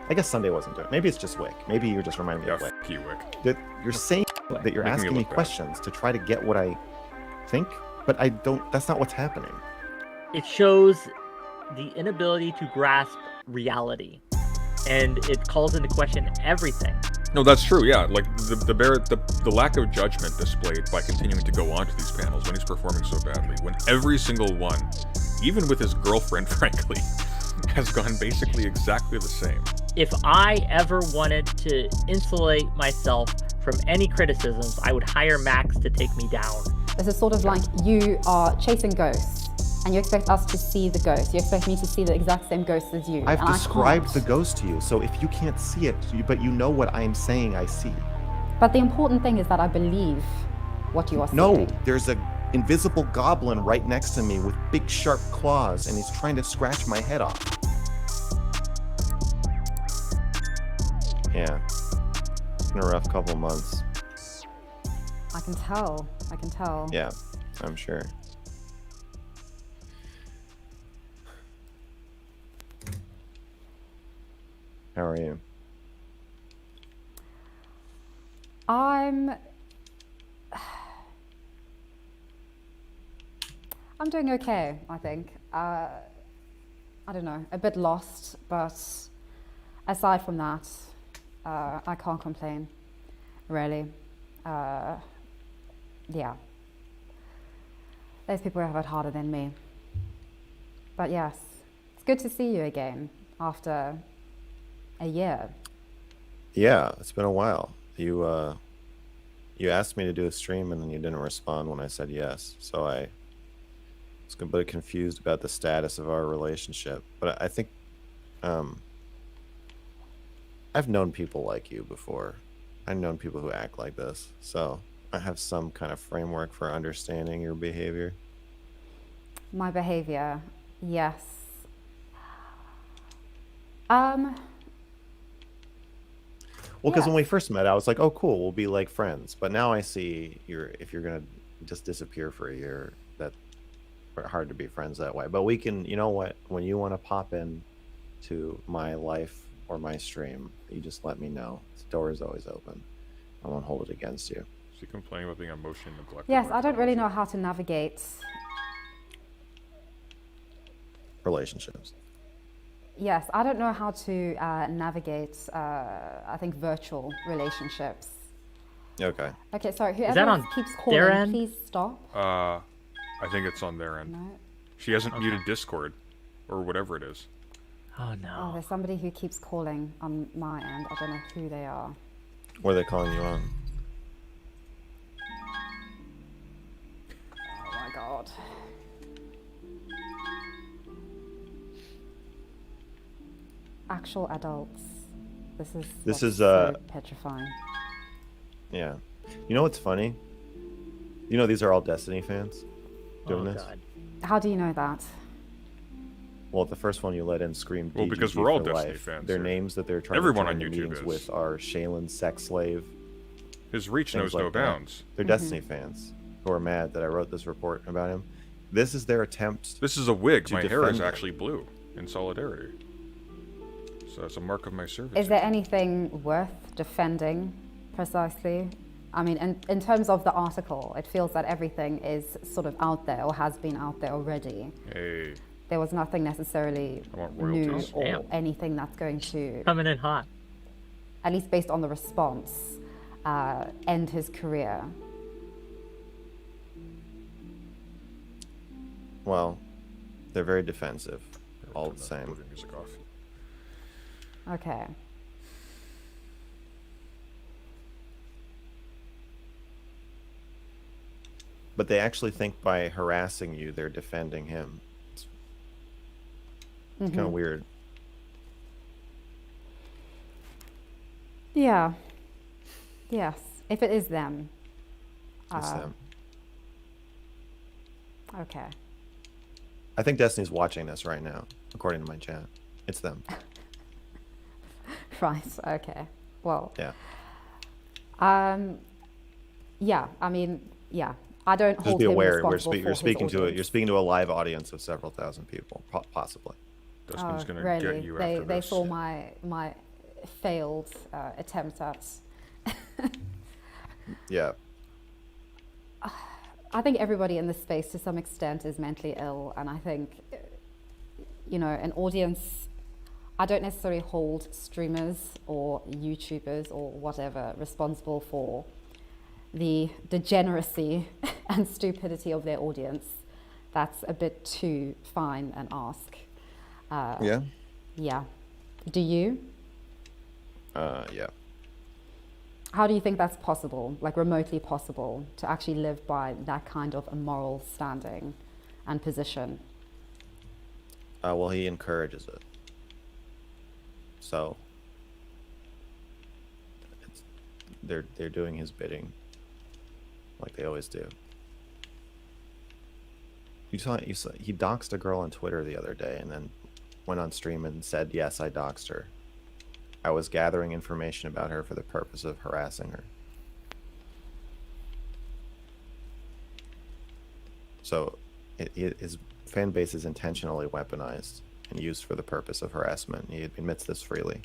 I guess Sunday wasn't doing it. Maybe it's just Whick. Maybe you're just reminding me of Whick. F you, Whick. That you're saying that you're asking me questions to try to get what I think, but I don't. That's not what's happening. It shows the inability to grasp reality, and it calls into question everything. No, that's true. Yeah, like the lack of judgment displayed by continuing to go on to these panels when he's performing so badly, when every single one, even with his girlfriend, frankly, has gone basically exactly the same. If I ever wanted to insulate myself from any criticisms, I would hire Max to take me down. This is sort of like you are chasing ghosts, and you expect us to see the ghost. You expect me to see the exact same ghost as you. I've described the ghost to you, so if you can't see it, but you know what I'm saying I see. But the important thing is that I believe what you are saying. No, there's an invisible goblin right next to me with big sharp claws, and he's trying to scratch my head off. Yeah, it's been a rough couple months. I can tell. I can tell. Yeah, I'm sure. How are you? I'm doing okay, I think. I don't know, a bit lost, but aside from that, I can't complain, really. Yeah. There's people who have it harder than me. But yes, it's good to see you again after a year. Yeah, it's been a while. You asked me to do a stream and then you didn't respond when I said yes. So I was a bit confused about the status of our relationship. But I think I've known people like you before. I've known people who act like this. So I have some kind of framework for understanding your behavior. My behavior, yes. Well, because when we first met, I was like, oh, cool, we'll be like friends. But now I see if you're going to just disappear for a year, that's hard to be friends that way. But we can, you know what, when you want to pop in to my life or my stream, you just let me know. The door is always open. I won't hold it against you. Is he complaining about being emotion neglected? Yes, I don't really know how to navigate relationships. Yes, I don't know how to navigate, I think, virtual relationships. Okay. Okay, sorry, that whoever on keeps their calling, end? please stop. I think it's on their end. No. She hasn't muted Discord, or whatever it is. Oh Oh, no. there's somebody who keeps calling on my end. I don't know who they are. What are they calling you on? Oh my god. Actual adults. This is so petrifying. Yeah. You know what's funny? You know these are all Destiny fans doing this? God. How do you know that? Well, the first one you let in screamed Well, because DGG we're all for Destiny life. fans Their here. names that they're trying Everyone to on turn YouTube memes is. with are Shaylin's sex slave. His reach things knows no like that. bounds. They're Destiny fans who are mad that I wrote this report about him. This is their attempt. This is a wig. to My hair is defend him. actually blue in solidarity. So that's a mark of my service. Is there anything worth defending precisely? I mean, in terms of the article, it feels that everything is sort of out there or has been out there already. Hey, There was nothing necessarily I want new royalties. or Damn. anything that's going to, Coming in hot. at least based on the response, end his career. Well, they're very defensive, all the Turn that same. movie music off. Okay. But they actually think by harassing you, they're defending him. It's kind of weird. Yeah. Yes. If it is them. It's them. Okay. I think Destiny's watching this right now, according to my chat. It's them. Right. Okay. Well. Yeah. Yeah. I mean, yeah. I don't Just hold be him aware. responsible for You're his speaking to audience. you're speaking to a live audience of several thousand people, possibly. Destiny's gonna really? get you after They this. saw my failed attempt at. Yeah. I think everybody in this space to some extent is mentally ill, and I think, you know, an audience, I don't necessarily hold streamers or YouTubers or whatever responsible for the degeneracy and stupidity of their audience. That's a bit too fine an ask. Yeah. Yeah. Do you? Yeah. How do you think that's possible, like remotely possible, to actually live by that kind of a moral standing and position? Well, he encourages it. So they're doing his bidding, like they always do. You saw he doxed a girl on Twitter the other day, and then went on stream and said, "Yes, I doxed her. I was gathering information about her for the purpose of harassing her." So his fan base is intentionally weaponized and used for the purpose of harassment. He admits this freely.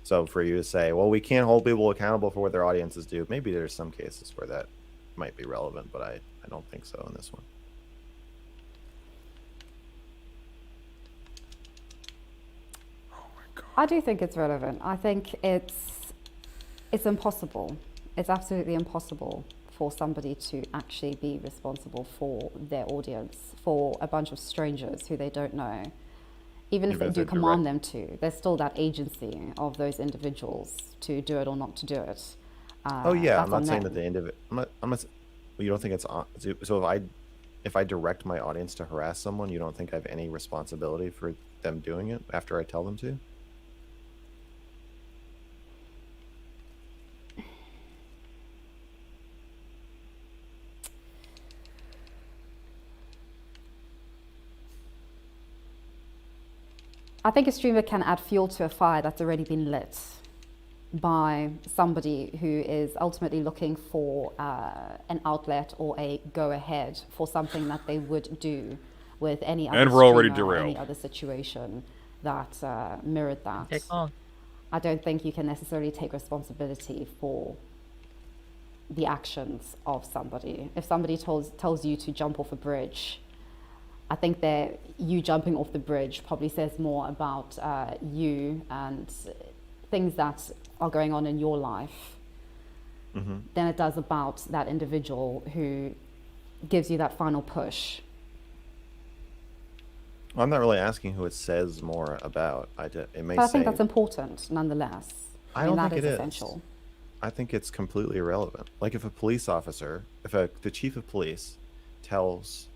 So for you to say, well, we can't hold people accountable for what their audiences do, maybe there's some cases where that might be relevant, but I don't think so in this one. I do think it's relevant. I think it's impossible. It's absolutely impossible for somebody to actually be responsible for their audience, for a bunch of strangers who they don't know. Even if they do command them to, there's still that agency of those individuals to do it or not to do it. Oh yeah, I'm not saying that the individual. You don't think it's on? So if I direct my audience to harass someone, you don't think I have any responsibility for them doing it after I tell them to? I think a streamer can add fuel to a fire that's already been lit by somebody who is ultimately looking for an outlet or a go-ahead for something that they would do with any other And we're already streamer or derailed. any other situation that mirrored that. Take on. I don't think you can necessarily take responsibility for the actions of somebody. If somebody tells you to jump off a bridge, I think that you jumping off the bridge probably says more about you and things that are going on in your life than it does about that individual who gives you that final push. Well, I'm not really asking who it says more about. It may But I say. think that's important nonetheless. I don't that think is it is. essential. I think it's completely irrelevant. Like if a police officer, the chief of police tells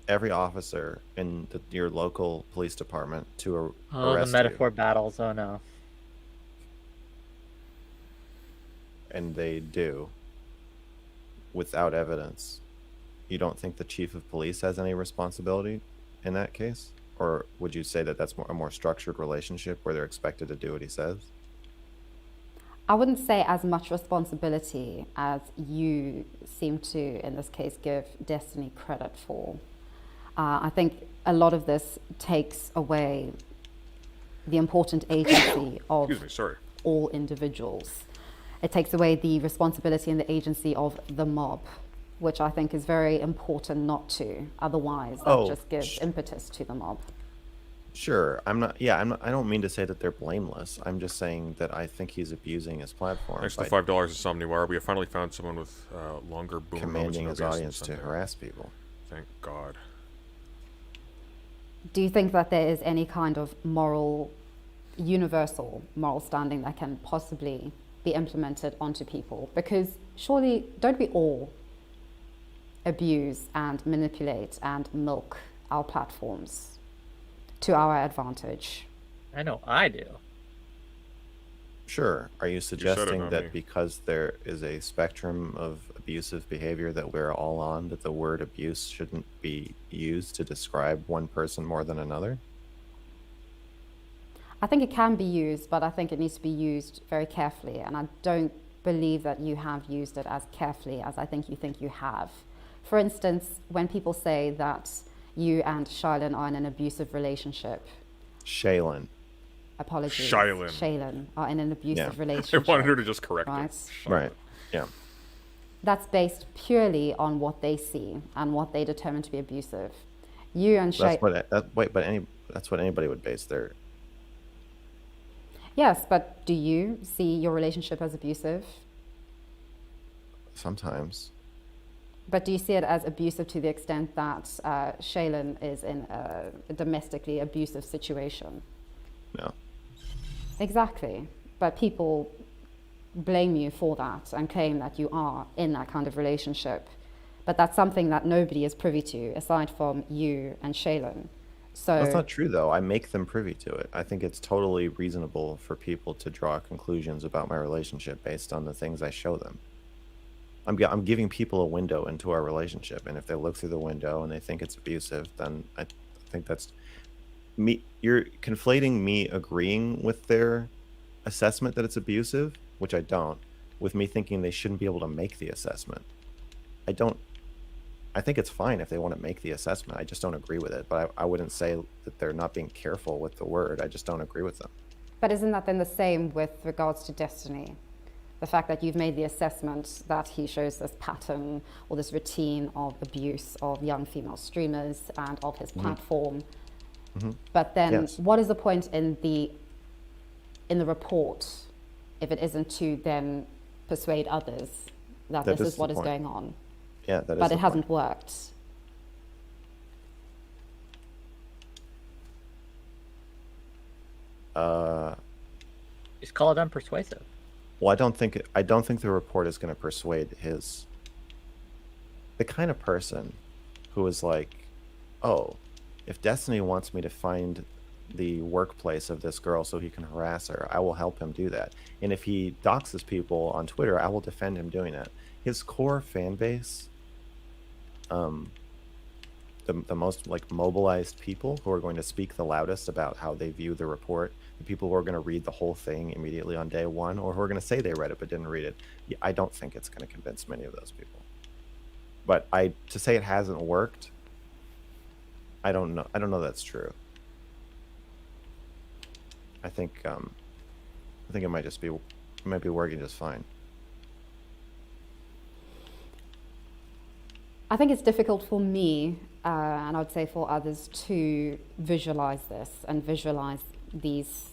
every officer in your local police department to arrest the you, metaphor battles. Oh no. and they do without evidence, you don't think the chief of police has any responsibility in that case? Or would you say that that's a more structured relationship where they're expected to do what he says? I wouldn't say as much responsibility as you seem to, in this case, give Destiny credit for. I think a lot of this takes away the important agency of Excuse me, sorry. all individuals. It takes away the responsibility and the agency of the mob, which I think is very important not to. Otherwise, that just gives impetus to the mob. Sure. I don't mean to say that they're blameless. I'm just saying that I think he's abusing his platform Thanks to by the $5 of Somniwire, we have finally found someone with longer boom commanding moments his and audience to harass people. Thank God. Do you think that there is any kind of universal moral standing that can possibly be implemented onto people? Because surely, don't we all abuse and manipulate and milk our platforms to our advantage? I know I do. Sure. Are you suggesting not that me. because there is a spectrum of abusive behavior that we're all on, that the word abuse shouldn't be used to describe one person more than another? I think it can be used, but I think it needs to be used very carefully. And I don't believe that you have used it as carefully as I think you have. For instance, when people say that you and 𝕬𝖎𝖙 are in an abusive relationship. Shaylin. apologies, 𝕬𝖎𝖓. 𝕬𝖎𝖓, are in an abusive I relationship. wanted her to just correct Right. it. Right. Yeah. That's based purely on what they see and what they determine to be abusive. You and That's 𝕬𝖎𝖓. what that's what anybody would base their. Yes, but do you see your relationship as abusive? Sometimes. But do you see it as abusive to the extent that 𝕬𝖎𝖓 is in a domestically abusive situation? No. Exactly. But people blame you for that and claim that you are in that kind of relationship. But that's something that nobody is privy to aside from you and 𝕬𝖎𝖓. So That's not true, though. I make them privy to it. I think it's totally reasonable for people to draw conclusions about my relationship based on the things I show them. I'm giving people a window into our relationship, and if they look through the window and they think it's abusive, then I think that's me. You're conflating me agreeing with their assessment that it's abusive, which I don't, with me thinking they shouldn't be able to make the assessment. I don't. I think it's fine if they want to make the assessment. I just don't agree with it. But I wouldn't say that they're not being careful with the word. I just don't agree with them. But isn't that then the same with regards to Destiny? The fact that you've made the assessment that he shows this pattern or this routine of abuse of young female streamers and of his platform. But then Yes. what is the point in the report if it isn't to then persuade others that That this is is the what is point. going on? Yeah, that is. But the it point. hasn't worked. Just call it unpersuasive. Well, I don't think the report is going to persuade the kind of person who is like, oh, if Destiny wants me to find the workplace of this girl so he can harass her, I will help him do that. And if he doxes people on Twitter, I will defend him doing that. His core fan base, the most like mobilized people who are going to speak the loudest about how they view the report, the people who are going to read the whole thing immediately on day one, or who are going to say they read it but didn't read it, I don't think it's going to convince many of those people. But to say it hasn't worked, I don't know that's true. I think it might be working just fine. I think it's difficult for me, and I would say for others, to visualize this and visualize these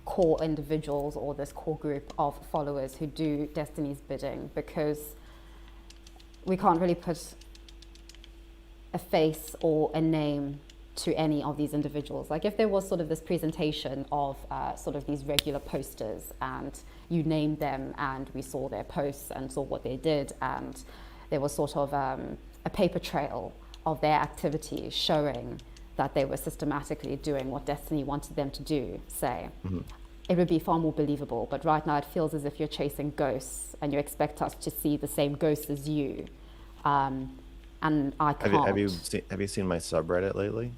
core individuals or this core group of followers who do Destiny's bidding, because we can't really put a face or a name to any of these individuals. Like if there was sort of this presentation of sort of these regular posters and you named them and we saw their posts and saw what they did, and there was sort of a paper trail of their activity showing that they were systematically doing what Destiny wanted them to do, say, it would be far more believable. But right now it feels as if you're chasing ghosts and you expect us to see the same ghosts as you. And I can't. Have you seen my subreddit lately?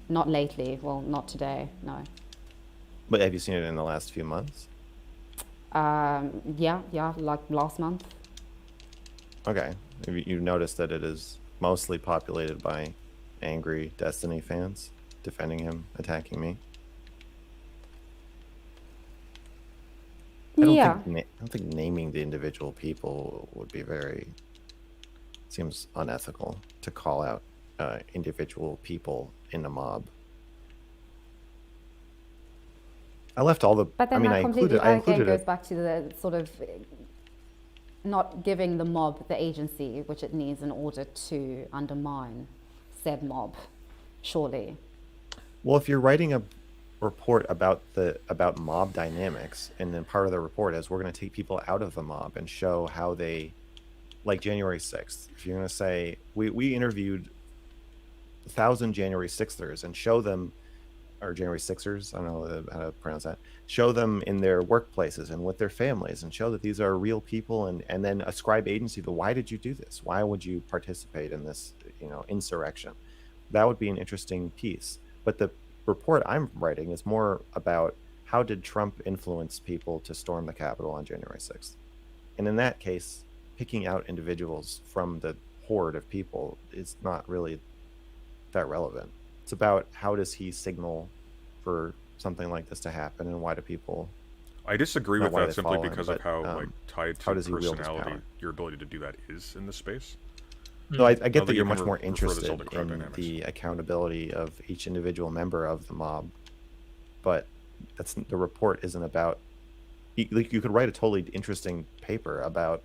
Not lately. Well, not today, no. But have you seen it in the last few months? Yeah, like last month. Okay. You've noticed that it is mostly populated by angry Destiny fans defending him, attacking me. I don't think naming the individual people would be seems unethical to call out individual people in a mob. I left all the. But then that completely again goes it. back to the sort of not giving the mob the agency which it needs in order to undermine said mob, surely. Well, if you're writing a report about mob dynamics, and then part of the report is we're going to take people out of the mob and show how they, like January 6th. If you're going to say we interviewed 1,000 January 6thers and show them, or January 6ers, I don't know how to pronounce that, show them in their workplaces and with their families and show that these are real people, and then ascribe agency to why did you do this? Why would you participate in this, insurrection? That would be an interesting piece. But the report I'm writing is more about how did Trump influence people to storm the Capitol on January 6th? And in that case, picking out individuals from the horde of people is not really that relevant. It's about how does he signal for something like this to happen, and why do people? I disagree Not with why that they simply follow him, because but, of how like tied how to does he wield his personality power? your ability to do that is in the space. So I get Now that that you you're can much more refer this all interested to crowd in dynamics. the accountability of each individual member of the mob, but the report isn't about. Like, you could write a totally interesting paper about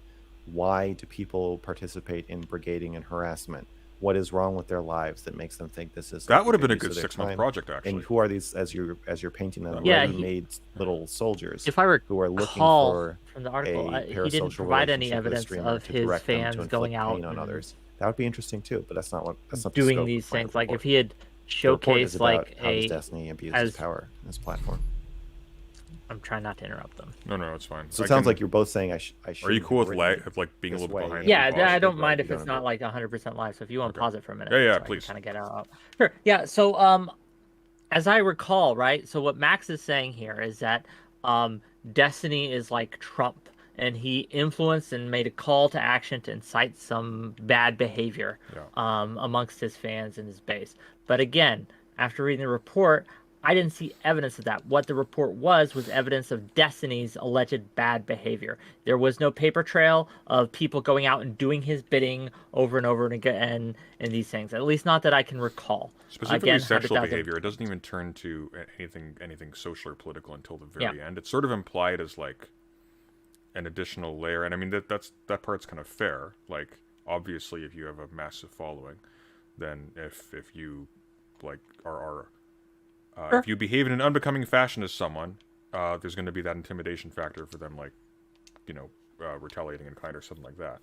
why do people participate in brigading and harassment? What is wrong with their lives that makes them think this is That would have been a use good of their 6-month time? project, And actually. who are these as you're painting them Yeah, ready-made little soldiers If I who are looking recall for from the article, a he parasocial didn't provide any relationship with a evidence streamer of to his direct them to fans inflict going out pain on and others. That would be interesting too, but that's not the doing scope these of my things. Like report. if he had The report is showcased about like how does a, Destiny abuse as his power in this platform. I'm trying not to interrupt them. No, it's fine. So it sounds like you're both saying I should. Are you cool with like being a this little way, bit behind? Yeah, the I don't right, mind you if it's don't not agree. like 100% live. So if you want to pause it for a minute, Yeah, so please. Kind of get out. Sure. Yeah. So as I recall, right. So what Max is saying here is that Destiny is like Trump, and he influenced and made a call to action to incite some bad behavior amongst his fans and his base. But again, after reading the report, I didn't see evidence of that. What the report was evidence of Destiny's alleged bad behavior. There was no paper trail of people going out and doing his bidding over and over and again and these things. At least not that I can recall. Specifically Again, sexual 100,000 behavior. It doesn't even turn to anything social or political until the very end. It's sort of implied as like an additional layer, and I mean that part's kind of fair. Like obviously, if you have a massive following, then if you like are if you behave in an unbecoming fashion as someone, there's going to be that intimidation factor for them, like, retaliating in kind or something like that.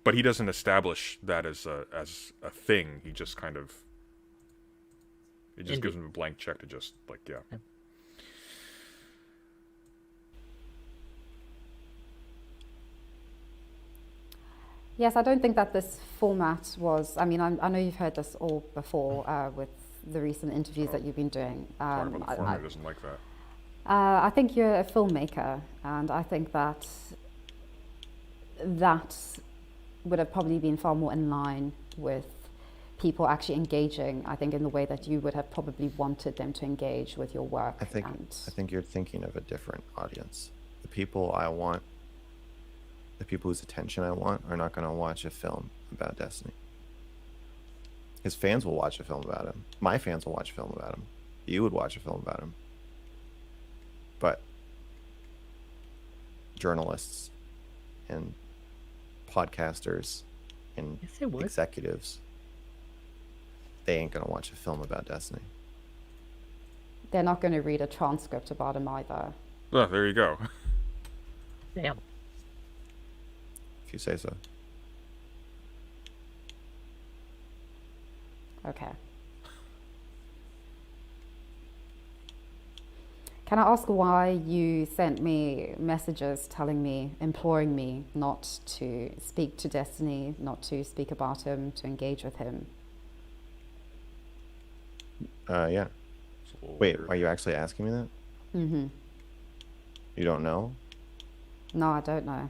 But he doesn't establish that as a thing. He just kind of, it just gives him a blank check to just like, yeah. Yes, I don't think that this format was. I mean, I know you've heard this all before with the recent interviews that you've been doing. Sorry about the format doesn't like that. I think you're a filmmaker, and I think that would have probably been far more in line with people actually engaging, I think, in the way that you would have probably wanted them to engage with your work. I think you're thinking of a different audience. The people I want, the people whose attention I want, are not going to watch a film about Destiny. His fans will watch a film about him. My fans will watch a film about him. You would watch a film about him. But journalists and podcasters and Yes, they would. executives, they ain't going to watch a film about Destiny. They're not going to read a transcript about him either. Oh, there you go. Damn. If you say so. Okay. Can I ask why you sent me messages imploring me not to speak to Destiny, not to speak about him, to engage with him? Yeah. Wait, are you actually asking me that? Mm-hmm. You don't know? No, I don't know.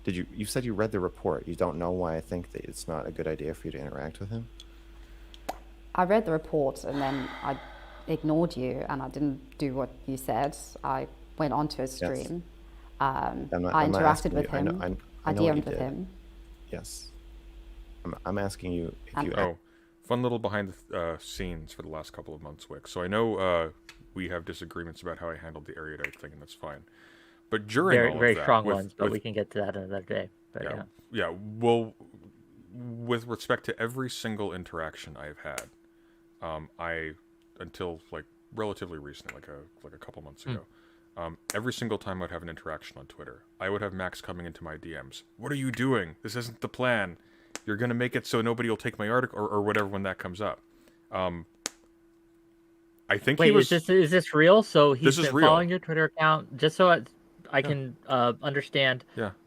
You said you read the report. You don't know why I think that it's not a good idea for you to interact with him? I read the report and then I ignored you and I didn't do what you said. I went onto his stream. I interacted with him. I DM'd with him. Yes. I'm asking you if you... Oh, fun little behind the scenes for the last couple of months, Whick. So I know we have disagreements about how I handled the erudite thing, and that's fine. But during all of very that, strong ones, but we can get to that another day. But yeah. Well, with respect to every single interaction I've had, I until like relatively recently, like a couple months ago, every single time I'd have an interaction on Twitter, I would have Max coming into my DMs. What are you doing? This isn't the plan. You're gonna make it so nobody will take my article or whatever when that comes up. I think wait, he was. is this real? So he's been real. following your Twitter account just so I can understand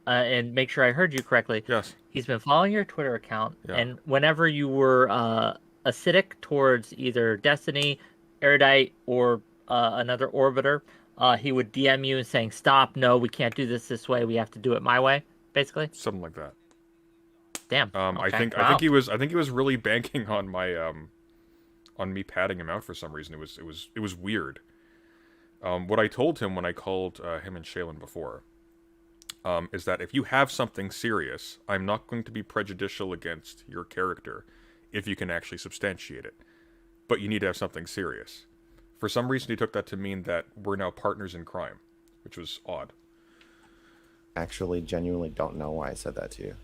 and make sure I heard you correctly. Yes. He's been following your Twitter account, and whenever you were acidic towards either Destiny, Erudite, or another Orbiter, he would DM you saying, "Stop! No, we can't do this way. We have to do it my way." Basically, Something like that. damn. I Okay. think Wow. he was really banking on my on me patting him out for some reason. It was weird. What I told him when I called him and Shaylin before is that if you have something serious, I'm not going to be prejudicial against your character if you can actually substantiate it. But you need to have something serious. For some reason, he took that to mean that we're now partners in crime, which was odd. Actually, genuinely don't know why I said that to you.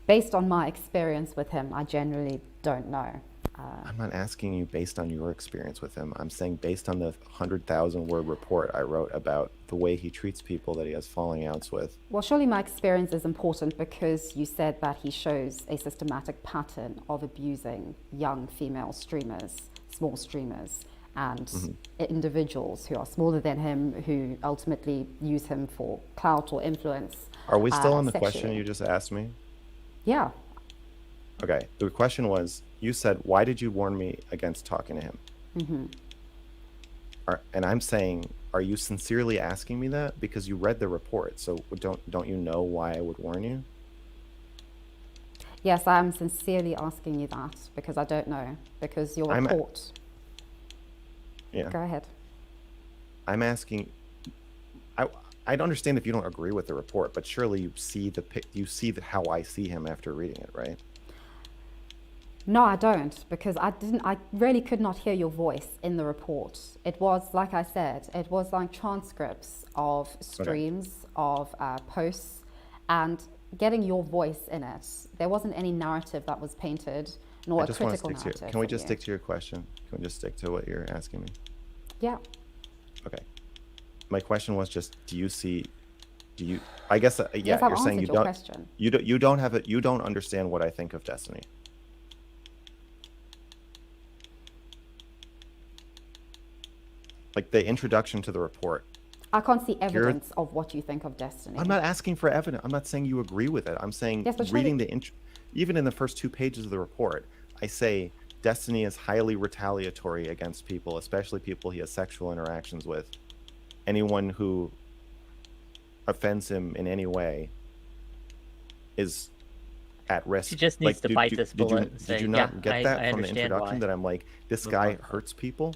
Based on my experience with him, I genuinely don't know. I'm not asking you based on your experience with him. I'm saying based on the 100,000-word report I wrote about the way he treats people that he has falling outs with. Well, surely my experience is important because you said that he shows a systematic pattern of abusing young female streamers, small streamers, and individuals who are smaller than him, who ultimately use him for clout or influence. Are we still on the sexually. question you just asked me? Yeah. Okay, the question was, you said, why did you warn me against talking to him? And I'm saying, are you sincerely asking me that? Because you read the report, so don't you know why I would warn you? Yes, I'm sincerely asking you that because I don't know. Because your report. Yeah. Go ahead. I'm asking. I don't understand if you don't agree with the report, but surely you see how I see him after reading it, right? No, I don't, because I really could not hear your voice in the report. It was, like I said, it was like transcripts of streams, of posts, and getting your voice in it. There wasn't any narrative that was painted, nor a critical narrative. Can we just stick to your question? Can we just stick to what you're asking me? Yeah. Okay. My question was just, I guess, yeah, Yes, I've you're saying answered your question. you don't understand what I think of Destiny. Like the introduction to the report. I can't see evidence of what you think of Destiny. I'm not asking for evidence. I'm not saying you agree with it. I'm saying reading even in the first 2 pages of the report, I say Destiny is highly retaliatory against people, especially people he has sexual interactions with. Anyone who offends him in any way is at risk. He just needs to bite this bullet and say, did you not get that from the introduction? why. That I'm like, this guy hurts people?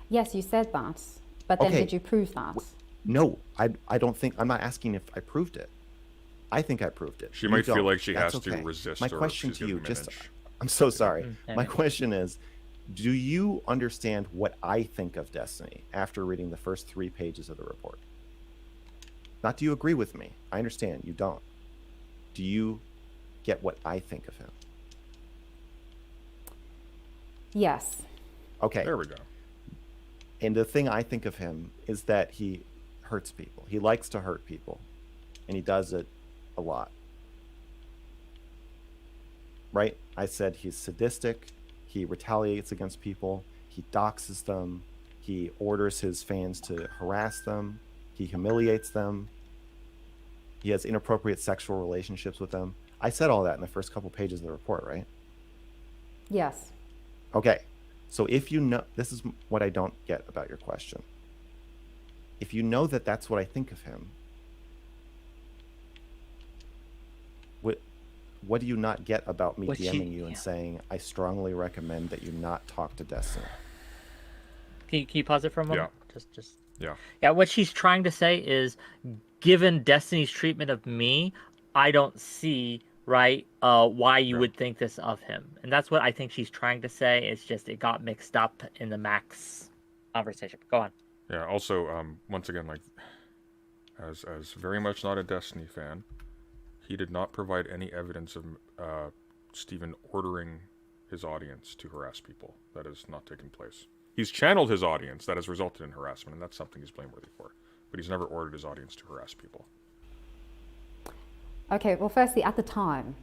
Yes, you said that. But then did you prove that? No, I don't think, I'm not asking if I proved it. I think I proved it. She might feel like she has to resist. My question to you, I'm so sorry. My question is, do you understand what I think of Destiny after reading the first 3 pages of the report? Not do you agree with me? I understand you don't. Do you get what I think of him? Yes. Okay. There we go. And the thing I think of him is that he hurts people. He likes to hurt people. And he does it a lot. Right? I said he's sadistic. He retaliates against people. He doxes them. He orders his fans to harass them. He humiliates them. He has inappropriate sexual relationships with them. I said all that in the first couple pages of the report, right? Yes. Okay. So if you know, this is what I don't get about your question. If you know that that's what I think of him, what do you not get about me DMing you and saying, I strongly recommend that you not talk to Destiny? Can you pause it for a moment? Yeah. Yeah, what she's trying to say is, given Destiny's treatment of me, I don't see why you would think this of him. And that's what I think she's trying to say. It's just it got mixed up in the Max conversation. Go on. Yeah, also, once again, like, as very much not a Destiny fan, he did not provide any evidence of Steven ordering his audience to harass people. That has not taken place. He's channeled his audience. That has resulted in harassment, and that's something he's blameworthy for. But he's never ordered his audience to harass people. Okay, well, firstly, at the time,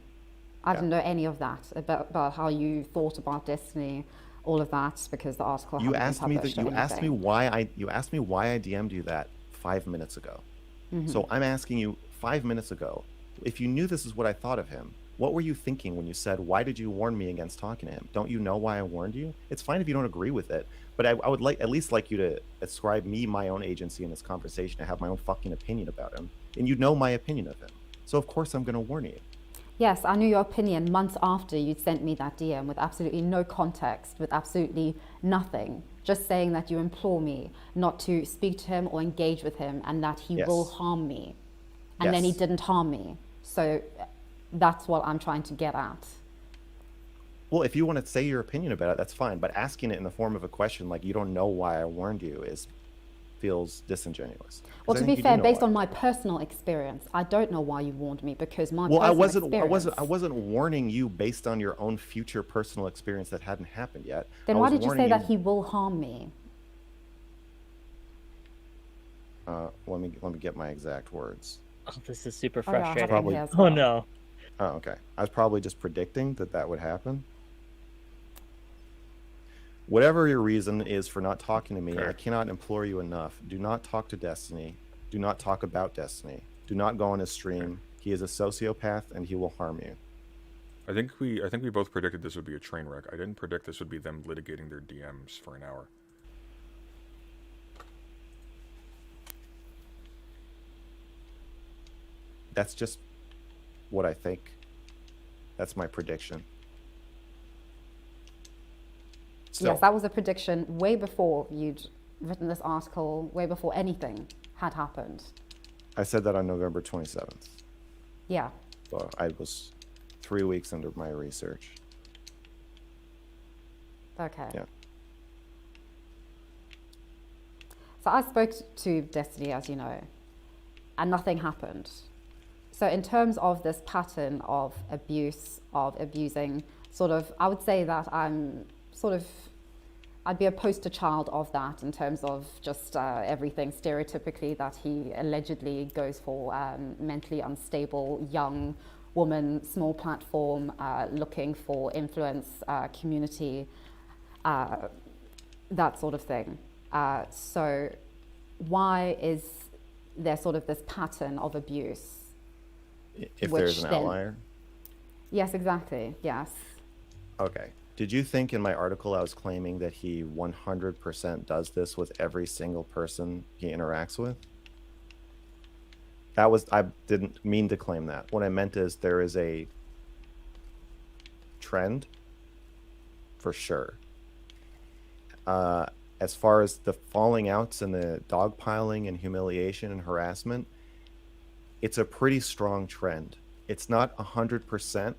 I didn't know any of that about how you thought about Destiny, all of that, because the article hadn't been published. You asked me why I DM'd you that 5 minutes ago. So I'm asking you 5 minutes ago, if you knew this is what I thought of him, what were you thinking when you said, why did you warn me against talking to him? Don't you know why I warned you? It's fine if you don't agree with it, but I would at least like you to ascribe me my own agency in this conversation, to have my own fucking opinion about him. And you know my opinion of him. So of course I'm going to warn you. Yes, I knew your opinion months after you'd sent me that DM with absolutely no context, with absolutely nothing. Just saying that you implore me not to speak to him or engage with him and that he will Yes. harm me. And then he Yes. didn't harm me. So that's what I'm trying to get at. Well, if you want to say your opinion about it, that's fine. But asking it in the form of a question like you don't know why I warned you feels disingenuous. 'Cause Well, I to think be you do fair, know based why. on my personal experience, I don't know why you warned me because my Well, personal experience. I wasn't warning you based on your own future personal experience that hadn't happened yet. Then I why was did you warning say that he will harm me? Let me get my exact words. Oh, this is super Oh, yeah, I have frustrating. them Probably- here as Oh well. no. Oh, okay. I was probably just predicting that would happen. Whatever your reason is for not talking to me, Fair. I cannot implore you enough. Do not talk to Destiny. Do not talk about Destiny. Do not go on his stream. He is a sociopath and he will harm you. I think we both predicted this would be a train wreck. I didn't predict this would be them litigating their DMs for an hour. That's just what I think. That's my prediction. So, Yes, that was a prediction way before you'd written this article, way before anything had happened. I said that on November 27th. Yeah. So I was 3 weeks into my research. Okay. Yeah. So I spoke to Destiny, as you know, and nothing happened. So in terms of this pattern of abuse, of abusing, sort of, I would say that I'd be a poster child of that in terms of just everything stereotypically that he allegedly goes for, mentally unstable, young woman, small platform, looking for influence, community, that sort of thing. So why is there sort of this pattern of abuse? If Which there's an then- outlier. Yes, exactly. Yes. Okay. Did you think in my article I was claiming that he 100% does this with every single person he interacts with? I didn't mean to claim that. What I meant is there is a trend for sure. As far as the falling outs and the dogpiling and humiliation and harassment, it's a pretty strong trend. It's not 100%,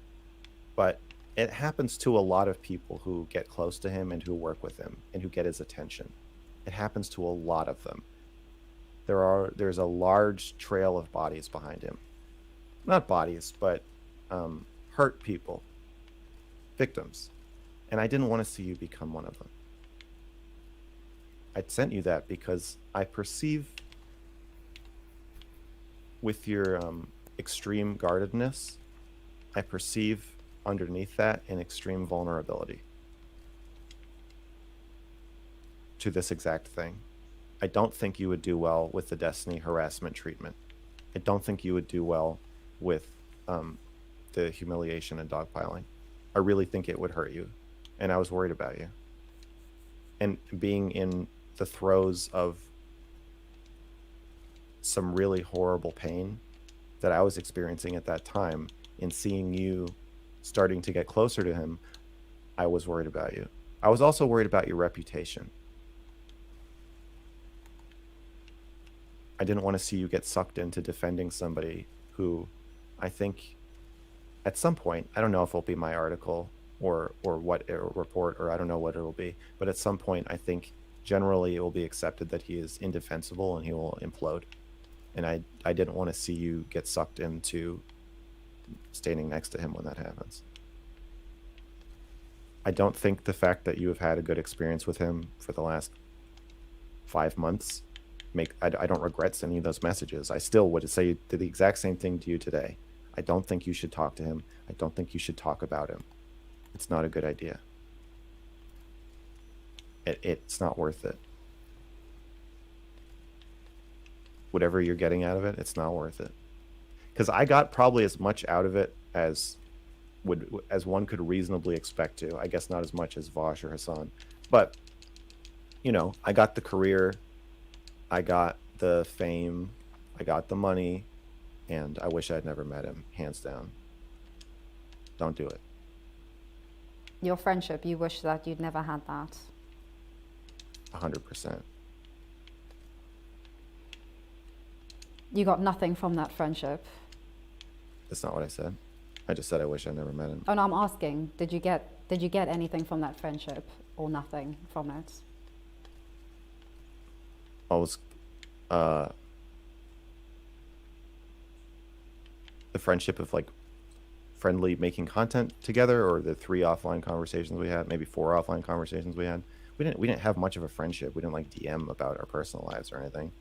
but it happens to a lot of people who get close to him and who work with him and who get his attention. It happens to a lot of them. There's a large trail of bodies behind him. Not bodies, but hurt people, victims. And I didn't want to see you become one of them. I sent you that because I perceive with your extreme guardedness, I perceive underneath that an extreme vulnerability to this exact thing. I don't think you would do well with the Destiny harassment treatment. I don't think you would do well with the humiliation and dogpiling. I really think it would hurt you, and I was worried about you. And being in the throes of some really horrible pain that I was experiencing at that time, in seeing you starting to get closer to him, I was worried about you. I was also worried about your reputation. I didn't want to see you get sucked into defending somebody who I think at some point, I don't know if it'll be my article or what report, or I don't know what it'll be, but at some point I think generally it will be accepted that he is indefensible and he will implode. And I didn't want to see you get sucked into standing next to him when that happens. I don't think the fact that you have had a good experience with him for the last 5 months I don't regret sending you those messages. I still would say the exact same thing to you today. I don't think you should talk to him. I don't think you should talk about him. It's not a good idea. It's not worth it. Whatever you're getting out of it, it's not worth it. Because I got probably as much out of it as one could reasonably expect to. I guess not as much as Vosh or Hassan, but you know, I got the career, I got the fame, I got the money, and I wish I'd never met him, hands down. Don't do it. Your friendship, you wish that you'd never had that. 100%. You got nothing from that friendship. That's not what I said. I just said I wish I never met him. Oh no, I'm asking, did you get anything from that friendship or nothing from it? I was, the friendship of like friendly making content together, or the 3 offline conversations we had, maybe 4 offline conversations we had. We didn't have much of a friendship. We didn't like DM about our personal lives or anything.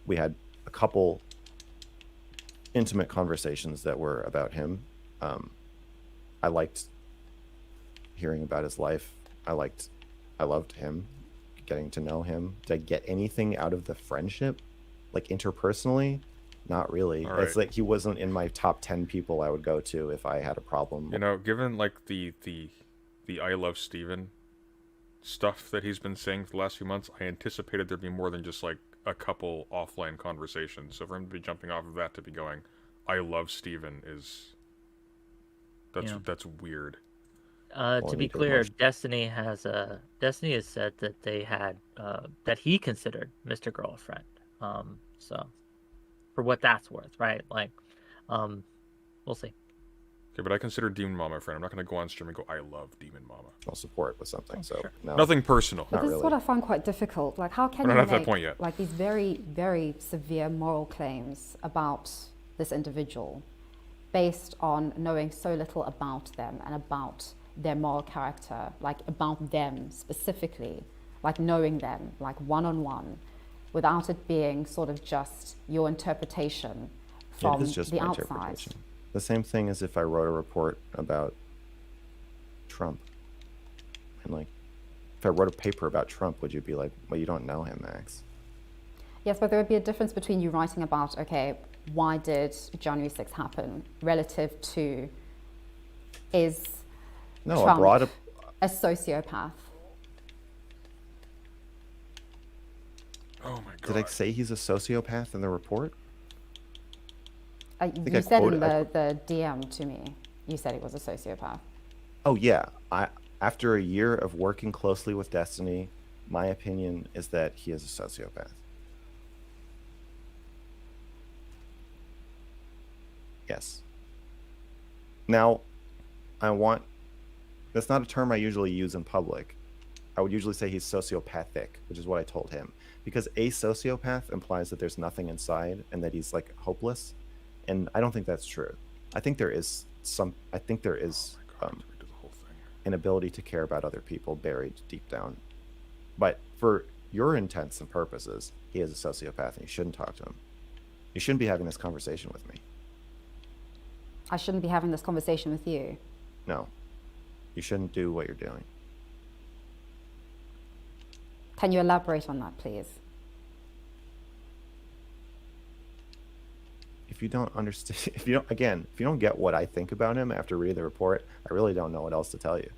We had a couple intimate conversations that were about him. I liked hearing about his life. I loved him, getting to know him. Did I get anything out of the friendship, like interpersonally? Not really. All right. It's like he wasn't in my top 10 people I would go to if I had a problem. You know, given like the I love Steven stuff that he's been saying for the last few months, I anticipated there'd be more than just like a couple offline conversations. So for him to be jumping off of that to be going, I love Steven that's weird. To be clear, Destiny has said that they had that he considered Mr. Girlfriend. So for what that's worth, right? Like, we'll see. Okay, but I consider Demon Mama a friend. I'm not going to go on stream and go, I love Demon Mama. I'll support with something. So Sure. no. Nothing personal. But Not this really. is what I find quite difficult. Like, how can We're you not at that make point yet. like these very, very severe moral claims about this individual based on knowing so little about them and about their moral character, like about them specifically, like knowing them, like one-on-one, without it being sort of just your interpretation from It is just the my outside? interpretation. The same thing as if I wrote a report about Trump. And like, if I wrote a paper about Trump, would you be like, well, you don't know him, Max? Yes, but there would be a difference between you writing about, okay, why did January 6th happen, relative to, is No, Trump I brought up. a sociopath? Oh my god. Did I say he's a sociopath in the report? You I said in quoted- the DM to me, you said he was a sociopath. Oh yeah. After a year of working closely with Destiny, my opinion is that he is a sociopath. Yes. Now, that's not a term I usually use in public. I would usually say he's sociopathic, which is what I told him. Because a sociopath implies that there's nothing inside and that he's like hopeless. And I don't think that's true. I think there is Oh my god, we did the whole thing. an ability to care about other people buried deep down. But for your intents and purposes, he is a sociopath and you shouldn't talk to him. You shouldn't be having this conversation with me. I shouldn't be having this conversation with you. No. You shouldn't do what you're doing. Can you elaborate on that, please? If you don't understand, if you don't get what I think about him after reading the report, I really don't know what else to tell you.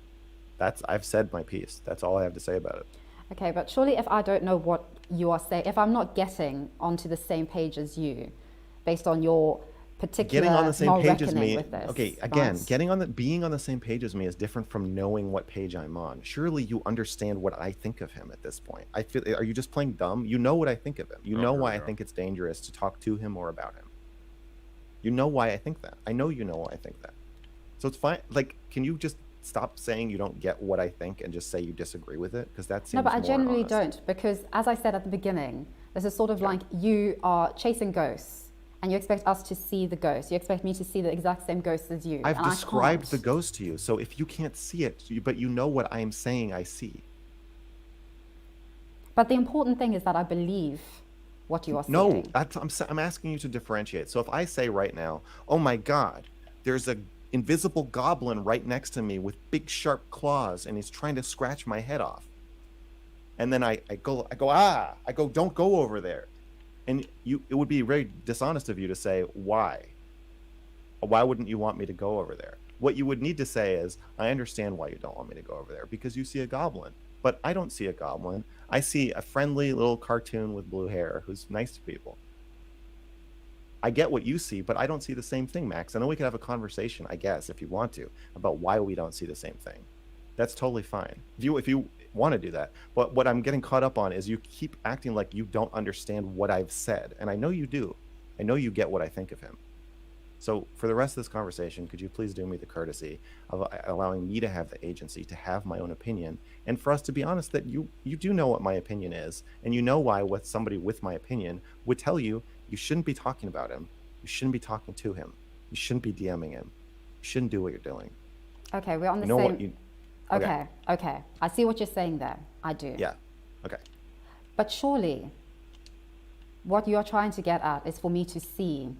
I've said my piece. That's all I have to say about it. Okay, but surely if I don't know what you are saying, if I'm not getting onto the same page as you, based on your particular Getting on the same moral page as reckoning me, with this, okay, again, right? being on the same page as me is different from knowing what page I'm on. Surely you understand what I think of him at this point. Are you just playing dumb? You know what I think of him. You know here why we I go. think it's dangerous to talk to him or about him. You know why I think that. I know you know why I think that. So it's fine. Like, can you just stop saying you don't get what I think and just say you disagree with it? Because that seems No, but I more generally honest. don't, because as I said at the beginning, this is sort of like you are chasing ghosts and you expect us to see the ghost. You expect me to see the exact same ghost as you. I've and I described can't. the ghost to you. So if you can't see it, but you know what I'm saying I see. But the important thing is that I believe what you are No, saying. I'm asking you to differentiate. So if I say right now, oh my God, there's a invisible goblin right next to me with big sharp claws and he's trying to scratch my head off. And then I go, don't go over there. And it would be very dishonest of you to say, why? Why wouldn't you want me to go over there? What you would need to say is, I understand why you don't want me to go over there, because you see a goblin. But I don't see a goblin. I see a friendly little cartoon with blue hair who's nice to people. I get what you see, but I don't see the same thing, Max. I know we could have a conversation, I guess, if you want to, about why we don't see the same thing. That's totally fine. If you want to do that. But what I'm getting caught up on is you keep acting like you don't understand what I've said. And I know you do. I know you get what I think of him. So for the rest of this conversation, could you please do me the courtesy of allowing me to have the agency to have my own opinion, and for us to be honest that you do know what my opinion is, and you know why what somebody with my opinion would tell you you shouldn't be talking about him, you shouldn't be talking to him, you shouldn't be DMing him, you shouldn't do what you're doing. Okay, we're on the You know same. what you? Okay. I see what you're saying there. I do. Yeah. Okay. But surely, what you're trying to get at is for me to see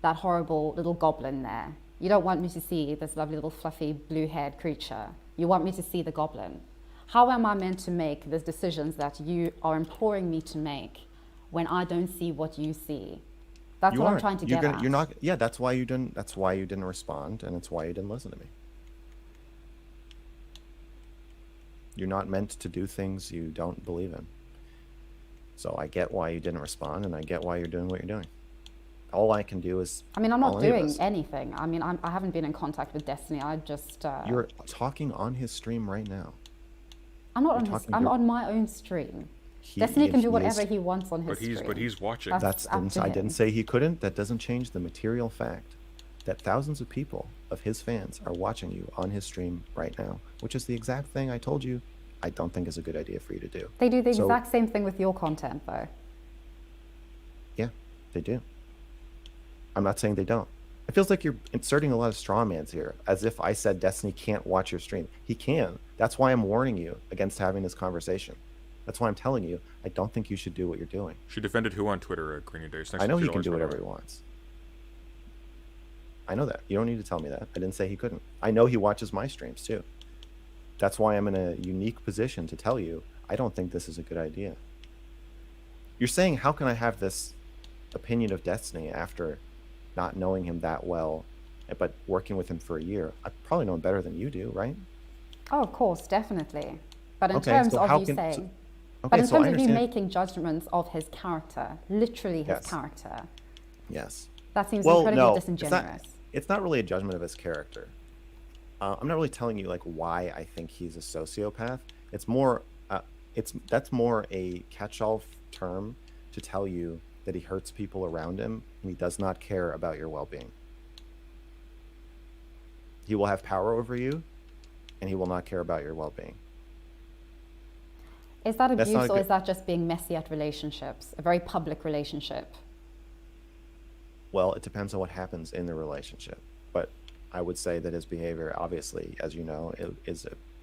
that horrible little goblin there. You don't want me to see this lovely little fluffy blue-haired creature. You want me to see the goblin. How am I meant to make the decisions that you are imploring me to make when I don't see what you see? That's what I'm trying to get at. You're not. Yeah, that's why you didn't. That's why you didn't respond, and it's why you didn't listen to me. You're not meant to do things you don't believe in. So I get why you didn't respond, and I get why you're doing what you're doing. All I can do is. I mean, I'm not doing anything. I mean, I haven't been in contact with Destiny. I just. You're talking on his stream right now. I'm not on his. I'm on my own stream. Destiny can do whatever he wants on his stream. But he's watching. I didn't say he couldn't. That doesn't change the material fact that thousands of people of his fans are watching you on his stream right now, which is the exact thing I told you I don't think is a good idea for you to do. They do the exact same thing with your content, though. Yeah, they do. I'm not saying they don't. It feels like you're inserting a lot of straw mans here, as if I said Destiny can't watch your stream. He can. That's why I'm warning you against having this conversation. That's why I'm telling you I don't think you should do what you're doing. She defended who on Twitter, Greeny Days? I know he can do whatever he wants. I know that. You don't need to tell me that. I didn't say he couldn't. I know he watches my streams too. That's why I'm in a unique position to tell you I don't think this is a good idea. You're saying, how can I have this opinion of Destiny after not knowing him that well, but working with him for a year? I probably know him better than you do, right? Oh, of course, definitely. But in terms of you saying, but in terms of you making judgments of his character, literally his character. Yes. That seems incredibly disingenuous. It's not really a judgment of his character. I'm not really telling you like why I think he's a sociopath. It's more, that's more a catch-all term to tell you that he hurts people around him and he does not care about your well-being. He will have power over you, and he will not care about your well-being. Is that abuse, or is that just being messy at relationships, a very public relationship? Well, it depends on what happens in the relationship. But I would say that his behavior, obviously, as you know,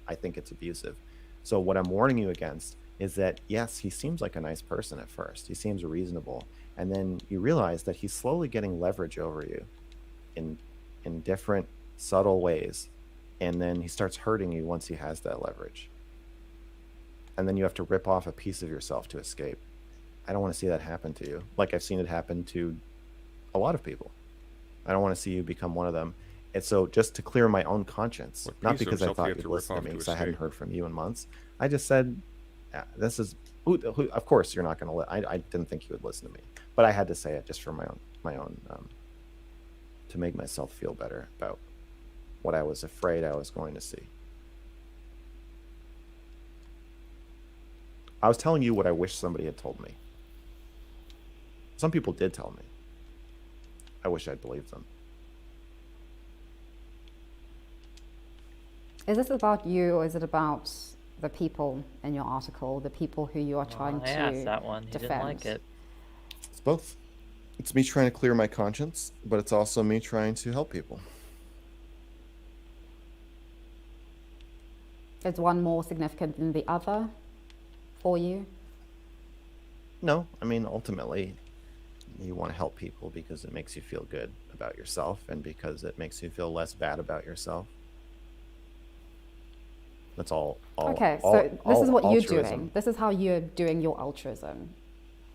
I think it's abusive. So what I'm warning you against is that, yes, he seems like a nice person at first. He seems reasonable. And then you realize that he's slowly getting leverage over you in different subtle ways. And then he starts hurting you once he has that leverage. And then you have to rip off a piece of yourself to escape. I don't want to see that happen to you. Like I've seen it happen to a lot of people. I don't want to see you become one of them. And so just to clear my own conscience, not because I thought you'd listen to me because I hadn't heard from you in months. I just said, yeah, this is, of course you're not going to, I didn't think you would listen to me, but I had to say it just for my own, to make myself feel better about what I was afraid I was going to see. I was telling you what I wish somebody had told me. Some people did tell me. I wish I'd believed them. Is this about you, or is it about the people in your article, the people who you are trying to defend? I asked that one. He didn't like it. It's both. It's me trying to clear my conscience, but it's also me trying to help people. Is one more significant than the other for you? No, I mean, ultimately, you want to help people because it makes you feel good about yourself and because it makes you feel less bad about yourself. That's all. Okay, so this is what you're doing. This is how you're doing your altruism.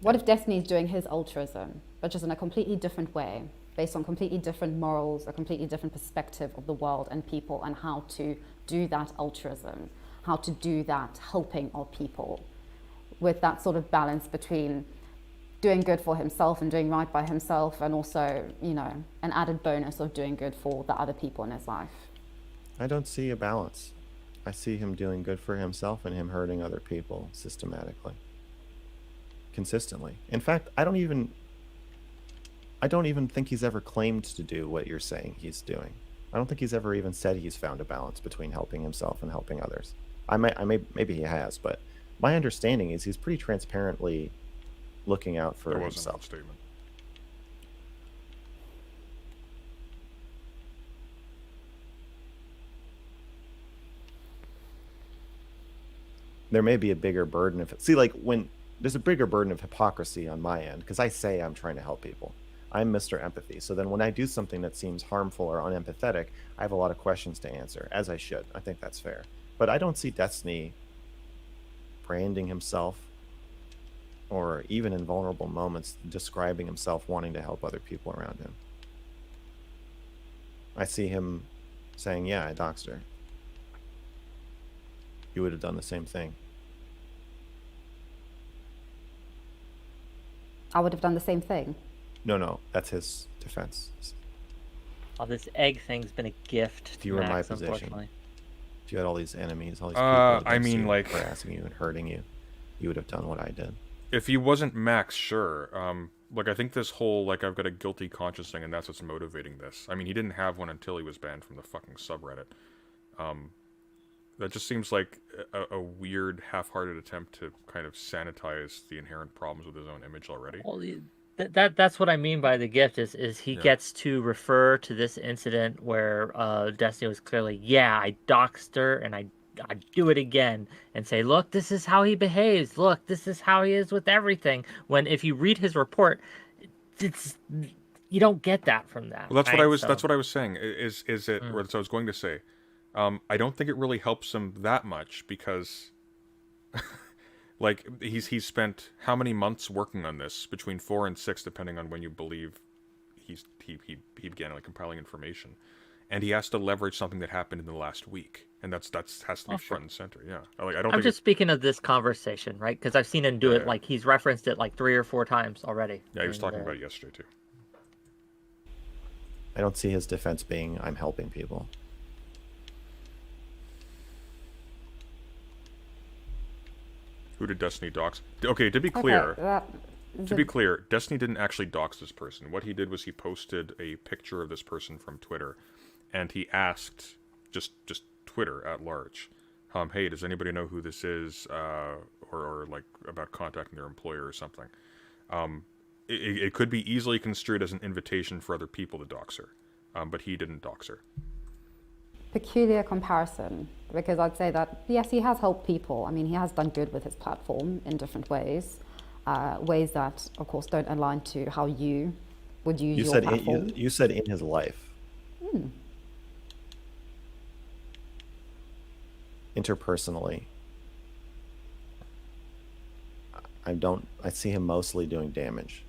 What if Destiny is doing his altruism, but just in a completely different way, based on completely different morals, a completely different perspective of the world and people, and how to do that altruism, how to do that helping of people, with that sort of balance between doing good for himself and doing right by himself, and also, you know, an added bonus of doing good for the other people in his life. I don't see a balance. I see him doing good for himself and him hurting other people systematically, consistently. In fact, I don't even think he's ever claimed to do what you're saying he's doing. I don't think he's ever even said he's found a balance between helping himself and helping others. Maybe he has, but my understanding is he's pretty transparently looking out for That wasn't himself. a statement. There may be a bigger burden of when there's a bigger burden of hypocrisy on my end, because I say I'm trying to help people. I'm Mr. Empathy. So then when I do something that seems harmful or unempathetic, I have a lot of questions to answer, as I should. I think that's fair. But I don't see Destiny branding himself, or even in vulnerable moments describing himself wanting to help other people around him. I see him saying, yeah, I doxed her. You would have done the same thing. I would have done the same thing. No, that's his defense. Oh, this egg thing's been a gift If to you were in my Max, position, unfortunately. if you had all these enemies, all these people I mean, like, harassing you and hurting you, you would have done what I did. If he wasn't Max, sure. Like, I think this whole, like, I've got a guilty conscience thing, and that's what's motivating this. I mean, he didn't have one until he was banned from the fucking subreddit. That just seems like a weird, half-hearted attempt to kind of sanitize the inherent problems with his own image already. Well, that's what I mean by the gift is he gets to refer to this incident where Destiny was clearly, yeah, I doxed her and I'd do it again, and say, look, this is how he behaves. Look, this is how he is with everything. When if you read his report, you don't get that from that. Well, that's right? what I was. So, That's what I was saying. Is it? Or that's what I was going to say. I don't think it really helps him that much because, like, he's spent how many months working on this, between 4 and 6, depending on when you believe he began like compiling information, and he has to leverage something that happened in the last week, and that's has to be front and center. Yeah, like I don't. I'm think just speaking of this conversation, right? Because I've seen him do it. Yeah. Like he's referenced it like 3 or 4 times already. Yeah, he was talking about it yesterday too. I don't see his defense being, I'm helping people. Who did Destiny dox? Okay, to be clear, Okay, Destiny didn't actually dox this person. What he did was he posted a picture of this person from Twitter, and he asked just Twitter at large, hey, does anybody know who this is, or like about contacting their employer or something. It could be easily construed as an invitation for other people to dox her, but he didn't dox her. peculiar comparison, because I'd say that yes, he has helped people. I mean, he has done good with his platform in different ways, ways that of course don't align to how you would use your platform. You said in his life. Interpersonally, I see him mostly doing damage.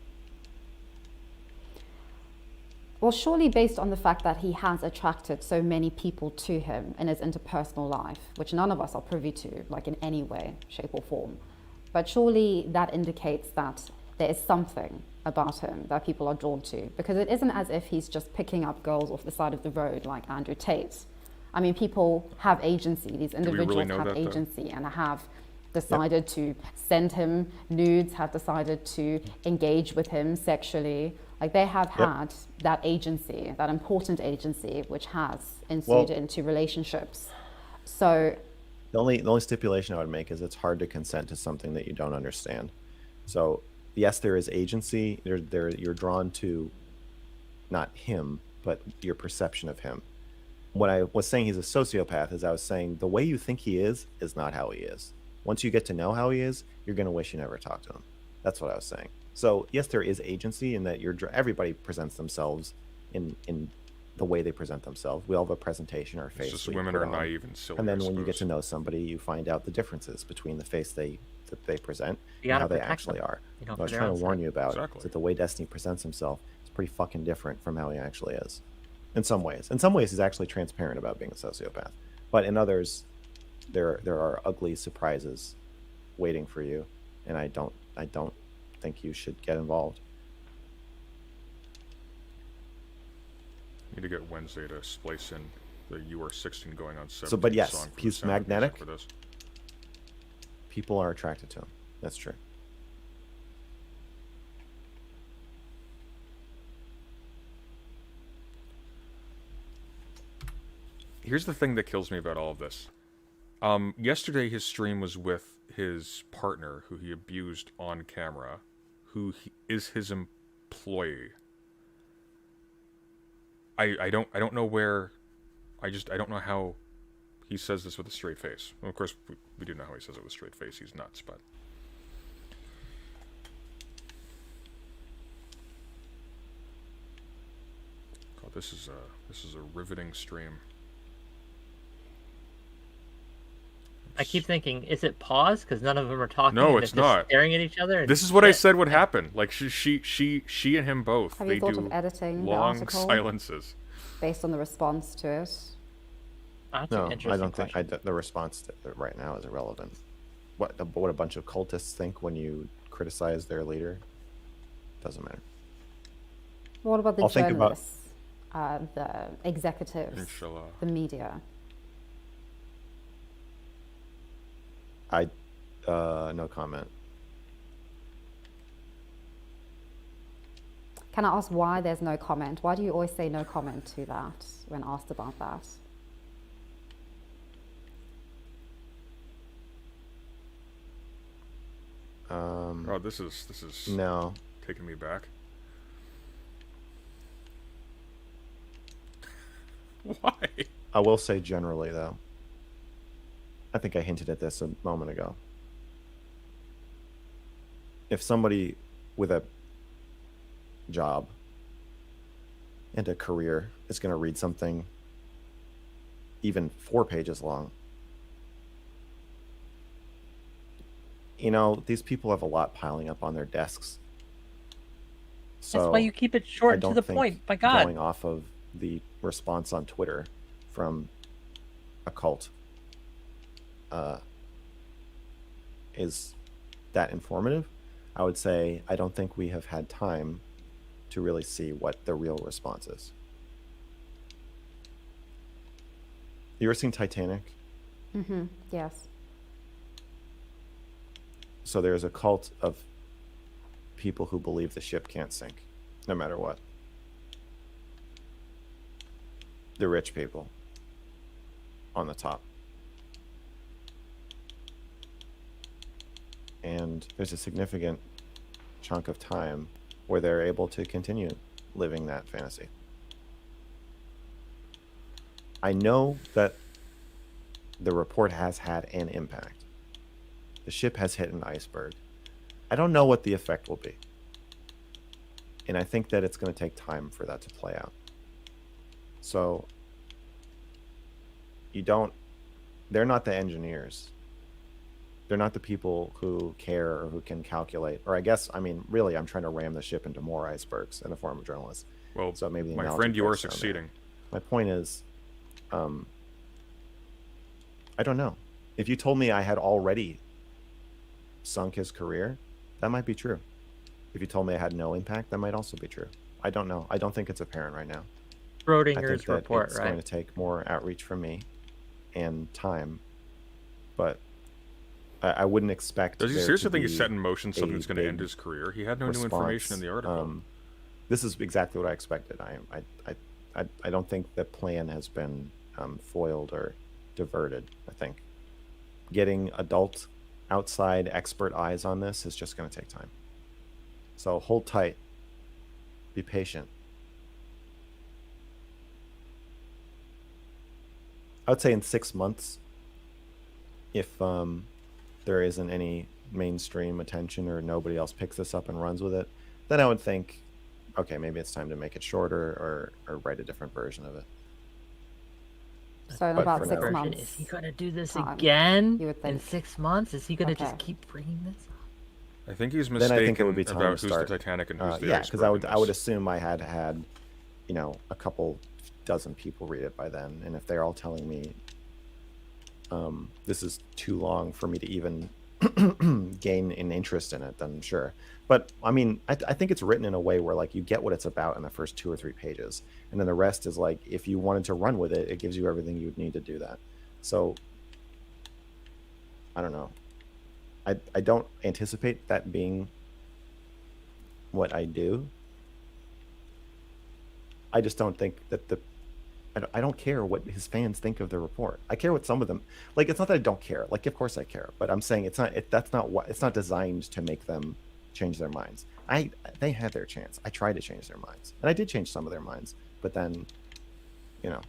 Well, surely based on the fact that he has attracted so many people to him in his interpersonal life, which none of us are privy to, like in any way, shape or form. But surely that indicates that there is something about him that people are drawn to, because it isn't as if he's just picking up girls off the side of the road like Andrew Tate. I mean, people have agency. These individuals have agency and have decided to send him nudes, have decided to engage with him sexually. Like they have had that agency, that important agency, which has ensued into relationships. So the only stipulation I would make is it's hard to consent to something that you don't understand. So yes, there is agency. You're drawn to not him, but your perception of him. What I was saying he's a sociopath is I was saying the way you think he is not how he is. Once you get to know how he is, you're going to wish you never talked to him. That's what I was saying. So yes, there is agency in that everybody presents themselves in the way they present themselves. We all have a presentation, our face. It's just women are naive and silly. And then when you get to know somebody, you find out the differences between the face that they present and how they actually are. What I was trying to warn you about is that the way Destiny presents himself is pretty fucking different from how he actually is. In some ways. In some ways, he's actually transparent about being a sociopath. But in others, there are ugly surprises waiting for you, and I don't think you should get involved. Need to get Wednesday to splice in the "You Are 16 Going on 17" So, but yes, song for the he's sound music magnetic. for this. People are attracted to him. That's true. Here's the thing that kills me about all of this. Yesterday his stream was with his partner, who he abused on camera, who is his employee. I don't know where, I don't know how he says this with a straight face. Well, of course, we do know how he says it with a straight face. He's nuts, but... God, this is a riveting stream. I keep thinking, is it pause? Because none of them are talking. No, and it's they're just not. staring at each other. This is what I said would happen. Like she and him both. Have They you thought do of editing the long article silences. based on the response to it? That's No, an I interesting don't think question. the response to it right now is irrelevant. What a bunch of cultists think when you criticize their leader doesn't matter. What about the I'll think about- journalists, the executives, Inshallah. the media? No comment. Can I ask why there's no comment? Why do you always say no comment to that when asked about that? Oh, this is No. taking me back. Why? I will say generally, though. I think I hinted at this a moment ago. If somebody with a job and a career is going to read something even 4 pages long, you know, these people have a lot piling up on their desks. So That's why you keep it I short to don't the think point. My God. going off of the response on Twitter from a cult is that informative. I would say I don't think we have had time to really see what the real response is. You ever seen Titanic? Mm-hmm. Yes. So there's a cult of people who believe the ship can't sink, no matter what. The rich people on the top. And there's a significant chunk of time where they're able to continue living that fantasy. I know that the report has had an impact. The ship has hit an iceberg. I don't know what the effect will be. And I think that it's going to take time for that to play out. So they're not the engineers. They're not the people who care or who can calculate. Or I guess, I mean, really, I'm trying to ram the ship into more icebergs in the form of journalists. Well, So maybe the my analogy friend, you are breaks down there. succeeding. My point is, I don't know. If you told me I had already sunk his career, that might be true. If you told me I had no impact, that might also be true. I don't know. I don't think it's apparent right now. I Schrodinger's think that report, it's right? going to take more outreach from me and time, but I wouldn't expect. Does he there seriously to think he be set in motion something a that's going to end big his career? He had no new information in the article. This is exactly what I expected. I don't think the plan has been foiled or diverted. I think getting adult, outside expert eyes on this is just going to take time. So hold tight. Be patient. I would say in 6 months, if there isn't any mainstream attention or nobody else picks this up and runs with it, then I would think, okay, maybe it's time to make it shorter or write a different version of it. So in But about for 6 now- months. Is he going to do this time, again you would in think. 6 months? Is he going to just Okay. keep bringing this up? I think he's Then mistaken I think it would be time about to who's start. the Titanic and who's the Yeah, because iceberg in I would this. assume I had, a couple dozen people read it by then, and if they're all telling me this is too long for me to even gain an interest in it, then sure. But I mean, I think it's written in a way where like you get what it's about in the first 2 or 3 pages, and then the rest is like if you wanted to run with it, it gives you everything you would need to do that. So I don't know. I don't anticipate that being what I do. I just don't think that I don't care what his fans think of the report. I care what some of them like. It's not that I don't care. Like, of course I care, but I'm saying that's not what it's not designed to make them change their minds. They had their chance. I tried to change their minds, and I did change some of their minds. But then, you know,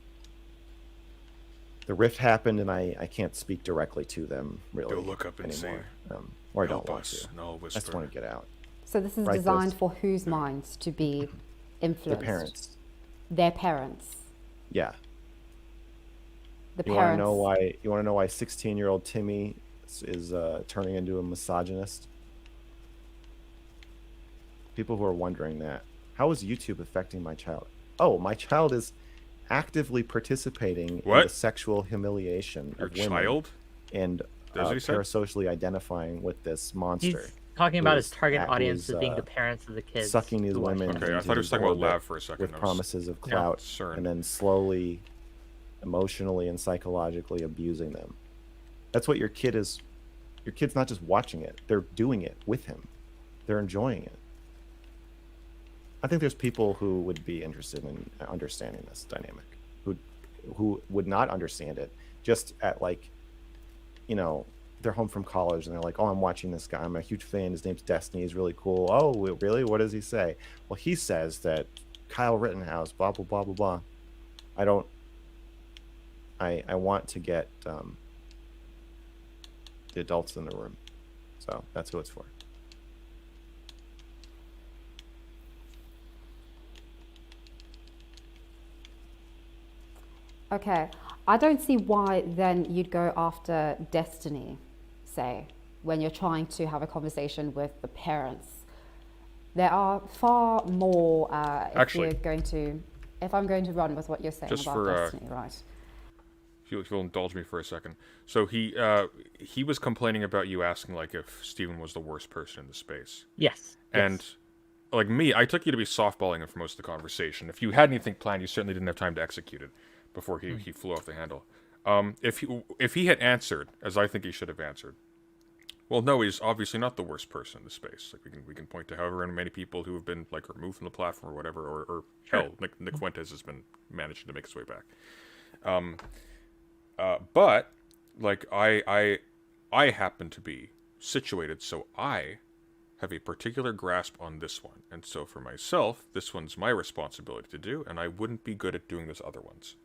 the rift happened, and I can't speak directly to them really. Go look up and anymore. say, or I don't want to. No I whisper. just want to get out. So this is Right, designed Liz? for whose minds to be The influenced? parents. Their parents. Yeah. The You want to parents. know why? You want to know why 16-year-old Timmy is turning into a misogynist? People who are wondering that. How is YouTube affecting my child? Oh, my child is actively participating in What? the sexual humiliation Your of women child? and That's what he said? parasocially identifying with this monster. He's talking about his who's target at- audience who's, as being the parents of the kids. sucking these who watch women it. Okay, I into thought he was talking about orbit Lav for a second. with I was promises of clout, concerned. and then slowly, emotionally and psychologically abusing them. That's what your kid is. Your kid's not just watching it; they're doing it with him. They're enjoying it. I think there's people who would be interested in understanding this dynamic, who would not understand it just at like, you know, they're home from college and they're like, oh, I'm watching this guy. I'm a huge fan. His name's Destiny. He's really cool. Oh, really? What does he say? Well, he says that Kyle Rittenhouse, blah, blah, blah, blah, blah. I want to get the adults in the room. So that's who it's for. Okay. I don't see why then you'd go after Destiny, say, when you're trying to have a conversation with the parents. There are far more, if I'm going to run with what you're saying Just about for, Destiny, right? If you'll indulge me for a second. So he was complaining about you asking like if Steven was the worst person in the space. Yes. And like me, I took you to be softballing him for most of the conversation. If you had anything planned, you certainly didn't have time to execute it before he flew off the handle. If he had answered, as I think he should have answered, well, no, he's obviously not the worst person in the space. Like we can point to however many people who have been like removed from the platform or whatever, or hell, Nick Fuentes has been managing to make his way back. But like I happen to be situated, so I have a particular grasp on this one, and so for myself, this one's my responsibility to do, and I wouldn't be good at doing those other ones.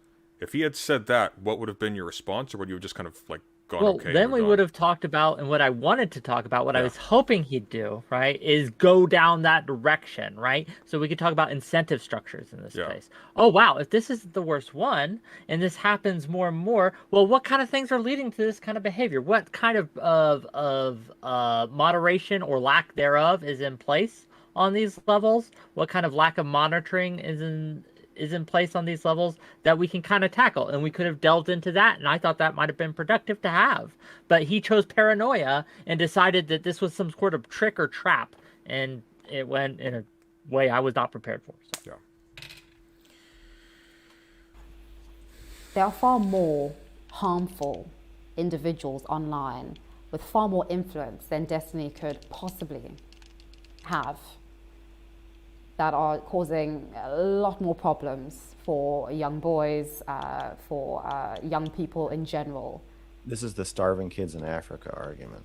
If he had said that, what would have been your response, or would you have just kind of like gone Well, okay? then we gone? would have talked about, and what I wanted to talk about, what I was hoping he'd do, right, is go down that direction, right? So we could talk about incentive structures in this case. Oh, wow, if this is the worst one, and this happens more and more, well, what kind of things are leading to this kind of behavior? What kind of moderation or lack thereof is in place on these levels? What kind of lack of monitoring is in place on these levels that we can kind of tackle? And we could have delved into that, and I thought that might have been productive to have. But he chose paranoia and decided that this was some sort of trick or trap, and it went in a way I was not prepared for. So. Yeah. There are far more harmful individuals online with far more influence than Destiny could possibly have, that are causing a lot more problems for young boys, for young people in general. This is the starving kids in Africa argument.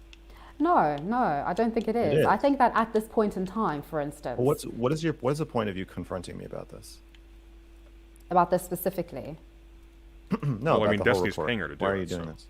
No, I don't think it is. is. I think that at this point in time, for instance, Well, what is the point of you confronting me about this? about this specifically, No, Well, I about mean, the whole Destiny's report. paying her to do Why are it, you doing so. this?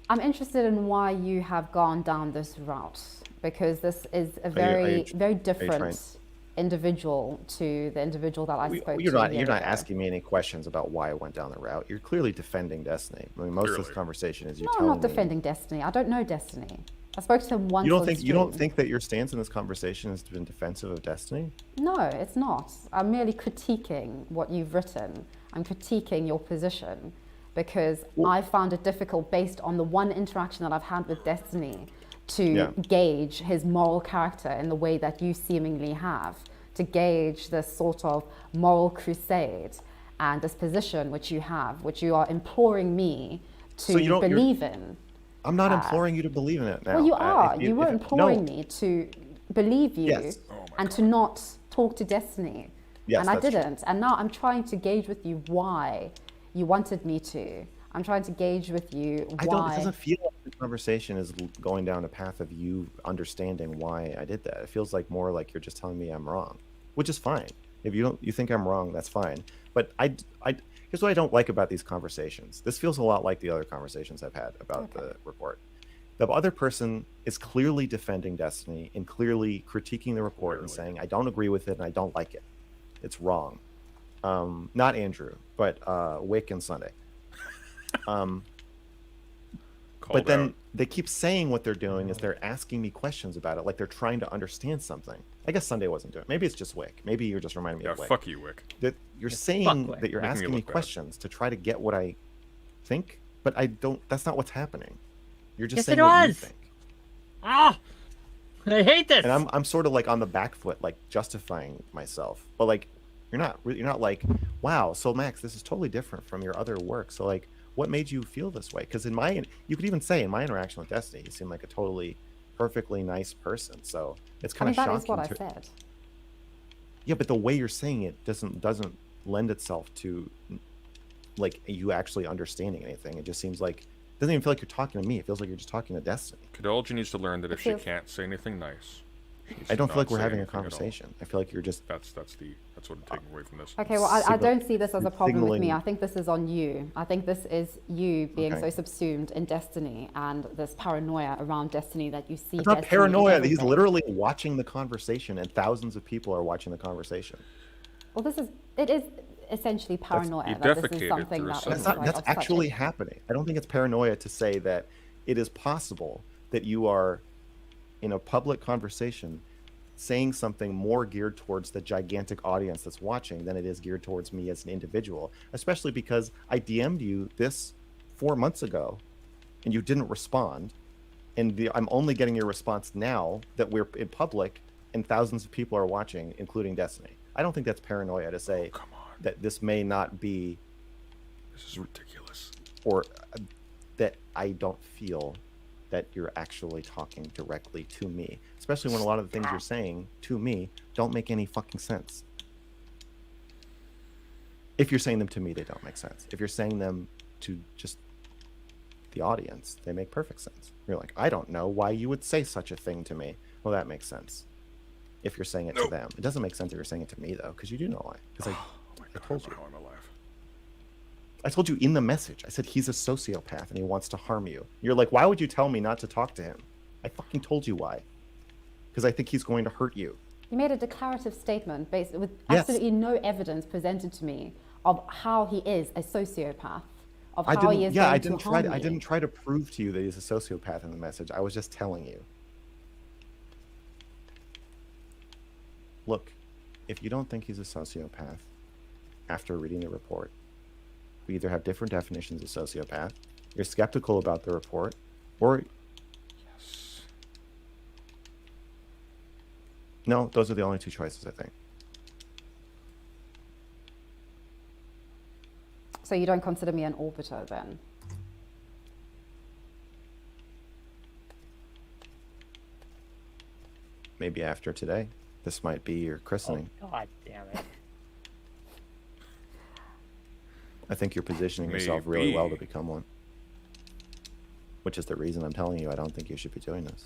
I'm interested in why you have gone down this route, because this is a very trying- different individual to the individual that I spoke to. You're not a year ago. asking me any questions about why I went down the route. You're clearly defending Destiny. I mean, most of this Clearly. conversation is you No, I'm telling not defending Destiny. I don't know Destiny. I spoke to him once. me. on You don't stream. think that your stance in this conversation has been defensive of Destiny? No, it's not. I'm merely critiquing what you've written. I'm critiquing your position. because I found it difficult based on the one interaction that I've had with Destiny to Yeah. gauge his moral character in the way that you seemingly have, to gauge this sort of moral crusade and this position which you have, which you are imploring me to So you don't- you're- believe in. I'm not imploring you to believe in it now. Well, you are. If You were if- imploring no. me to believe you Yes. Oh my and to not talk to Destiny. Yes, and I that's true. didn't. And now I'm trying to gauge with you why you wanted me to. I'm trying to gauge with you It why. doesn't feel like the conversation is going down a path of you understanding why I did that. It feels like more like you're just telling me I'm wrong, which is fine. If you think I'm wrong, that's fine. But here's what I don't like about these conversations. This feels a lot like the other conversations I've had about the report. The other person is clearly defending Destiny and clearly critiquing the report and saying, I don't agree with it and I don't like it. It's wrong. Not Andrew, but Whick and Sunday. But then they keep saying what they're doing is they're asking me questions about it, like they're trying to understand something. I guess Sunday wasn't doing it. Maybe it's just Whick. Maybe you're just reminding me Yeah, of Whick. fuck you, Whick. That you're fuck saying Whick. that you're Making me asking me look bad. questions to try to get what I think, but I don't. That's not what's happening. You're just Yes, saying it what you was. think. Ah, I hate this. And I'm sort of like on the back foot, like justifying myself. But like, you're not like, wow. So Max, this is totally different from your other work. So like, what made you feel this way? Because you could even say in my interaction with Destiny, you seem like a totally perfectly nice person. So it's I kind mean, of that shocking is what I to. said. Yeah, but the way you're saying it doesn't lend itself to like you actually understanding anything. It just seems like it doesn't even feel like you're talking to me. It feels like you're just talking to Destiny. Kidology needs to learn that if she feels- can't say anything nice, she needs I to don't feel not like we're say having a anything at all. conversation. I feel like you're just That's what I'm taking away from this. Okay, well, I Signal- don't see this as a problem with me. signaling- I think this is on you. I think this is you being Okay. so subsumed in Destiny and this paranoia around Destiny that you see. It's not Destiny in paranoia. He's everything. literally watching the conversation, and thousands of people are watching the conversation. Well, it is essentially paranoia. you that this defecated is something through that some- is That's not. like That's of such actually a- happening. I don't think it's paranoia to say that it is possible that you are in a public conversation saying something more geared towards the gigantic audience that's watching than it is geared towards me as an individual, especially because I DM'd you this 4 months ago and you didn't respond. And I'm only getting your response now that we're in public and thousands of people are watching, including Destiny. I don't think that's paranoia to say Come on, that this may not be, this is ridiculous. or that I don't feel that you're actually talking directly to me, especially when a lot of the things you're saying to me don't make any fucking sense. If you're saying them to me, they don't make sense. If you're saying them to just the audience, they make perfect sense. You're like, I don't know why you would say such a thing to me. Well, that makes sense. If you're saying it to them, it doesn't make sense if you're saying it to me though, because you do know why. Because Oh my God, told you. how I'm alive. I told you in the message. I said he's a sociopath and he wants to harm you. You're like, why would you tell me not to talk to him? I fucking told you why. Because I think he's going to hurt you. You made a declarative statement based with Yes. absolutely no evidence presented to me of how he is a sociopath, of I how he didn't. is Yeah, going I didn't to try. harm To, I me. didn't try to prove to you that he's a sociopath in the message. I was just telling you. Look, if you don't think he's a sociopath, after reading the report, we either have different definitions of sociopath, you're skeptical about the report, or Yes. no, those are the only two choices, I think. So you don't consider me an orbiter then? Maybe after today, this might be your christening. Oh, God damn it. I think you're positioning yourself really well to Maybe. become one. Which is the reason I'm telling you I don't think you should be doing this.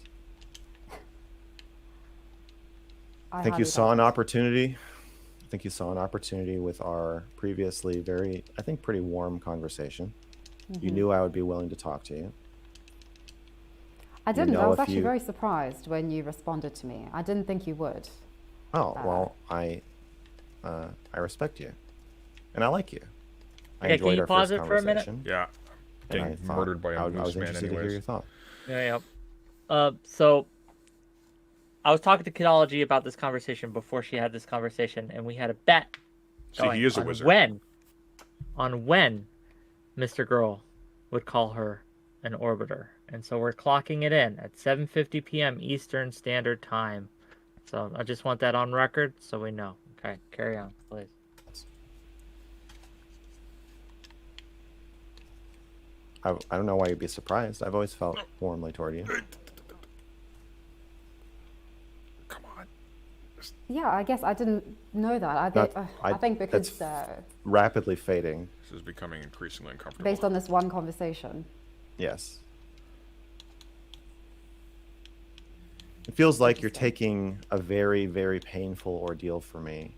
I think you highly saw doubt an it. opportunity. I think you saw an opportunity with our previously very, I think, pretty warm conversation. Mm-hmm. You knew I would be willing to talk to you. I didn't. know I was if actually you- very surprised when you responded to me. I didn't think you would. Oh, well, I respect you. And I like you. I Okay, can enjoyed you our pause first it for a minute? conversation. Yeah. and I Getting thought murdered by a I was moose man interested to hear your anyways. thought. Yeah. So I was talking to Kidology about this conversation before she had this conversation, and we had a bet See, going he is a on wizard. when Mr. Girl would call her an orbiter. And so we're clocking it in at 7:50 p.m. Eastern Standard Time. So I just want that on record so we know. Okay, carry on, please. I don't know why you'd be surprised. I've always felt warmly toward you. Come on. Yeah, I guess I didn't know that. I think because that's rapidly fading. This is becoming increasingly uncomfortable. based on this one conversation. Yes. It feels like you're taking a very, very painful ordeal for me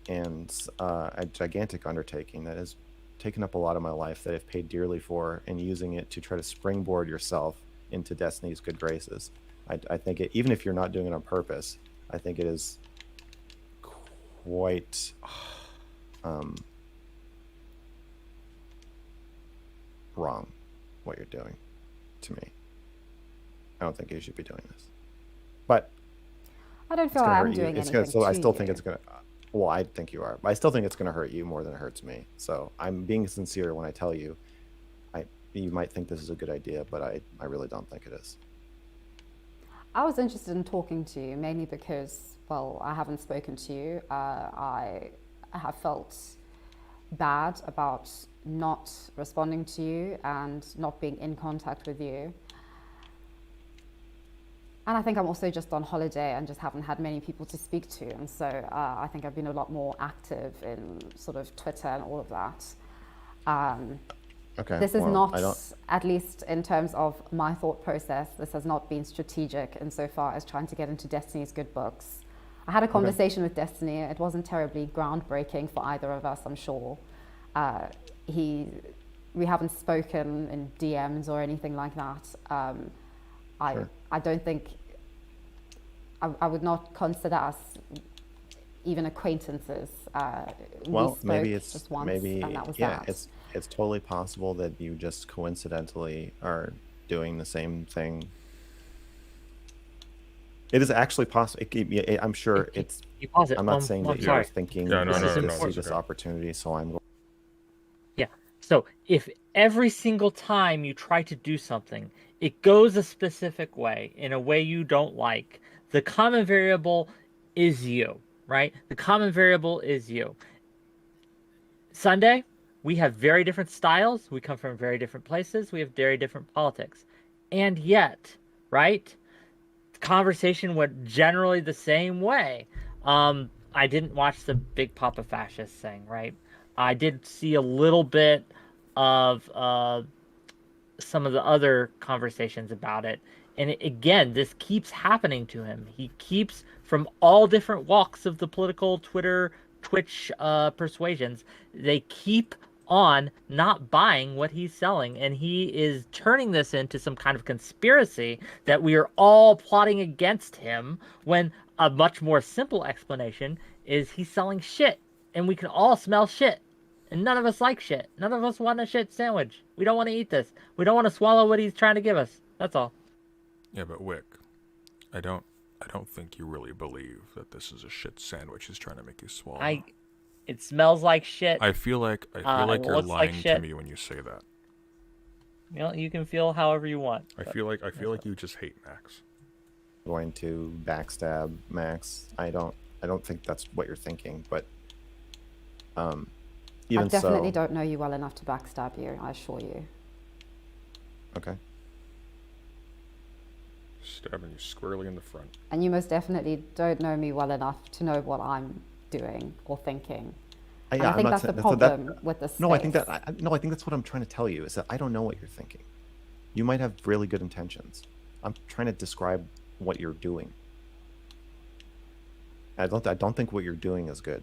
and a gigantic undertaking that has taken up a lot of my life that I've paid dearly for, and using it to try to springboard yourself into Destiny's good graces. I think even if you're not doing it on purpose, I think it is quite wrong what you're doing to me. I don't think you should be doing this. But I don't it's feel gonna I'm hurt you. doing It's anything gonna. So I to still think you. it's gonna. Well, I think you are, but I still think it's gonna hurt you more than it hurts me. So I'm being sincere when I tell you. You might think this is a good idea, but I really don't think it is. I was interested in talking to you mainly because, well, I haven't spoken to you. I have felt bad about not responding to you and not being in contact with you. And I think I'm also just on holiday and just haven't had many people to speak to. And so I think I've been a lot more active in sort of Twitter and all of that. Okay. This is well, not, at least in terms of my thought process, this has not been strategic insofar as trying to get into Destiny's good books. I had a conversation with Destiny. It wasn't terribly groundbreaking for either of us, I'm sure. We haven't spoken in DMs or anything like that. Sure. I don't think, I would not consider us even acquaintances. Well, we maybe spoke it's just once, maybe and that was yeah. that. It's totally possible that you just coincidentally are doing the same thing. It is actually possible. I'm sure it's. You pause it. I'm not saying that you're sorry. thinking Yeah, no, this no, is no, to no, see it's this okay. opportunity, so I'm. Yeah. So if every single time you try to do something, it goes a specific way, in a way you don't like, the common variable is you, right? The common variable is you. Sunday, we have very different styles. We come from very different places. We have very different politics. And yet, right? Conversation went generally the same way. I didn't watch the Big Papa Fascist thing, right? I did see a little bit of some of the other conversations about it. And again, this keeps happening to him. He keeps, from all different walks of the political Twitch persuasions, they keep on not buying what he's selling, and he is turning this into some kind of conspiracy that we are all plotting against him, when a much more simple explanation is he's selling shit, and we can all smell shit, and none of us like shit. None of us want a shit sandwich. We don't want to eat this. We don't want to swallow what he's trying to give us. That's all. Yeah, but Whick, I don't think you really believe that this is a shit sandwich he's trying to make you swallow. It smells like shit. I feel like it you're looks like lying to shit. me when you say that. You know, you can feel however you want. I feel like you just hate Max. Going to backstab Max. I don't think that's what you're thinking, but even I definitely so, don't know you well enough to backstab you, I assure you. okay. Stabbing you squarely in the front. And you most definitely don't know me well enough to know what I'm doing or thinking. And I think that's the problem with this. No, I think that's what I'm trying to tell you, is that I don't know what you're thinking. You might have really good intentions. I'm trying to describe what you're doing. I don't think what you're doing is good.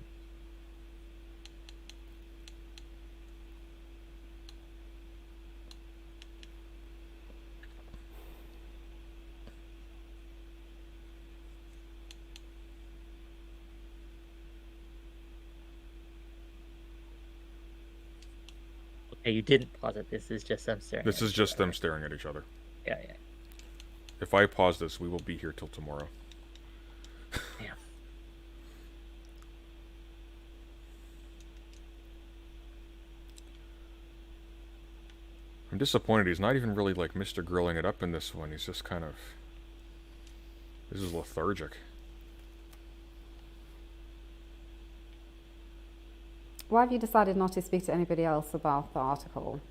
Okay, you didn't pause it. This is just them staring. This is just them staring at each other. Yeah. If I pause this, we will be here till tomorrow. Yeah. I'm disappointed. He's not even really like Mr. Grilling it up in this one. He's just kind of... This is lethargic. Why have you decided not to speak to anybody else about the article?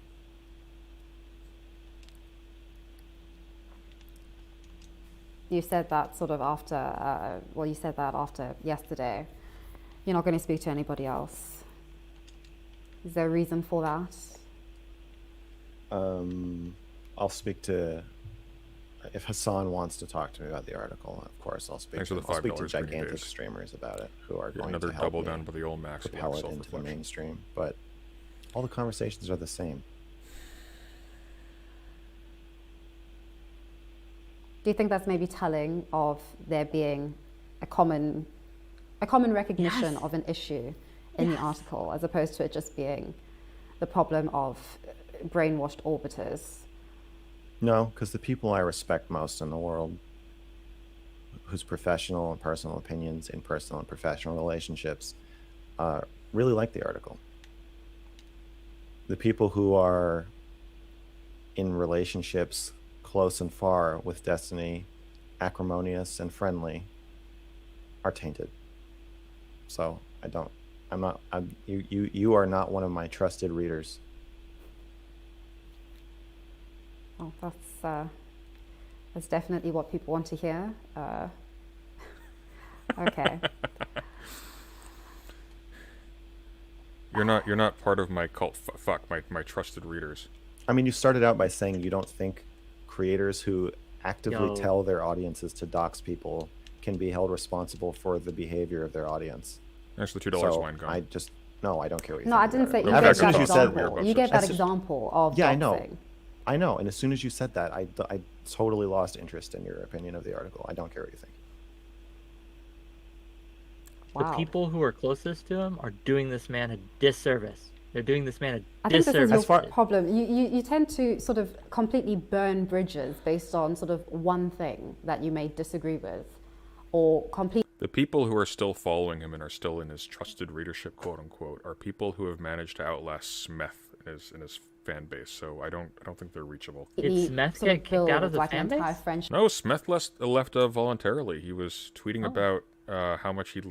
You said that sort of after, well, you said that after yesterday. You're not going to speak to anybody else. Is there a reason for that? I'll speak to, if Hassan wants to talk to me about the article, of course I'll speak. Thanks for the I'll speak to $5 gigantic days. streamers about it who are going Another to help double me down by the old Max. propel it into the mainstream. But all the conversations are the same. Do you think that's maybe telling of there being a common recognition Yes. of an issue in the article, as opposed to it just being the problem of brainwashed orbiters? No, because the people I respect most in the world, whose professional and personal opinions in personal and professional relationships, really like the article. The people who are in relationships close and far with Destiny, acrimonious and friendly, are tainted. So you are not one of my trusted readers. Well, that's definitely what people want to hear. Okay. You're not part of my cult. My trusted readers. I mean, you started out by saying you don't think creators who actively Yo. tell their audiences to dox people can be held responsible for the behavior of their audience. There's the $2 So wine gone. I just no, I don't care what you No, think. I of the didn't say you article. gave As soon that as you said, example. You gave that example of yeah, I know. doxing. I know, and as soon as you said that, I totally lost interest in your opinion of the article. I don't care what you think. Wow. The people who are closest to him are doing this man a disservice. They're doing this man a I think this is disservice. your problem. You tend to sort of completely burn bridges based on sort of one thing that you may disagree with, or complete. The people who are still following him and are still in his trusted readership, quote unquote, are people who have managed to outlast Smith in his fan base. So I don't think they're reachable. Did Smith sort get kicked out of the like fan an entire base? friendship. No, Smith left voluntarily. He was tweeting about how much he.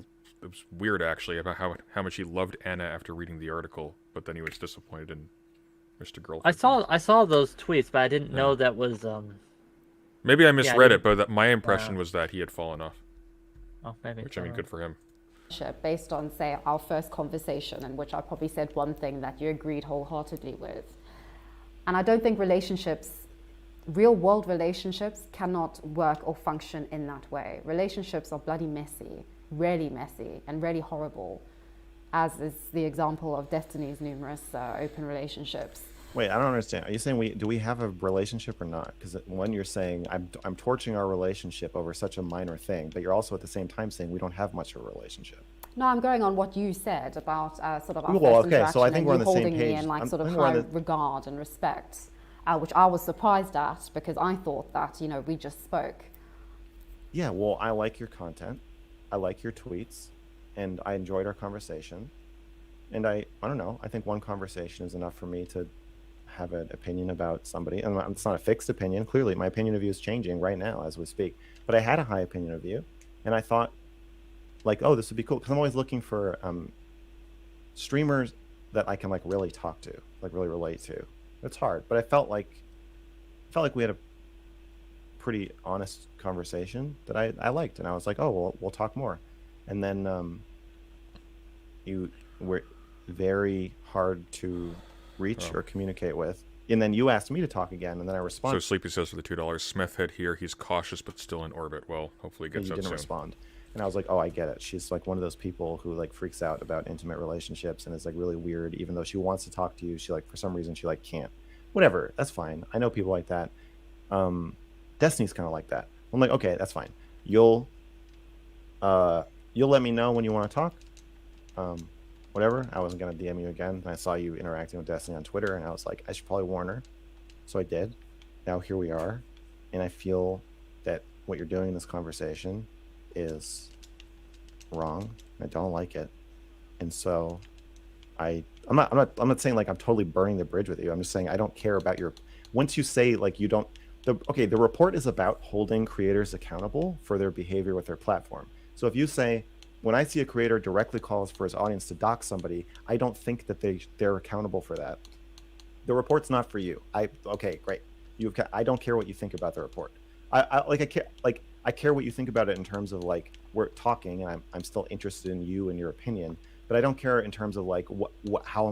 It was weird actually about how much he loved Anna after reading the article, but then he was disappointed in Mr. Girl. I saw those tweets, but I didn't know that was Maybe I misread it, didn't- but my impression was that he had fallen off. Oh, maybe. Which I mean, good for him. Based on, say, our first conversation, in which I probably said one thing that you agreed wholeheartedly with. And I don't think real world relationships cannot work or function in that way. Relationships are bloody messy, really messy, and really horrible, as is the example of Destiny's numerous open relationships. Wait, I don't understand. Are you saying do we have a relationship or not? Because when you're saying I'm torching our relationship over such a minor thing, but you're also at the same time saying we don't have much of a relationship. No, I'm going on what you said about sort of our Well, first okay, interaction, so I think and we're on you the same holding me page. in like sort I of think we're on high the- regard and respect, which I was surprised at, because I thought that, we just spoke. Yeah, well, I like your content, I like your tweets, and I enjoyed our conversation. And I don't know. I think one conversation is enough for me to have an opinion about somebody. And it's not a fixed opinion. Clearly, my opinion of you is changing right now as we speak. But I had a high opinion of you, and I thought, like, oh, this would be cool, because I'm always looking for streamers that I can like really talk to, like really relate to. It's hard, but I felt like we had a pretty honest conversation that I liked, and I was like, oh, well, we'll talk more. And then you were very hard to reach or communicate with, and then you asked me to talk again, and then I So responded. Sleepy says for the $2, Smith head here. He's cautious but still in orbit. Well, hopefully he And gets you out didn't soon. respond, and I was like, oh, I get it. She's like one of those people who like freaks out about intimate relationships and is like really weird, even though she wants to talk to you. She like, for some reason, she like can't. Whatever, that's fine. I know people like that. Destiny's kind of like that. I'm like, okay, that's fine. You'll let me know when you want to talk. Whatever. I wasn't gonna DM you again. And I saw you interacting with Destiny on Twitter, and I was like, I should probably warn her. So I did. Now here we are, and I feel that what you're doing in this conversation is wrong. I don't like it, and so I'm not saying like I'm totally burning the bridge with you. I'm just saying I don't care about your. Once you say like you don't, the report is about holding creators accountable for their behavior with their platform. So if you say, when I see a creator directly calls for his audience to dox somebody, I don't think that they're accountable for that. The report's not for you. Okay, great. I don't care what you think about the report. I care what you think about it in terms of like we're talking, and I'm still interested in you and your opinion, but I don't care in terms of like how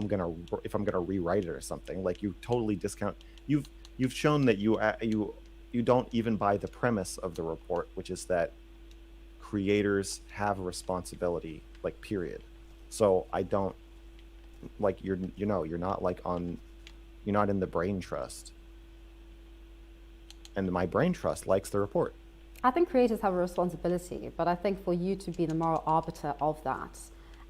if I'm gonna rewrite it or something. Like you totally discount. You've shown that you don't even buy the premise of the report, which is that creators have a responsibility, like period. So I don't like you're not like you're not in the brain trust, and my brain trust likes the report. I think creators have a responsibility, but I think for you to be the moral arbiter of that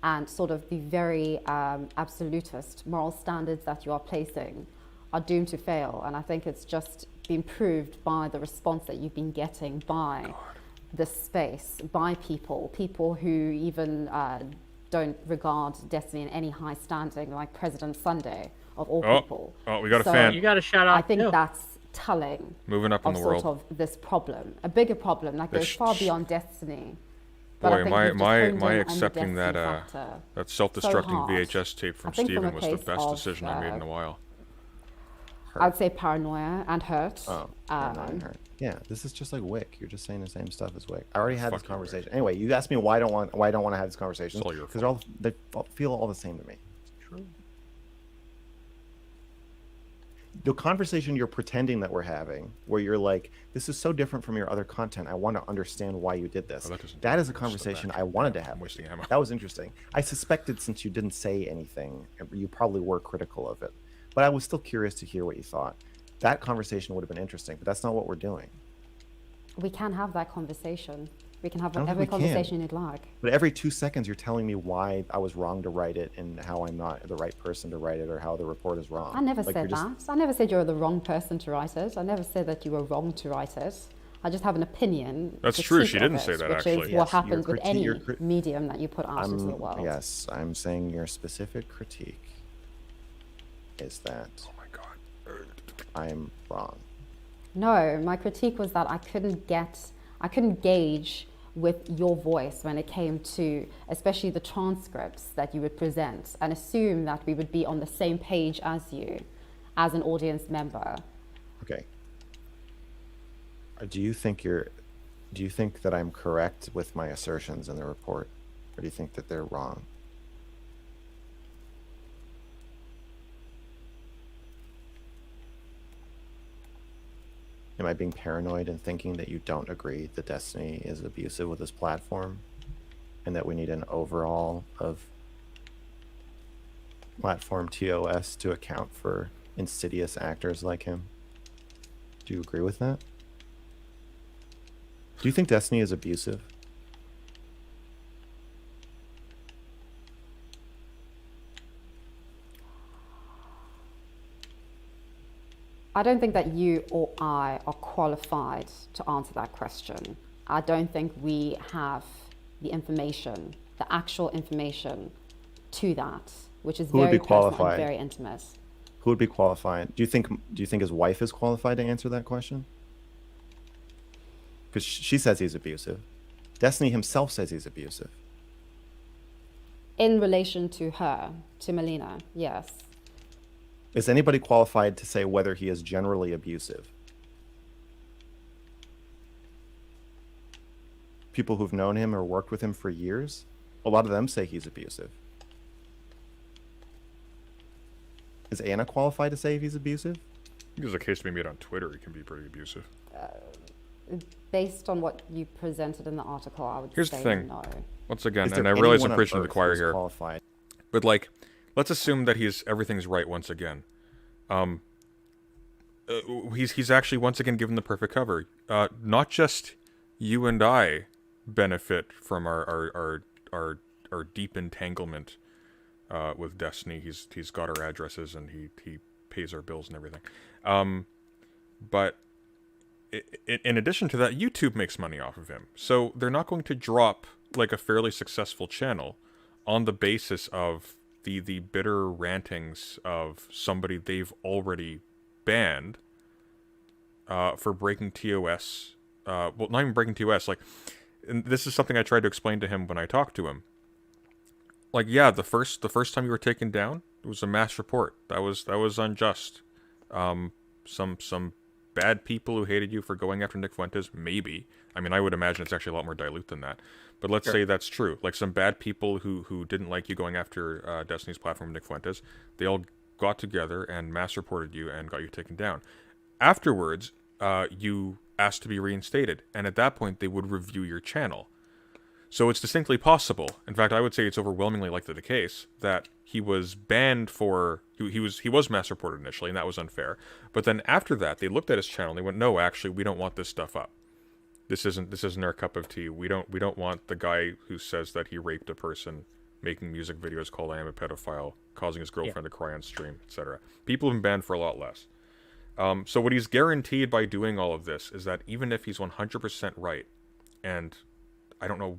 and sort of the very absolutist moral standards that you are placing are doomed to fail. And I think it's just been proved by the response that you've been getting by this space, by people who even don't regard Destiny in any high standing, like President Sunday of all people. Oh, we got a fan. You got to shout out. I think that's telling moving up in the world of this problem, a bigger problem that goes far beyond Destiny. Boy, am I accepting that that self-destructing VHS tape from Steven was the best decision I made in a while. I'd say paranoia and hurt. And hurt. Yeah, this is just like Whick. You're just saying the same stuff as Whick. I already had this conversation. Anyway, you asked me why I don't want to have this conversation because they feel all the same to me. True. The conversation you're pretending that we're having, where you're like, this is so different from your other content, I want to understand why you did this. That is a conversation I wanted to have. That was interesting. I suspected, since you didn't say anything, you probably were critical of it. But I was still curious to hear what you thought. That conversation would have been interesting, but that's not what we're doing. We can have that conversation. We can have whatever conversation you'd like. But every 2 seconds, you're telling me why I was wrong to write it and how I'm not the right person to write it or how the report is wrong. I never said that. I never said you're the wrong person to write it. I never said that you were wrong to write it. I just have an opinion. That's true. She didn't say that, actually. Which is what happens with any medium that you put out into the world. Yes, I'm saying your specific critique is that I'm wrong. No, my critique was that I couldn't gauge with your voice when it came to especially the transcripts that you would present, and assume that we would be on the same page as you as an audience member. Okay. Do you think that I'm correct with my assertions in the report, or do you think that they're wrong? Am I being paranoid and thinking that you don't agree that Destiny is abusive with his platform, and that we need an overhaul of platform TOS to account for insidious actors like him? Do you agree with that? Do you think Destiny is abusive? I don't think that you or I are qualified to answer that question. I don't think we have the information, the actual information to that, which is very personal and very intimate. Who would be qualified? Do you think his wife is qualified to answer that question? Because she says he's abusive. Destiny himself says he's abusive. In relation to her, to Melina, yes. Is anybody qualified to say whether he is generally abusive? People who've known him or worked with him for years, a lot of them say he's abusive. Is Anna qualified to say if he's abusive? I think there's a case to be made on Twitter. He can be pretty abusive. Based on what you presented in the article, I would Here's say the thing. no. Once again, and I realize I'm preaching to the choir here, but like, let's assume that everything's right once again. He's actually once again given the perfect cover. Not just you and I benefit from our deep entanglement with Destiny. He's got our addresses and he pays our bills and everything. But in addition to that, YouTube makes money off of him. So they're not going to drop like a fairly successful channel on the basis of the bitter rantings of somebody they've already banned for breaking TOS. Well, not even breaking TOS. Like, and this is something I tried to explain to him when I talked to him. Like, yeah, the first time you were taken down, it was a mass report. That was unjust. Some bad people who hated you for going after Nick Fuentes, maybe. I mean, I would imagine it's actually a lot more dilute than that. But let's say that's true. Like, some bad people who didn't like you going after Destiny's platform, Nick Fuentes, they all got together and mass reported you and got you taken down. Afterwards, you asked to be reinstated, and at that point, they would review your channel. So it's distinctly possible. In fact, I would say it's overwhelmingly likely the case that he was banned for he was mass reported initially, and that was unfair. But then after that, they looked at his channel and they went, "No, actually, we don't want this stuff up. This isn't our cup of tea. We don't want the guy who says that he raped a person making music videos called 'I am a pedophile,' causing his girlfriend to cry on stream, etc." People have been banned for a lot less. So what he's guaranteed by doing all of this is that even if he's 100% right, and I don't know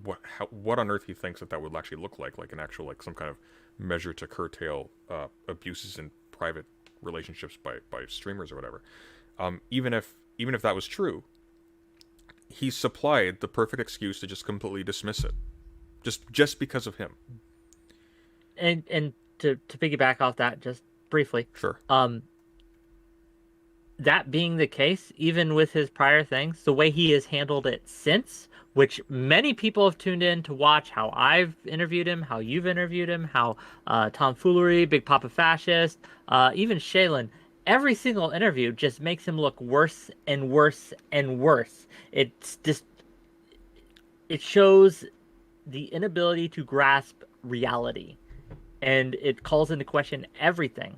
what on earth he thinks that would actually look like an actual, like, some kind of measure to curtail abuses in private relationships by streamers or whatever. Even if that was true, he supplied the perfect excuse to just completely dismiss it, just because of him. And to piggyback off that just briefly, Sure. That being the case, even with his prior things, the way he has handled it since, which many people have tuned in to watch how I've interviewed him, how you've interviewed him, how Tomfoolery, Big Papa Fascist, even Shaylin, every single interview just makes him look worse and worse and worse. It's just, it shows the inability to grasp reality, and it calls into question everything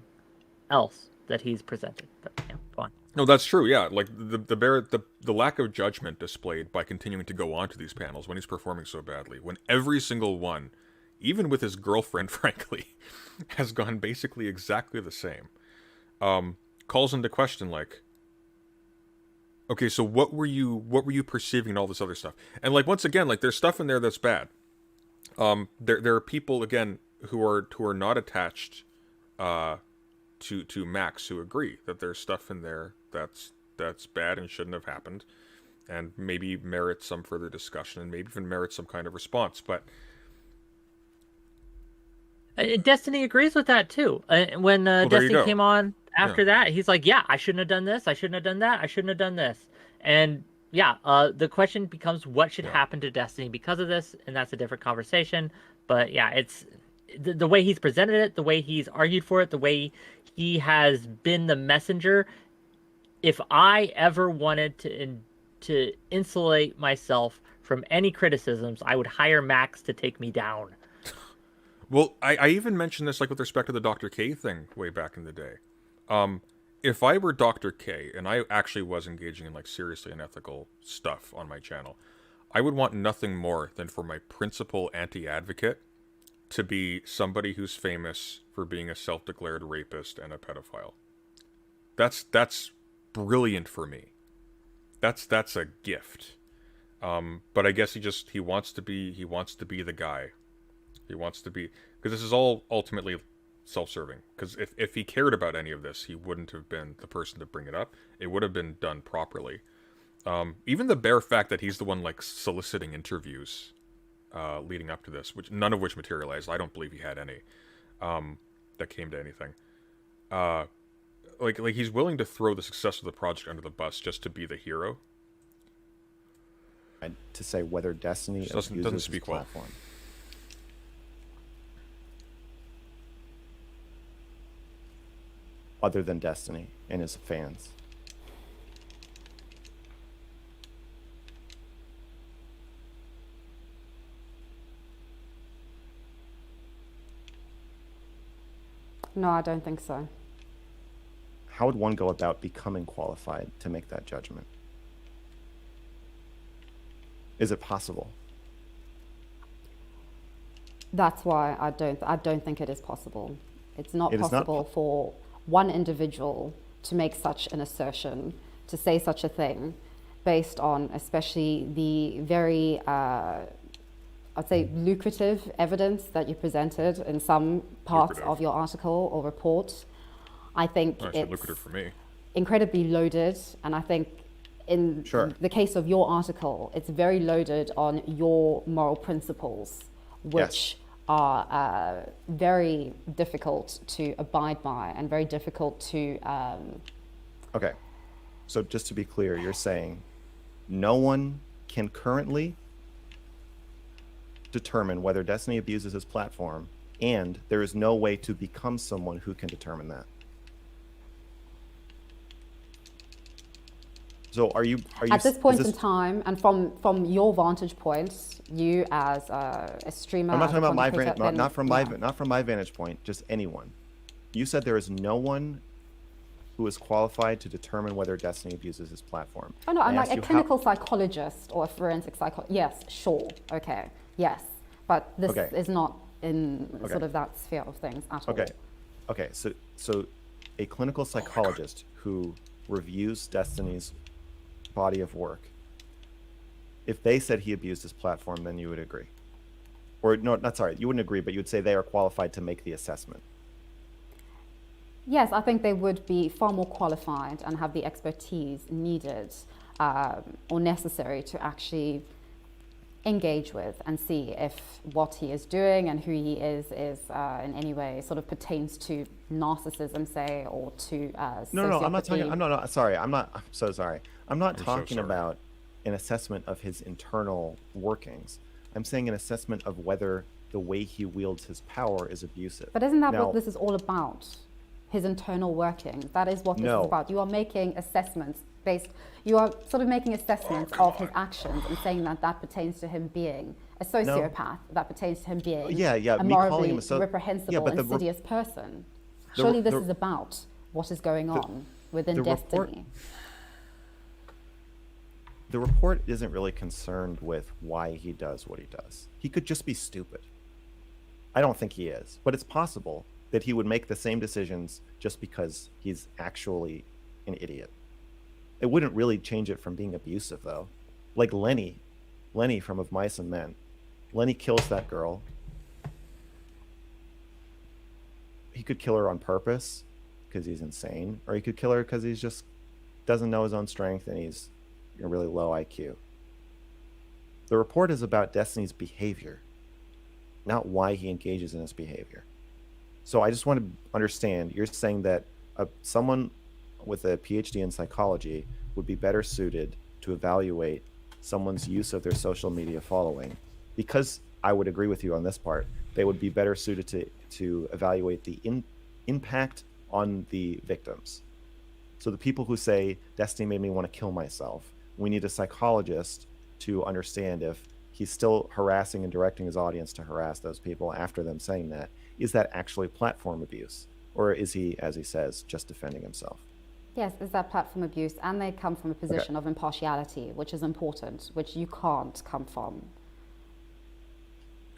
else that he's presented. But yeah, go on. No, that's true. Yeah, like the lack of judgment displayed by continuing to go on to these panels when he's performing so badly, when every single one, even with his girlfriend, frankly, has gone basically exactly the same, calls into question, like, okay, so what were you perceiving and all this other stuff? And, like, once again, like, there's stuff in there that's bad. There are people, again, who are not attached to Max, who agree that there's stuff in there that's bad and shouldn't have happened, and maybe merits some further discussion, and maybe even merits some kind of response. But Destiny agrees with that too. When Destiny came on after that, he's like, "Yeah, I shouldn't have done this. I shouldn't have done that. I shouldn't have done this." And yeah, the question becomes, what should happen to Destiny because of this? And that's a different conversation. But yeah, it's the way he's presented it, the way he's argued for it, the way he has been the messenger. If I ever wanted to insulate myself from any criticisms, I would hire Max to take me down. Well, I even mentioned this, like, with respect to the Dr. K thing way back in the day. If I were Dr. K and I actually was engaging in, like, seriously unethical stuff on my channel, I would want nothing more than for my principal anti-advocate to be somebody who's famous for being a self-declared rapist and a pedophile. That's brilliant for me. That's a gift. But I guess he wants to be the guy. He wants to be, because this is all ultimately self-serving. Because if he cared about any of this, he wouldn't have been the person to bring it up. It would have been done properly. Even the bare fact that he's the one, like, soliciting interviews leading up to this, none of which materialized. I don't believe he had any that came to anything. Like he's willing to throw the success of the project under the bus just to be the hero. And to say whether Destiny doesn't speak well. Platform. Other than Destiny and his fans. No, I don't think so. How would one go about becoming qualified to make that judgment? Is it possible? That's why I don't think it is possible. It's not It is not possible for one individual to make such an assertion, to say such a thing, based on especially the very I'd say, lucrative evidence that you presented in some parts Lucrative. of your article or report. I think Well, it's lucrative for me. incredibly loaded, and I think in Sure. the case of your article, it's very loaded on your moral principles, which are very difficult to abide by and very difficult to Okay. So just to be clear, you're saying no one can currently determine whether Destiny abuses his platform, and there is no way to become someone who can determine that. So are you at this point is in time, and from your vantage point, you as a streamer, I'm not as a talking about my content creator, not from my yeah. not from my vantage point, just anyone. You said there is no one who is qualified to determine whether Destiny abuses his platform. Oh no, I'm I like asked a you how- clinical psychologist or a forensic psychologist. Yes, sure, okay, yes, but this Okay. is not in Okay. sort of that sphere of things at all. Okay, so a clinical psychologist who reviews Destiny's body of work, if they said he abused his platform, then you would agree. Or no, not sorry, you wouldn't agree, but you would say they are qualified to make the assessment. Yes, I think they would be far more qualified and have the expertise needed or necessary to actually engage with and see if what he is doing and who he is in any way sort of pertains to narcissism, say, or to No, I'm not talking. sociopathy. Sorry, I'm so sorry. I'm not so talking sorry. about an assessment of his internal workings. I'm saying an assessment of whether the way he wields his power is abusive. But isn't that Now- what this is all about? His internal working. That is what this No. is about. You are making assessments you are sort of making assessments of his actions and saying that that pertains to him being a sociopath, that pertains to him being Yeah, a me morally calling him a reprehensible, yeah, but the insidious person. the- Surely this the- is about what is going on within the report- Destiny. The report isn't really concerned with why he does what he does. He could just be stupid. I don't think he is, but it's possible that he would make the same decisions just because he's actually an idiot. It wouldn't really change it from being abusive, though. Like Lenny from Of Mice and Men. Lenny kills that girl. He could kill her on purpose because he's insane, or he could kill her because he's just doesn't know his own strength and he's a really low IQ. The report is about Destiny's behavior, not why he engages in his behavior. So I just want to understand, you're saying that someone with a PhD in psychology would be better suited to evaluate someone's use of their social media following, because I would agree with you on this part, they would be better suited to evaluate the impact on the victims. So the people who say, Destiny made me want to kill myself, we need a psychologist to understand if he's still harassing and directing his audience to harass those people after them saying that. Is that actually platform abuse? Or is he, as he says, just defending himself? Yes, is that platform abuse, and they come from a position of impartiality, which is important, which you can't come from.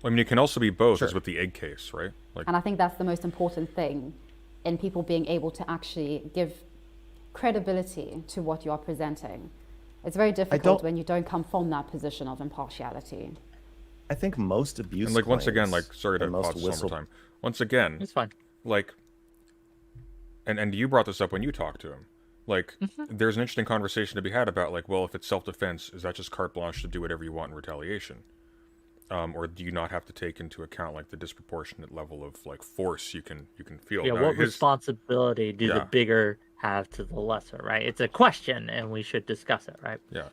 I mean, it can also be both, Sure. as with the egg case, right? Like, And I think that's the most important thing in people being able to actually give credibility to what you are presenting. It's very difficult when you don't come from that position of impartiality. I think most abuse and like once again, claims like sorry to and most pause this one whistle- more time. Once again, It's fine. like, and you brought this up when you talked to him. Like, there's an interesting conversation to be had about like, well, if it's self-defense, is that just carte blanche to do whatever you want in retaliation? Or do you not have to take into account like the disproportionate level of like force you can feel? Yeah, Now, what his- responsibility do the Yeah. bigger have to the lesser, right? It's a question, and we should discuss it, right? Yeah.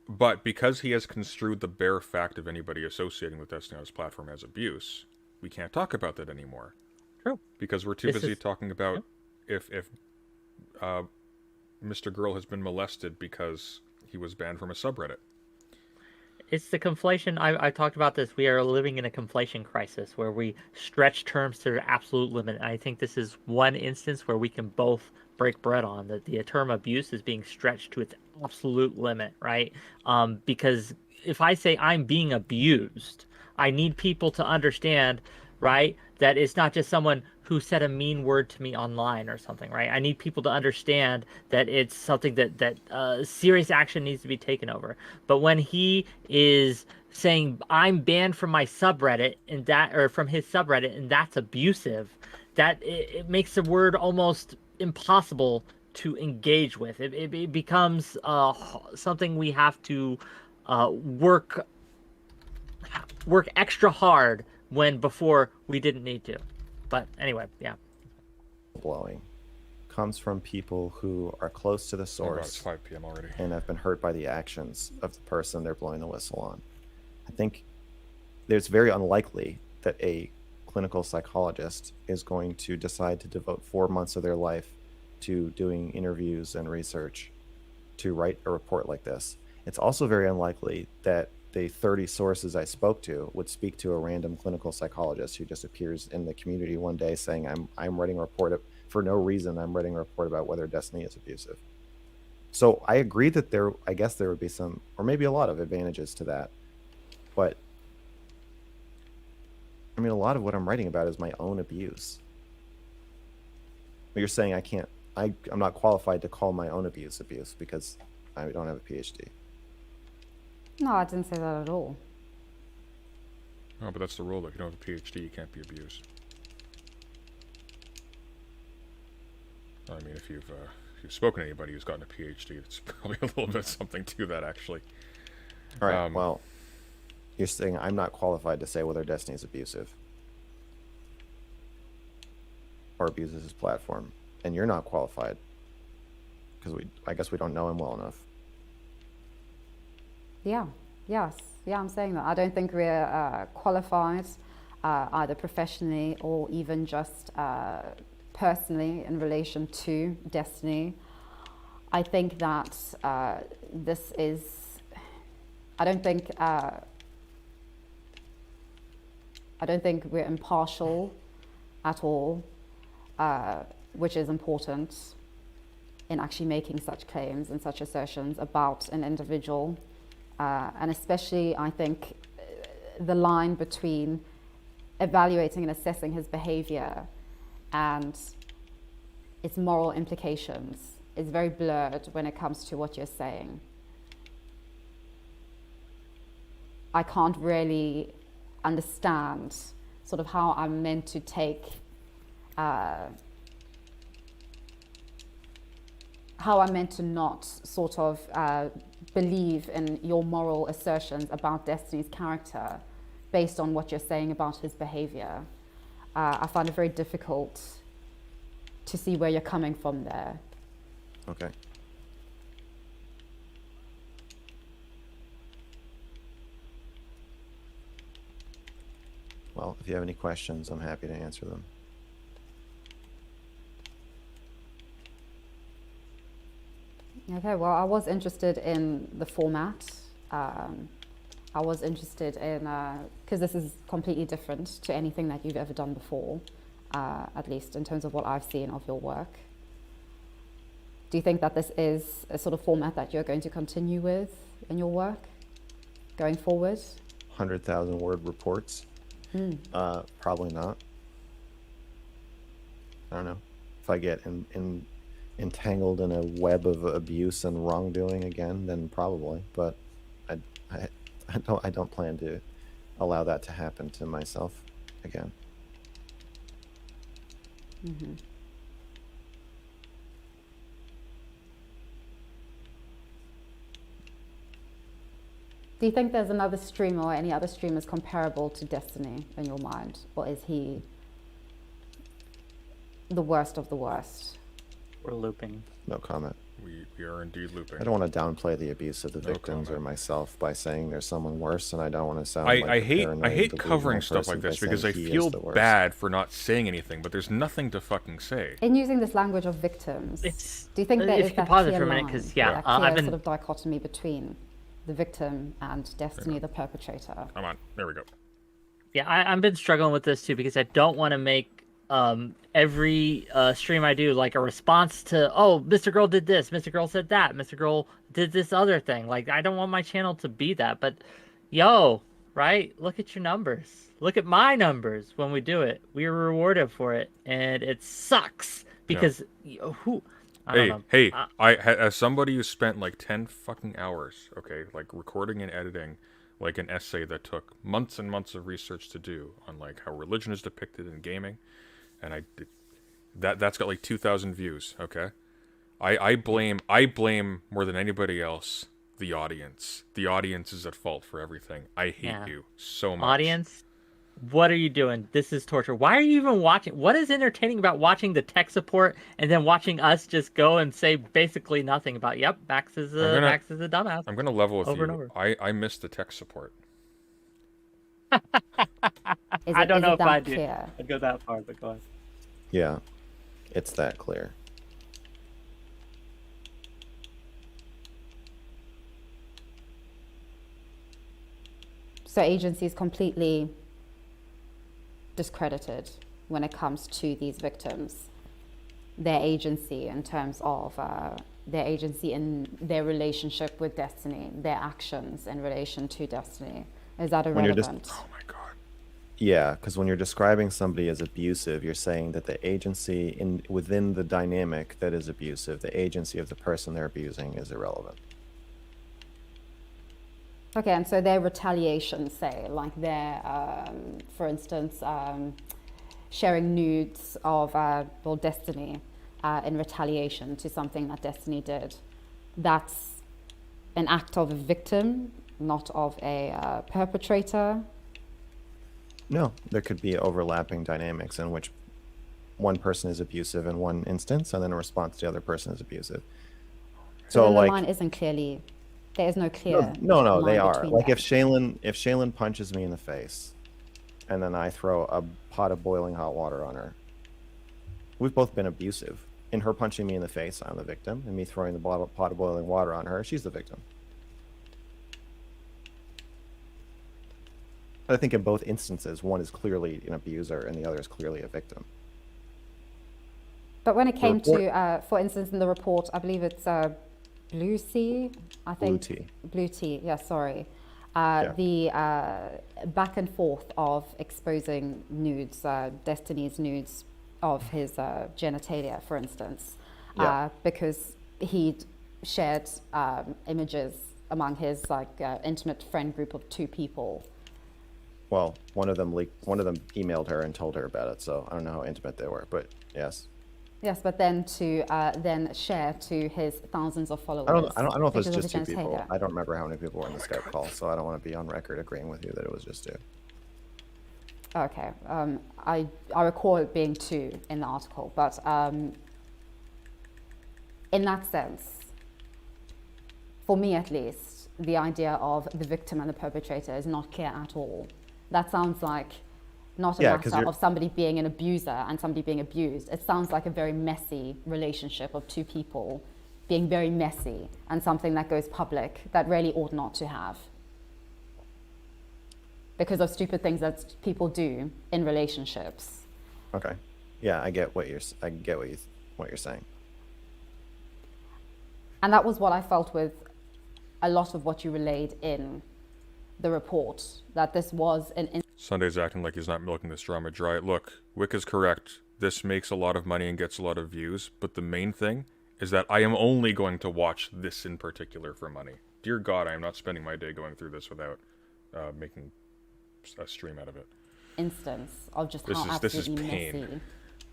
But because he has construed the bare fact of anybody associating with Destiny on his platform as abuse, we can't talk about that anymore. True. Because we're too This busy is- talking about if Mr. Girl has been molested because he was banned from a subreddit. It's the conflation. I talked about this. We are living in a conflation crisis where we stretch terms to their absolute limit. And I think this is one instance where we can both break bread on that the term abuse is being stretched to its absolute limit, right? Because if I say I'm being abused, I need people to understand, right, that it's not just someone who said a mean word to me online or something, right? I need people to understand that it's something that serious action needs to be taken over. But when he is saying I'm banned from my subreddit and that, or from his subreddit, and that's abusive, that it makes the word almost impossible to engage with. It becomes something we have to work extra hard when before we didn't need to. But anyway, yeah. Blowing comes from people who are close to the Oh god, it's source 5 p.m. already. and have been hurt by the actions of the person they're blowing the whistle on. I think it's very unlikely that a clinical psychologist is going to decide to devote 4 months of their life to doing interviews and research to write a report like this. It's also very unlikely that the 30 sources I spoke to would speak to a random clinical psychologist who just appears in the community one day saying, I'm writing a report for no reason. I'm writing a report about whether Destiny is abusive. So I agree that I guess there would be some, or maybe a lot of advantages to that. But I mean, a lot of what I'm writing about is my own abuse. But you're saying I'm not qualified to call my own abuse because I don't have a PhD. No, I didn't say that at all. Oh, but that's the rule. If you don't have a PhD, you can't be abused. I mean, if you've spoken to anybody who's gotten a PhD, it's probably a little bit something to that, actually. All right. Well, you're saying I'm not qualified to say whether Destiny is abusive or abuses his platform, and you're not qualified because I guess we don't know him well enough. Yeah, yes, yeah, I'm saying that. I don't think we're qualified either professionally or even just personally in relation to Destiny. I think that this is, I don't think we're impartial at all, which is important in actually making such claims and such assertions about an individual. And especially, I think, the line between evaluating and assessing his behavior and its moral implications is very blurred when it comes to what you're saying. I can't really understand sort of how I'm meant to take, how I'm meant to not sort of believe in your moral assertions about Destiny's character based on what you're saying about his behavior. I find it very difficult to see where you're coming from there. Okay. Well, if you have any questions, I'm happy to answer them. Okay, well, I was interested in the format. I was interested in, because this is completely different to anything that you've ever done before, at least in terms of what I've seen of your work. Do you think that this is a sort of format that you're going to continue with in your work going forward? 100,000 word reports? Probably not. I don't know. If I get entangled in a web of abuse and wrongdoing again, then probably. But I don't plan to allow that to happen to myself again. Mm-hmm. Do you think there's another streamer or any other streamers comparable to Destiny in your mind? Or is he the worst of the worst? We're looping. No comment. We are indeed looping. I don't want to downplay the abuse of the No victims comment. or myself by saying there's someone worse, and I don't want to sound I like a hate paranoid, covering delusional stuff like person this by because I saying he is feel the worst. bad for not saying anything, but there's nothing to fucking say. In using this language of victims, It's, do you think there if is you can that pause it clear for a minute, line, 'cause, yeah, that clear I've been- sort of dichotomy between the victim and Destiny, the perpetrator? Come on, there we go. Yeah, I've been struggling with this too because I don't want to make every stream I do like a response to, oh, Mr. Girl did this, Mr. Girl said that, Mr. Girl did this other thing. Like, I don't want my channel to be that. But, yo, right? Look at your numbers. Look at my numbers when we do it. We are rewarded for it, and it sucks because who? I don't know. Hey, as somebody who spent like 10 fucking hours, okay, like recording and editing like an essay that took months and months of research to do on like how religion is depicted in gaming, and I did that's got like 2,000 views, okay? I blame more than anybody else the audience. The audience is at fault for everything. I hate you so much. Audience, what are you doing? This is torture. Why are you even watching? What is entertaining about watching the tech support and then watching us just go and say basically nothing about, yep, Max is a dumbass. I'm going to level with over you. And over. I miss the tech support. I don't know if I do. I'd go that far, but go ahead. Yeah, it's that clear. So agency is completely discredited when it comes to these victims. Their agency in terms of their agency in their relationship with Destiny, their actions in relation to Destiny. Is that irrelevant? Oh my god. Yeah, because when you're describing somebody as abusive, you're saying that the agency within the dynamic that is abusive, the agency of the person they're abusing is irrelevant. Okay, and so their retaliation, say, like their, for instance, sharing nudes of Destiny in retaliation to something that Destiny did, that's an act of a victim, not of a perpetrator. No, there could be overlapping dynamics in which one person is abusive in one instance, and then in response, the other person is abusive. So, like, the line isn't clearly. There is no clear. No, they are. Like them. if Shaylin punches me in the face, and then I throw a pot of boiling hot water on her, we've both been abusive. In her punching me in the face, I'm the victim, and me throwing the pot of boiling water on her, she's the victim. But I think in both instances, one is clearly an abuser and the other is clearly a victim. But when it came to, for instance, in the report, I believe it's 𝕵𝖎𝖎, I think. 𝕵𝖎𝖎, yeah, sorry. The back and forth of exposing nudes, Destiny's nudes of his genitalia, for instance, because he'd shared images among his intimate friend group of 2 people. Well, one of them emailed her and told her about it, so I don't know how intimate they were, but yes. Yes, but then to then share to his thousands of followers. I don't know if it's just 2 people. I don't remember how many people were in the Skype call, so I don't want to be on record agreeing with you that it was just 2. Okay, I recall it being 2 in the article, but in that sense, for me at least, the idea of the victim and the perpetrator is not clear at all. That sounds like not a matter of somebody being an abuser and somebody being abused. It sounds like a very messy relationship of 2 people being very messy and something that goes public that really ought not to have because of stupid things that people do in relationships. Okay. Yeah, I get what you're saying. And that was what I felt with a lot of what you relayed in the report, that this was an... Sunday's acting like he's not milking this drama dry. Look, Whick is correct. This makes a lot of money and gets a lot of views, but the main thing is that I am only going to watch this in particular for money. Dear God, I am not spending my day going through this without making a stream out of it. Instance of just how absolutely messy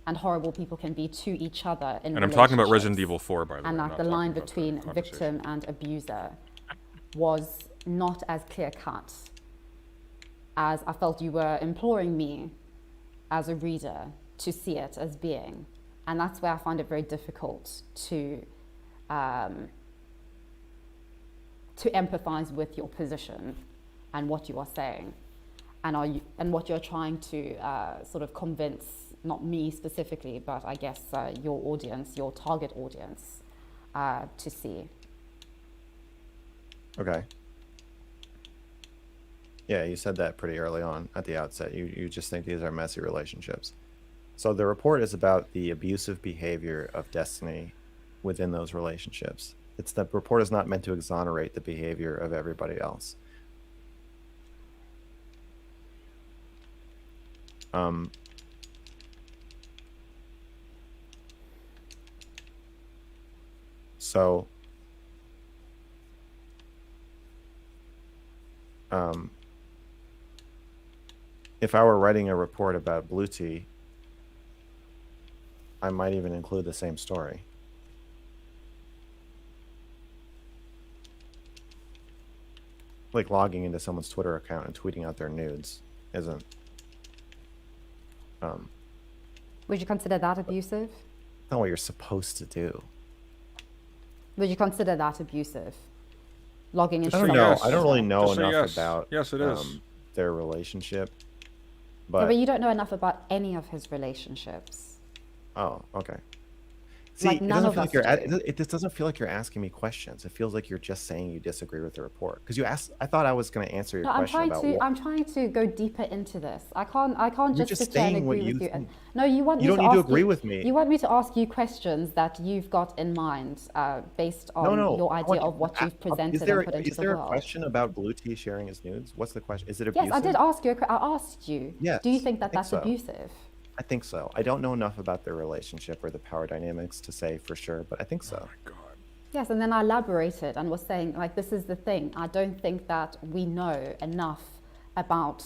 and horrible people can be to each other in relationships. And I'm talking about Resident Evil 4, by the way. And that the line between victim and abuser was not as clear-cut as I felt you were imploring me as a reader to see it as being. And that's where I find it very difficult to empathize with your position and what you are saying and what you're trying to sort of convince, not me specifically, but I guess your audience, your target audience, to see. Okay. Yeah, you said that pretty early on at the outset. You just think these are messy relationships. So the report is about the abusive behavior of Destiny within those relationships. The report is not meant to exonerate the behavior of everybody else. Um, so, if I were writing a report about 𝕵𝖎𝖎𝖙, I might even include the same story. Like logging into someone's Twitter account and tweeting out their nudes isn't. Would you consider that abusive? Not what you're supposed to do. Would you consider that abusive? Logging into I don't say know. yes. I don't really know Just say enough yes. about Yes, it is. their relationship. Yeah, But but you don't know enough about any of his relationships. oh, okay. See, Like, it none doesn't of feel us like you're do. it just doesn't feel like you're asking me questions. It feels like you're just saying you disagree with the report. Because you asked, I thought I was going to answer your No, question about what. I'm trying to go deeper into this. I can't You're just just sit there and saying what agree you with you. think. No, you want You me don't to need to ask agree you, with me. You want me to ask you questions that you've got in mind based on No, your I idea want of what you've presented is there and put into is the there a world. question about 𝕵𝖎𝖎𝖙 sharing his nudes? What's the question? Is it Yes, abusive? I did ask you. I asked you. Yes, Do you think I that think that's so. abusive? I think so. I don't know enough about their relationship or the power dynamics to say for sure, but I think so. Oh my god. Yes, and then I elaborated and was saying, like, this is the thing. I don't think that we know enough about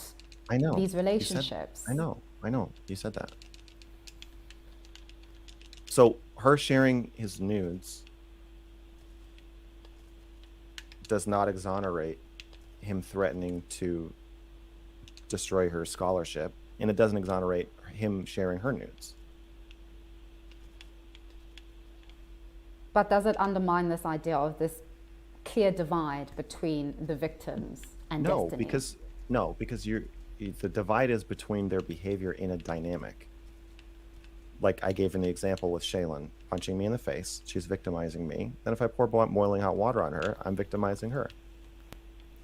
I know. these You said- relationships. I know. You said that. So her sharing his nudes does not exonerate him threatening to destroy her scholarship, and it doesn't exonerate him sharing her nudes. But does it undermine this idea of this clear divide between the victims and No, destiny? because the divide is between their behavior in a dynamic. Like I gave in the example with 𝕬𝖎𝖙 punching me in the face, she's victimizing me. Then if I pour boiling hot water on her, I'm victimizing her.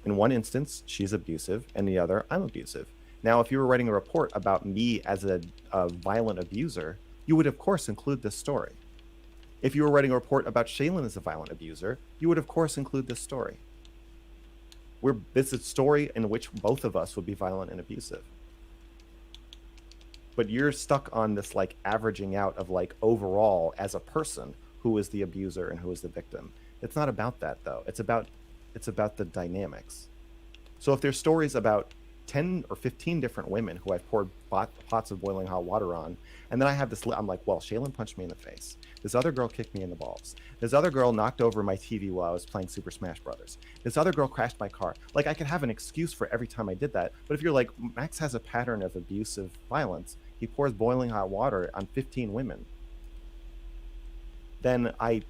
In one instance, she's abusive, and the other, I'm abusive. Now, if you were writing a report about me as a violent abuser, you would of course include this story. If you were writing a report about 𝕬𝖎𝖙 as a violent abuser, you would of course include this story. This is a story in which both of us would be violent and abusive. But you're stuck on this like averaging out of like overall as a person who is the abuser and who is the victim. It's not about that though. It's about the dynamics. So if there's stories about 10 or 15 different women who I've poured pots of boiling hot water on, and then I have this, I'm like, well, 𝕬𝖎𝖙 punched me in the face. This other girl kicked me in the balls. This other girl knocked over my TV while I was playing Super Smash Brothers. This other girl crashed my car. Like, I could have an excuse for every time I did that. But if you're like, Max has a pattern of abusive violence, he pours boiling hot water on 15 women, then I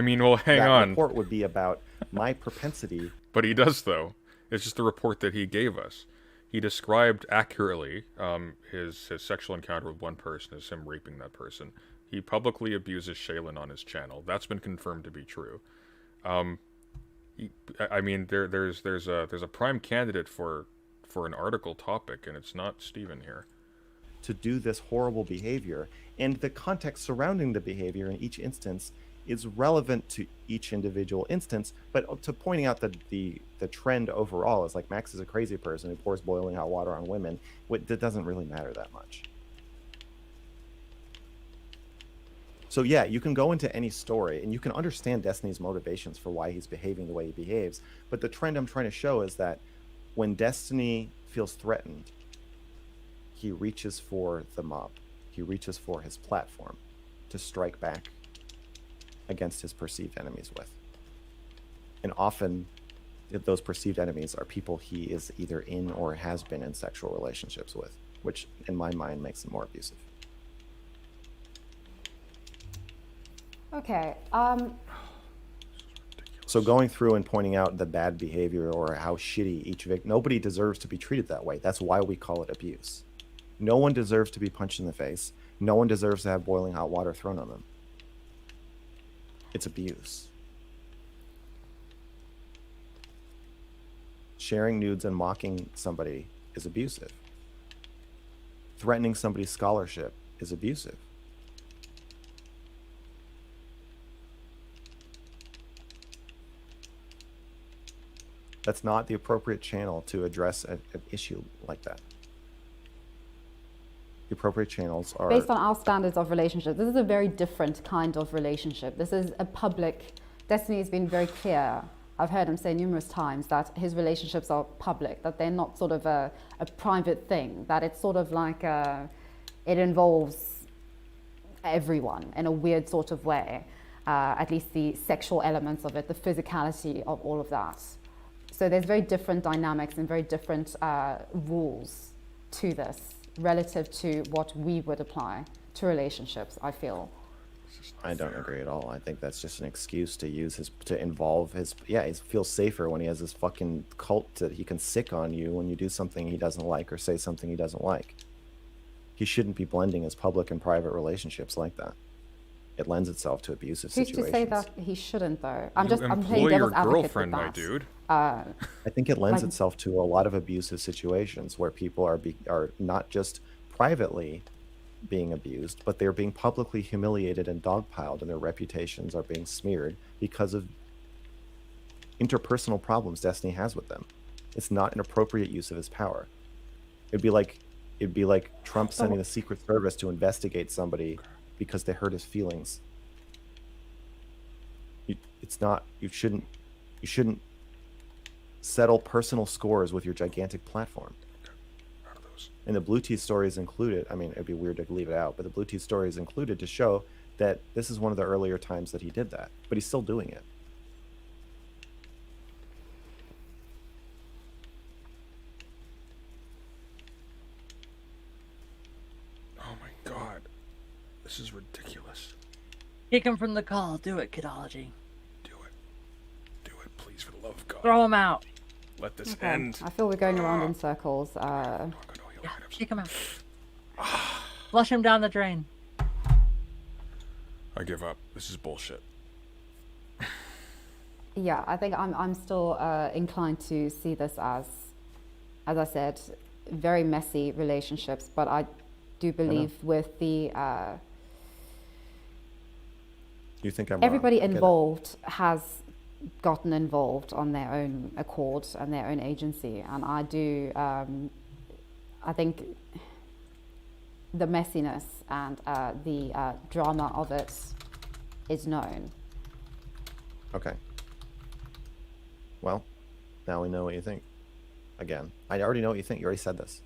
mean, well, hang that on. report would be about my propensity. But he does, though. It's just the report that he gave us. He described accurately his sexual encounter with one person as him raping that person. He publicly abuses 𝕬𝖎𝖙 on his channel. That's been confirmed to be true. I mean, there's a prime candidate for an article topic, and it's not Steven here. To do this horrible behavior, and the context surrounding the behavior in each instance is relevant to each individual instance, but to pointing out that the trend overall is like Max is a crazy person who pours boiling hot water on women. That doesn't really matter that much. So yeah, you can go into any story and you can understand Destiny's motivations for why he's behaving the way he behaves, but the trend I'm trying to show is that when Destiny feels threatened, he reaches for the mob. He reaches for his platform to strike back against his perceived enemies with. And often those perceived enemies are people he is either in or has been in sexual relationships with, which in my mind makes him more abusive. Okay. So going through and pointing out the bad behavior or how shitty each victim, nobody deserves to be treated that way. That's why we call it abuse. No one deserves to be punched in the face. No one deserves to have boiling hot water thrown on them. It's abuse. Sharing nudes and mocking somebody is abusive. Threatening somebody's scholarship is abusive. That's not the appropriate channel to address an issue like that. the appropriate channels are based on our standards of relationship. This is a very different kind of relationship. This is a public. Destiny has been very clear. I've heard him say numerous times that his relationships are public, that they're not sort of a private thing, that it's sort of like it involves everyone in a weird sort of way, at least the sexual elements of it, the physicality of all of that. So there's very different dynamics and very different rules to this relative to what we would apply to relationships, I feel. I don't agree at all. I think that's just an excuse to use to involve his, he feels safer when he has this fucking cult that he can sick on you when you do something he doesn't like or say something he doesn't like. He shouldn't be blending his public and private relationships like that. It lends itself to abusive Who's situations. to say that he shouldn't, though? I'm You playing employ your devil's advocate with girlfriend, my that. dude. I think it lends Like- itself to a lot of abusive situations where people are not just privately being abused, but they're being publicly humiliated and dogpiled, and their reputations are being smeared because of interpersonal problems Destiny has with them. It's not an appropriate use of his power. It'd be like Trump sending the Secret Service to investigate somebody because they hurt his feelings. It's not. You shouldn't settle personal scores with your gigantic platform. Out of those. And the Blue Teeth story is included. I mean, it'd be weird to leave it out, but the Blue Teeth story is included to show that this is one of the earlier times that he did that, but he's still doing it. Oh my god. This is ridiculous. Kick him from the call. Do it, Kidology. Do it. Do it, please, for the love of God. Throw him out. Let this Okay. end. I feel we're going around in circles. Oh, God, no, he'll Yeah, hide himself. kick him out. Flush him down the drain. I give up. This is bullshit. Yeah, I think I'm still inclined to see this as I said, very messy relationships. But I do believe with the You think I'm everybody wrong? I get it. involved has gotten involved on their own accord and their own agency, and I do. I think the messiness and the drama of it is known. Okay. Well, now we know what you think. Again, I already know what you think. You already said this.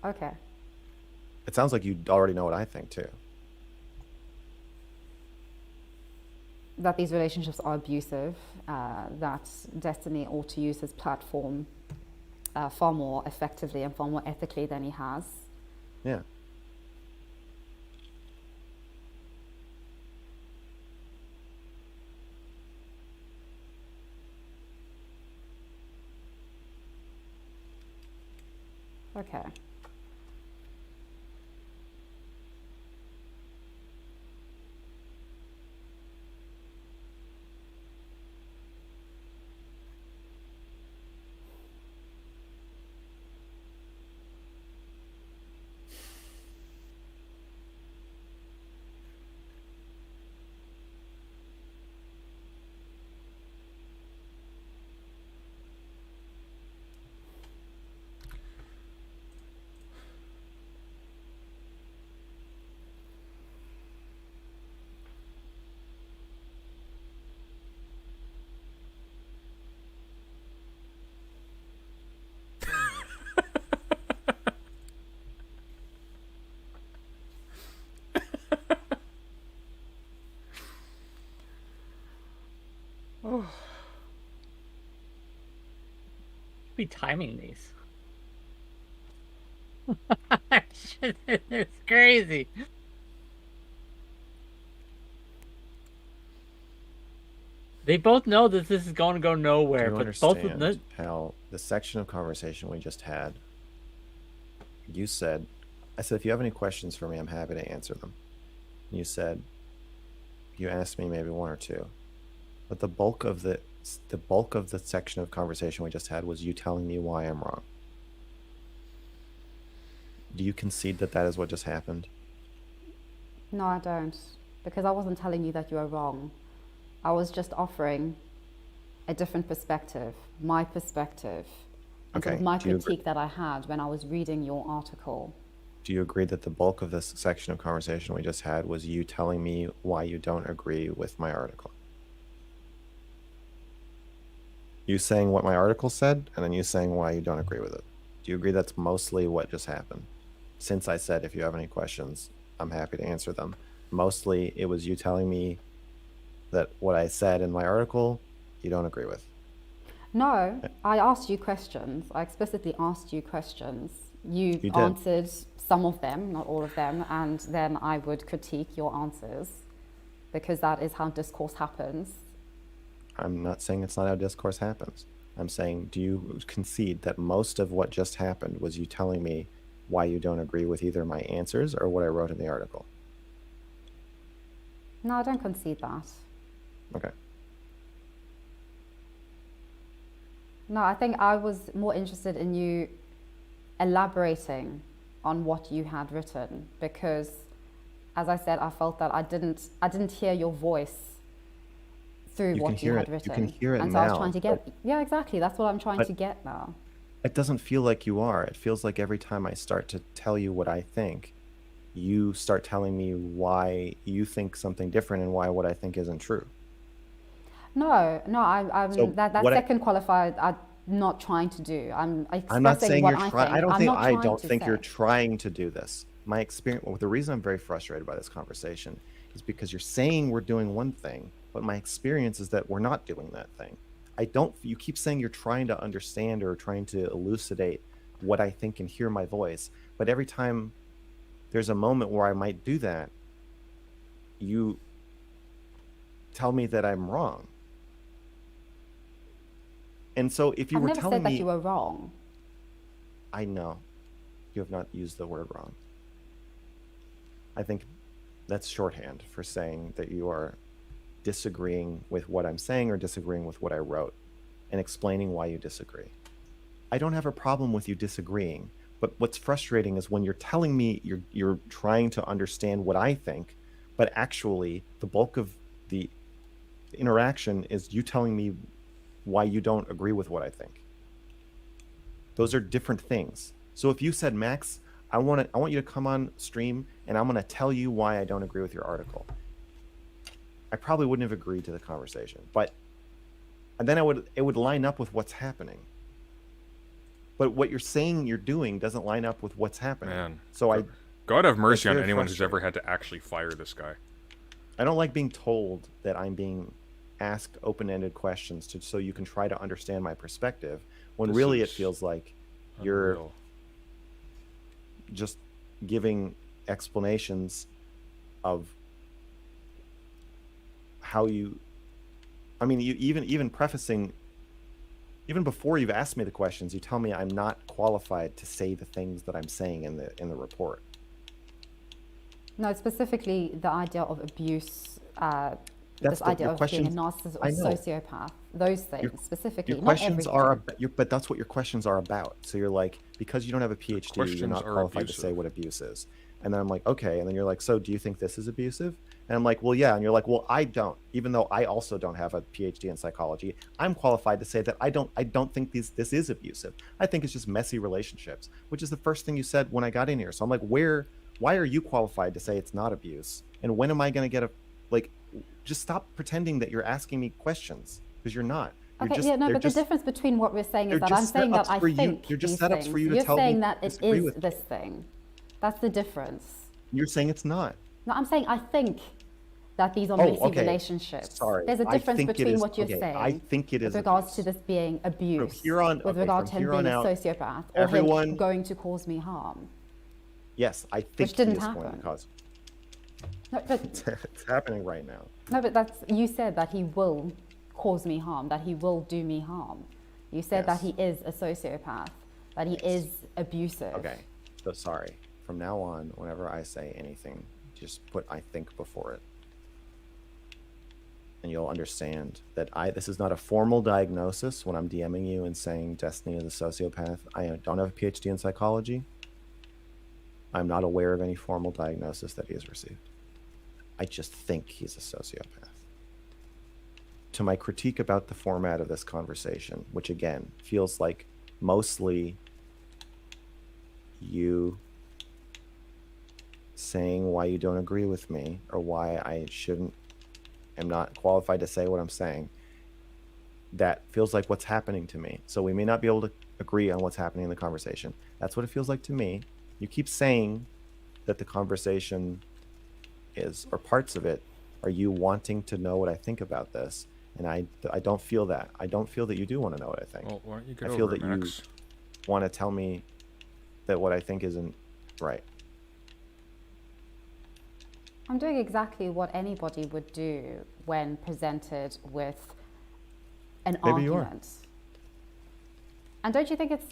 Okay. It sounds like you already know what I think too. That these relationships are abusive, that Destiny ought to use his platform far more effectively and far more ethically than he has. Yeah. Okay. Be timing these. It's crazy. They both know that this is going to go nowhere, Do you but both of understand them. how the section of conversation we just had, you said, I said, if you have any questions for me, I'm happy to answer them. You said, you asked me maybe one or two, but the bulk of the section of conversation we just had was you telling me why I'm wrong. Do you concede that that is what just happened? No, I don't, because I wasn't telling you that you are wrong. I was just offering a different perspective, my perspective and sort Okay. of my Do you agree, critique that I had when I was reading your article. do you agree that the bulk of this section of conversation we just had was you telling me why you don't agree with my article? You saying what my article said, and then you saying why you don't agree with it. Do you agree that's mostly what just happened? Since I said if you have any questions, I'm happy to answer them. Mostly it was you telling me that what I said in my article, you don't agree with. No, I asked you questions. I explicitly asked you questions. You You did. answered some of them, not all of them, and then I would critique your answers because that is how discourse happens. I'm not saying it's not how discourse happens. I'm saying, do you concede that most of what just happened was you telling me why you don't agree with either my answers or what I wrote in the article? No, I don't concede that. Okay. No, I think I was more interested in you elaborating on what you had written because, as I said, I felt that I didn't hear your voice through You what can hear you had it. written. You can hear it and so I was now, trying to get, yeah, exactly. That's what I'm trying but to get now. it doesn't feel like you are. It feels like every time I start to tell you what I think, you start telling me why you think something different and why what I think isn't true. No, I'm So that what second qualified. I'm not trying to do. I'm I'm not expressing saying what you're I trying. think. I don't to think you're say. trying to do this. My experience. Well, the reason I'm very frustrated by this conversation is because you're saying we're doing one thing, but my experience is that we're not doing that thing. I don't. You keep saying you're trying to understand or trying to elucidate what I think and hear my voice, but every time there's a moment where I might do that, you tell me that I'm wrong. And so if you I've were never telling said that me, you were wrong. I know you have not used the word wrong. I think that's shorthand for saying that you are disagreeing with what I'm saying or disagreeing with what I wrote and explaining why you disagree. I don't have a problem with you disagreeing, but what's frustrating is when you're telling me you're trying to understand what I think, but actually the bulk of the interaction is you telling me why you don't agree with what I think. Those are different things. So if you said, Max, I want you to come on stream and I'm going to tell you why I don't agree with your article, I probably wouldn't have agreed to the conversation, and then it would line up with what's happening. But what you're saying you're doing doesn't line up with what's happening. Man. So God have mercy on very anyone who's frustrating. ever had to actually fire this guy. I don't like being told that I'm being asked open-ended questions so you can try to understand my perspective, when This really it is feels like you're Unreal. just giving explanations of how you, I mean, you even prefacing, even before you've asked me the questions, you tell me I'm not qualified to say the things that I'm saying in the report. No, specifically the idea of abuse, this Your idea of being a questions. narcissist or I know. sociopath, those things specifically. Your Not questions everything. are, but that's what your questions are about. So you're like, because you don't have a PhD, you're questions not are qualified to say abusive. what abuse is. And then I'm like, okay. And then you're like, so do you think this is abusive? And I'm like, well, yeah. And you're like, well, I don't. Even though I also don't have a PhD in psychology, I'm qualified to say that I don't think this is abusive. I think it's just messy relationships, which is the first thing you said when I got in here. So I'm like, why are you qualified to say it's not abuse? And when am I going to get just stop pretending that you're asking me questions, because you're not. You're Okay, just, yeah, no, they're but just, the difference between what we're saying is they're that I'm just saying that setups I for you. think They're just these setups things. for you to You're tell me saying that it disagree is with me. this thing. That's the difference. You're saying it's not. No, I'm saying I think that these are Oh, messy okay. relationships. Sorry. There's a I difference think it between is- what you're okay, saying I think it is with regards to abuse. this being abuse, here on- with okay, regard from to him here being on a out, sociopath or everyone- him going to cause me harm. Yes, I think Which didn't he is going happen. to cause. No, but It's happening right now. no, but that's, you said that he will cause me harm, that he will do me harm. You said that Yes. he is a sociopath, that he is abusive. Okay, so sorry. From now on, whenever I say anything, just put "I think" before it, and you'll understand that this is not a formal diagnosis. When I'm DMing you and saying Destiny is a sociopath, I don't have a PhD in psychology. I'm not aware of any formal diagnosis that he has received. I just think he's a sociopath. To my critique about the format of this conversation, which again feels like mostly you saying why you don't agree with me or why am not qualified to say what I'm saying. That feels like what's happening to me. So we may not be able to agree on what's happening in the conversation. That's what it feels like to me. You keep saying that the conversation is, or parts of it, are you wanting to know what I think about this? And I don't feel that. I don't feel that you do want to know what I think. Well, why don't you get I over feel it, that Max? you want to tell me that what I think isn't right. I'm doing exactly what anybody would do when presented with an Maybe you are. argument. And don't you think it's...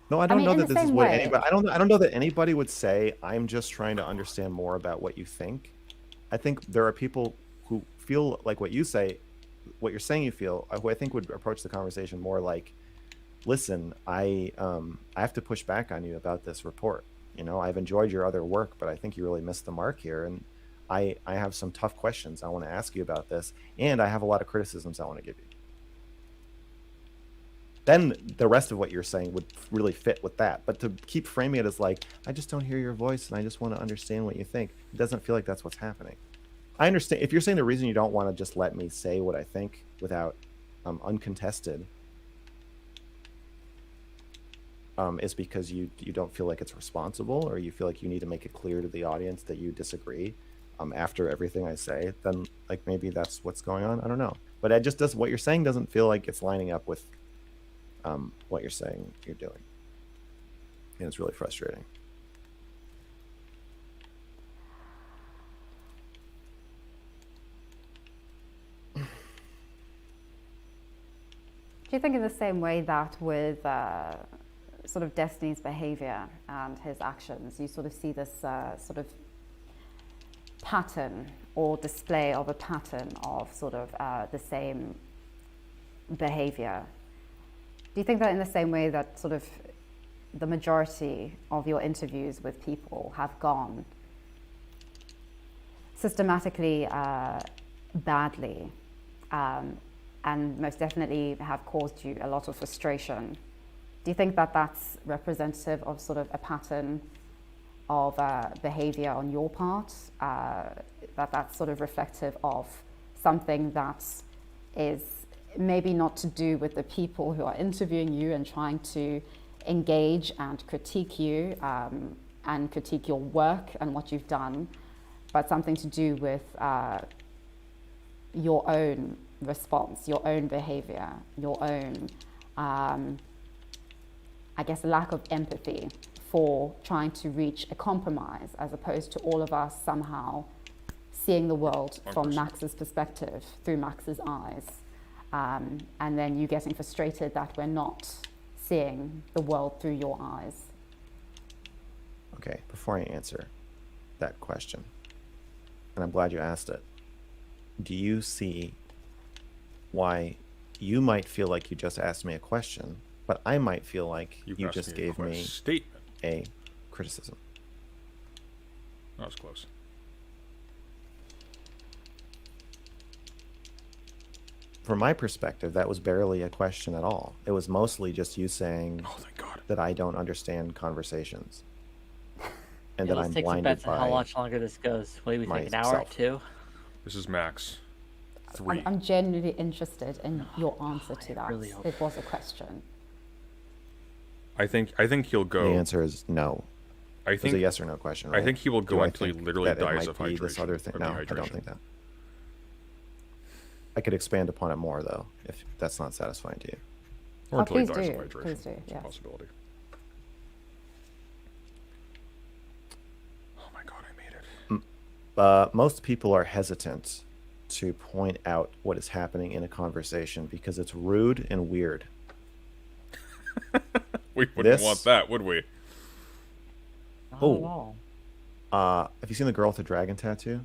No, I don't mean, know in that the this is same what way- anybody. I don't know that anybody would say. I'm just trying to understand more about what you think. I think there are people who feel like what you say, what you're saying you feel, who I think would approach the conversation more like, listen, I have to push back on you about this report. You know, I've enjoyed your other work, but I think you really missed the mark here, and I have some tough questions I want to ask you about this, and I have a lot of criticisms I want to give you. Then the rest of what you're saying would really fit with that. But to keep framing it as like, I just don't hear your voice and I just want to understand what you think, it doesn't feel like that's what's happening. I understand if you're saying the reason you don't want to just let me say what I think without uncontested is because you don't feel like it's responsible, or you feel like you need to make it clear to the audience that you disagree after everything I say, then like maybe that's what's going on. I don't know. But it just does, what you're saying doesn't feel like it's lining up with what you're saying you're doing. And it's really frustrating. Do you think in the same way that with sort of Destiny's behavior and his actions, you sort of see this sort of pattern or display of a pattern of sort of the same behavior? Do you think that in the same way that sort of the majority of your interviews with people have gone systematically badly, and most definitely have caused you a lot of frustration? Do you think that that's representative of sort of a pattern of behavior on your part, that that's sort of reflective of something that is maybe not to do with the people who are interviewing you and trying to engage and critique you and critique your work and what you've done, but something to do with your own response, your own behavior, your own, I guess, lack of empathy for trying to reach a compromise, as opposed to all of us somehow seeing the world from Max's perspective, through Max's eyes, and then you getting frustrated that we're not seeing the world through your eyes. Okay, before I answer that question, and I'm glad you asked it, do you see why you might feel like you just asked me a question, but I might feel like you just gave me statement. a criticism? That was close. From my perspective, that was barely a question at all. It was mostly just you saying Oh, thank God. that I don't understand conversations and Yeah, that let's I'm take some blinded bets on how by much longer this goes. What do we think, an hour or myself. two? This is Max. 3. I'm genuinely interested in your answer to that. really hope- It was a question. I think he'll The go. answer is no. I It's think a yes or no question, right? I think he will Do go I until he think literally that it dies might of be hydration. this other thing? of No, I don't dehydration. think that. I could expand upon it more, though, if that's not satisfying to you. Or Oh, until he please dies do. of hydration. Please do, It's a yes. possibility. Oh my God, I made it. Most people are hesitant to point out what is happening in a conversation because it's rude and weird. We wouldn't This- want that, would we? Not Oh. at all. Have you seen the girl with the dragon tattoo?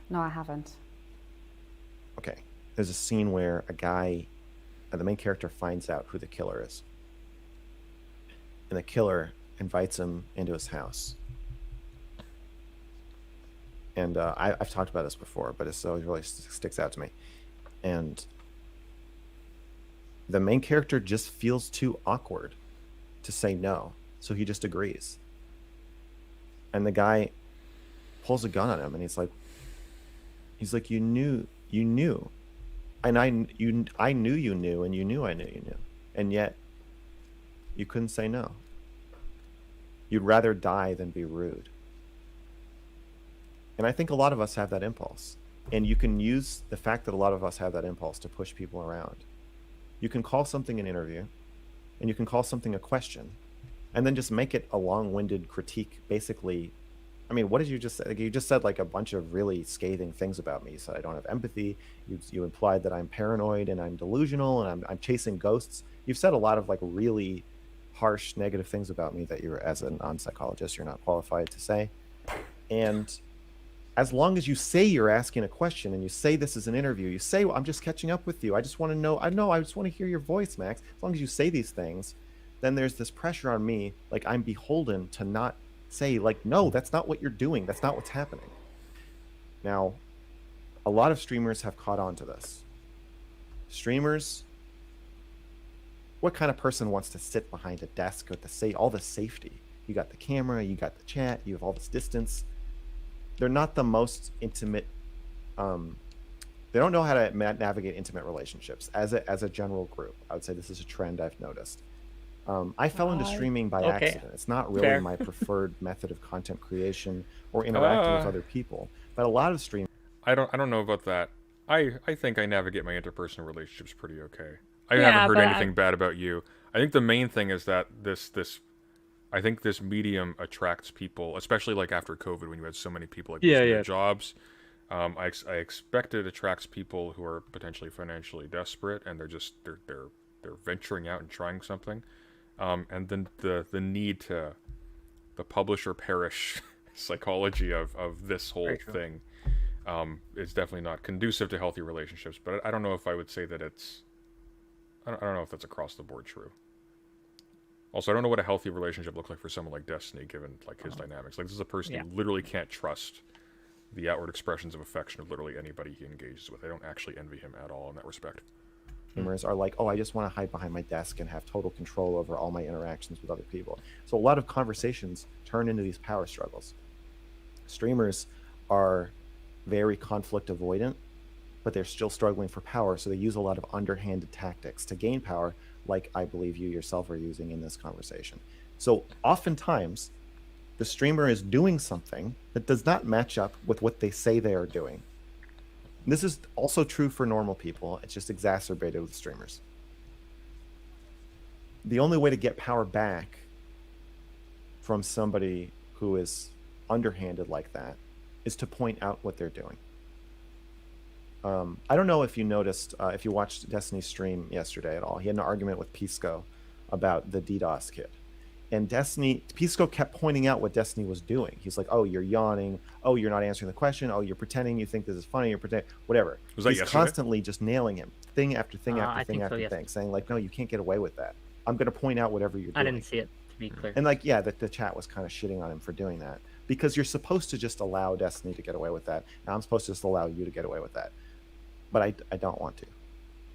No, I haven't. Okay. There's a scene where a guy, the main character, finds out who the killer is. And the killer invites him into his house. And I've talked about this before, but it really sticks out to me. And the main character just feels too awkward to say no, so he just agrees. And the guy pulls a gun on him, and he's like, you knew, and I knew you knew, and you knew I knew you knew, and yet you couldn't say no. You'd rather die than be rude. And I think a lot of us have that impulse. And you can use the fact that a lot of us have that impulse to push people around. You can call something an interview, and you can call something a question, and then just make it a long-winded critique. Basically, I mean, what did you just say? You just said like a bunch of really scathing things about me. You said I don't have empathy. You implied that I'm paranoid and I'm delusional and I'm chasing ghosts. You've said a lot of like really harsh, negative things about me that you're, as a non-psychologist, you're not qualified to say. And as long as you say you're asking a question and you say this is an interview, you say, well, I'm just catching up with you. I just want to know. I just want to hear your voice, Max. As long as you say these things, then there's this pressure on me, like I'm beholden to not say, like, no, that's not what you're doing. That's not what's happening. Now, a lot of streamers have caught on to this. Streamers, what kind of person wants to sit behind a desk with all the safety? You got the camera, you got the chat, you have all this distance. They're not the most intimate. They don't know how to navigate intimate relationships as a general group. I would say this is a trend I've noticed. I fell into streaming by accident. It's not really my preferred method of content creation or interacting with other people. But a lot of streamers. I don't know about that. I think I navigate my interpersonal relationships pretty okay. I haven't heard anything bad about you. I think the main thing is that I think this medium attracts people, especially like after COVID when you had so many people like losing their jobs. I expect it attracts people who are potentially financially desperate and they're venturing out and trying something. And then the need to the publish or perish psychology of this whole thing is definitely not conducive to healthy relationships. But I don't know if I would say that it's. I don't know if that's across the board true. Also, I don't know what a healthy relationship looks like for someone like Destiny, given like his dynamics. Like this is a person you literally can't trust the outward expressions of affection of literally anybody he engages with. I don't actually envy him at all in that respect. Streamers are like, oh, I just want to hide behind my desk and have total control over all my interactions with other people. So a lot of conversations turn into these power struggles. Streamers are very conflict avoidant, but they're still struggling for power. So they use a lot of underhanded tactics to gain power, like I believe you yourself are using in this conversation. So oftentimes, the streamer is doing something that does not match up with what they say they are doing. This is also true for normal people. It's just exacerbated with streamers. The only way to get power back from somebody who is underhanded like that is to point out what they're doing. I don't know if you noticed, if you watched Destiny's stream yesterday at all. He had an argument with Pisco about the DDoS kid. And Pisco kept pointing out what Destiny was doing. He's like, oh, you're yawning. Oh, you're not answering the question. Oh, you're pretending you think this is funny. You're pretending, whatever. Was that He's yesterday? constantly just nailing him, thing after thing after thing after thing, saying like, no, you can't get away with that. I'm going to point out whatever you're doing. I didn't see it, to be clear. And like, yeah, the chat was kind of shitting on him for doing that, because you're supposed to just allow Destiny to get away with that. And I'm supposed to just allow you to get away with that. But I don't want to.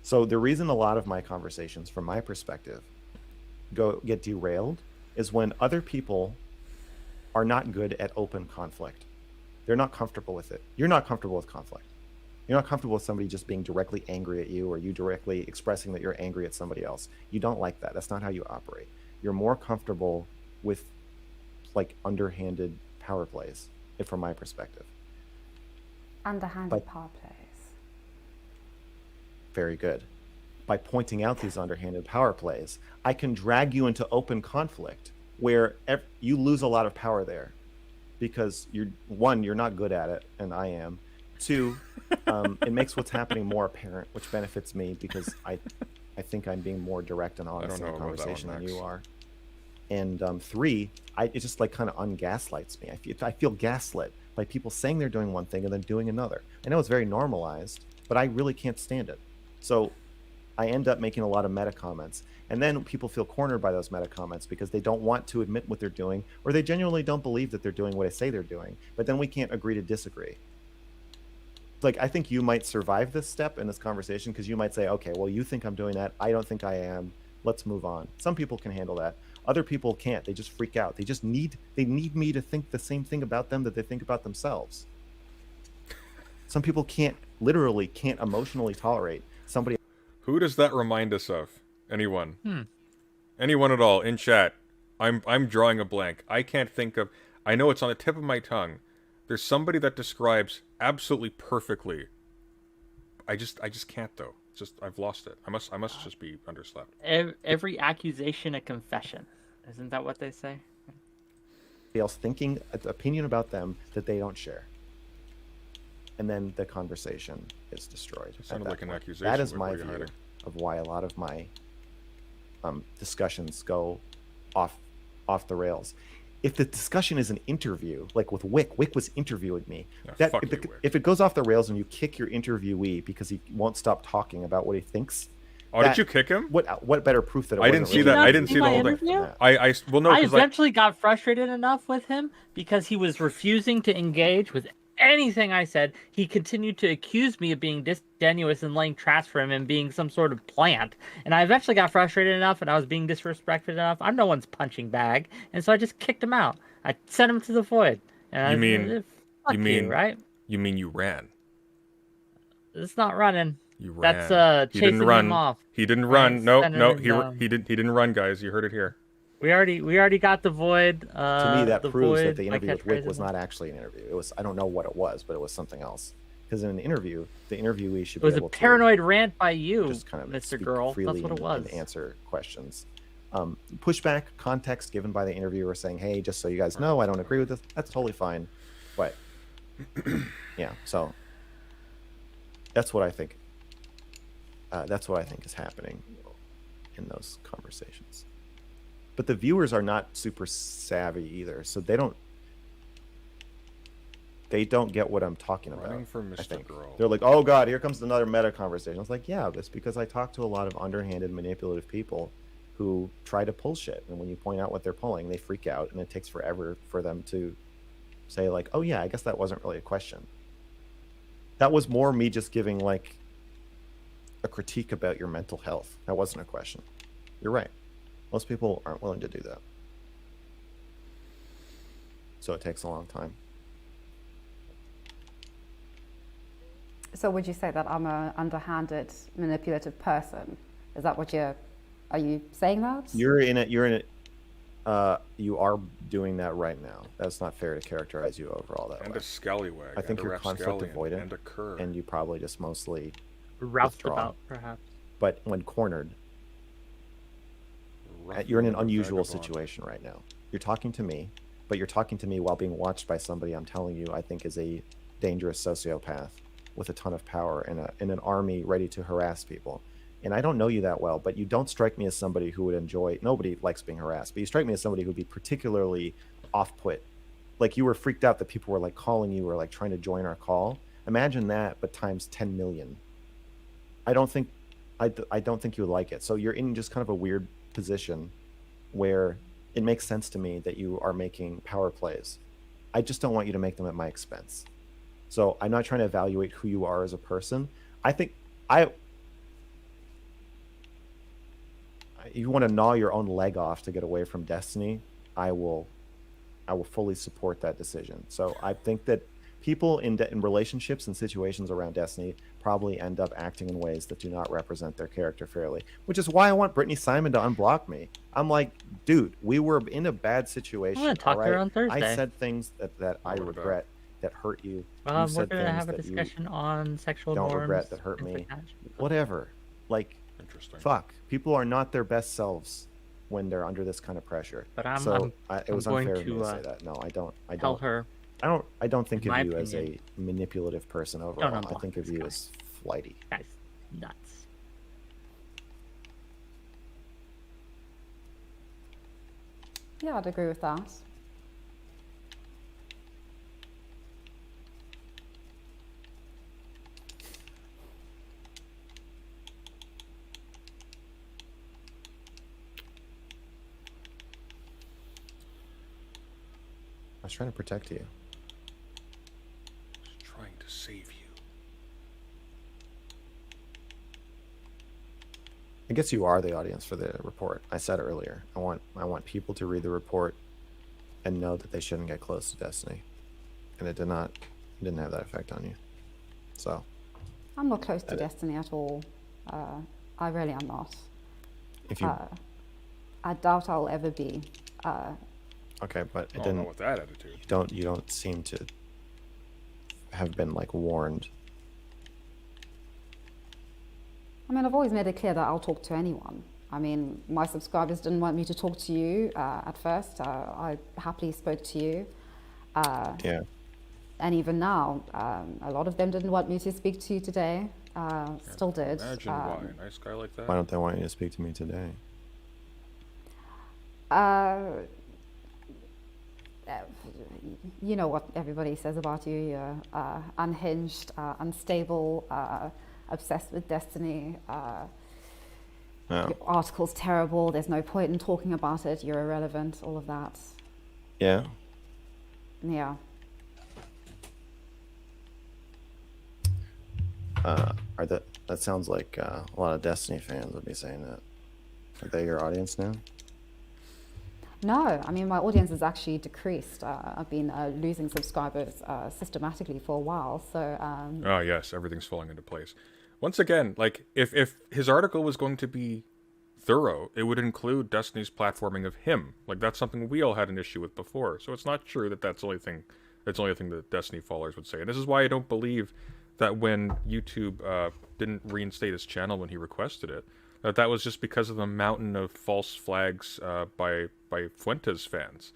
So the reason a lot of my conversations, from my perspective, get derailed is when other people are not good at open conflict. They're not comfortable with it. You're not comfortable with conflict. You're not comfortable with somebody just being directly angry at you, or you directly expressing that you're angry at somebody else. You don't like that. That's not how you operate. You're more comfortable with like underhanded power plays, from my perspective. Underhanded power plays. Very good. By pointing out these underhanded power plays, I can drag you into open conflict where you lose a lot of power there, because you're not good at it, and I am. Two, it makes what's happening more apparent, which benefits me because I think I'm being more direct and honest in the conversation than you are. And three, it just like kind of ungaslights me. I feel gaslit by people saying they're doing one thing and then doing another. I know it's very normalized, but I really can't stand it. So I end up making a lot of meta comments, and then people feel cornered by those meta comments because they don't want to admit what they're doing, or they genuinely don't believe that they're doing what I say they're doing. But then we can't agree to disagree. like I think you might survive this step in this conversation because you might say, okay, well, you think I'm doing that. I don't think I am. Let's move on. Some people can handle that. Other people can't. They just freak out. They need me to think the same thing about them that they think about themselves. Some people literally can't emotionally tolerate somebody. Who does that remind us of? Anyone? Anyone at all in chat? I'm drawing a blank. I can't think of. I know it's on the tip of my tongue. There's somebody that describes absolutely perfectly. I just can't though. It's just I've lost it. I must just be underslept. Every accusation a confession. Isn't that what they say? Else thinking an opinion about them that they don't share. And then the conversation is destroyed. It sounded like an accusation. That is What my are you view hiding? of why a lot of my discussions go off the rails. If the discussion is an interview, like with Whick was interviewing me. Yeah, fuck you, Whick. If it goes off the rails and you kick your interviewee because he won't stop talking about what he thinks. Oh, did you kick him? What better proof that it I didn't wasn't see really that. not I didn't see see the my whole thing. interview? Well, no, I because eventually got frustrated enough with him because he was refusing to engage with anything I said. He continued to accuse me of being disingenuous and laying traps for him and being some sort of plant. And I eventually got frustrated enough and I was being disrespected enough. I'm no one's punching bag. And so I just kicked him out. I sent him to the void. And fuck you, right? You mean you ran? It's not running. You ran. That's He chasing didn't run. him off. He didn't Right, run. No, sending no, him he didn't run, guys. You heard it here. We already got the void. To me, that proves that the my interview with Whick catchphrase was is- not actually an interview. It was, I don't know what it was, but it was something else. Because in an interview, the interviewee should It be was a able to paranoid rant by you, just kind of Mr. speak Girl. freely That's what it was. and answer questions. Pushback, context given by the interviewer saying, hey, just so you guys know, I don't agree with this. That's totally fine. But yeah, so that's what I think. That's what I think is happening in those conversations. But the viewers are not super savvy either, so they don't get what I'm talking about. Running for I Mr. think Girl. they're like, "Oh God, here comes another meta conversation." I was like, "Yeah, that's because I talk to a lot of underhanded, manipulative people who try to pull shit, and when you point out what they're pulling, they freak out, and it takes forever for them to say like, "Oh yeah, I guess that wasn't really a question." That was more me just giving like a critique about your mental health. That wasn't a question. You're right. Most people aren't willing to do that. So it takes a long time. So would you say that I'm a underhanded, manipulative person? Is that what are you saying that? You are doing that right now. That's not fair to characterize you overall that And way. a scallywag. I think and a you're conflict rapscallion, avoidant, and a cur. and you probably just mostly Roustabout, withdraw. perhaps. But when cornered, Rough you're in an and unusual vagabond. situation right now. You're talking to me, but you're talking to me while being watched by somebody I'm telling you I think is a dangerous sociopath with a ton of power and an army ready to harass people. And I don't know you that well, but you don't strike me as somebody who would enjoy. Nobody likes being harassed, but you strike me as somebody who would be particularly off-put. Like you were freaked out that people were like calling you or like trying to join our call. Imagine that, but times 10 million. I don't think you would like it. So you're in just kind of a weird position where it makes sense to me that you are making power plays. I just don't want you to make them at my expense. So I'm not trying to evaluate who you are as a person. I think you want to gnaw your own leg off to get away from Destiny, I will fully support that decision. So I think that people in relationships and situations around Destiny probably end up acting in ways that do not represent their character fairly, which is why I want Brittany Simon to unblock me. I'm like, dude, we were in a bad situation. I'm gonna talk to her on Thursday. I said things that I What about? regret, that hurt you. You We're said gonna things have a that you discussion on sexual don't norms. regret that hurt things me. like that. Whatever. Like, Interesting. fuck. People are not their best selves when they're under this kind of pressure. But It was I'm going unfair of me to, to say that. No, I don't. Tell her. I don't think in of my you as a opinion. manipulative person overall. I unblock think of this you guy. as flighty. Guys, nuts. Yeah, I'd agree with that. I was trying to protect you. Trying to save you. I guess you are the audience for the report. I said earlier, I want people to read the report and know that they shouldn't get close to Destiny, and it didn't have that effect on you. So I'm not close to Destiny at all. I really am not. if you I doubt I'll ever be. okay, but it Oh, didn't. not with that attitude. You don't seem to have been like warned. I mean, I've always made it clear that I'll talk to anyone. I mean, my subscribers didn't want me to talk to you at first. I happily spoke to you. Yeah. And even now, a lot of them didn't want me to speak to you today. Still did. Imagine why. A nice guy like that. Why don't they want you to speak to me today? You know what everybody says about you. You're unhinged, unstable, obsessed with Destiny. No. Your article's terrible. There's no point in talking about it. You're irrelevant. All of that. Yeah. Yeah. That sounds like a lot of Destiny fans would be saying that. Are they your audience now? No, I mean, my audience has actually decreased. I've been losing subscribers systematically for a while. So. Oh yes, everything's falling into place. Once again, like if his article was going to be thorough, it would include Destiny's platforming of him. Like that's something we all had an issue with before. So it's not true that that's the only thing that Destiny followers would say. And this is why I don't believe that when YouTube didn't reinstate his channel when he requested it, that was just because of the mountain of false flags by Fuentes fans.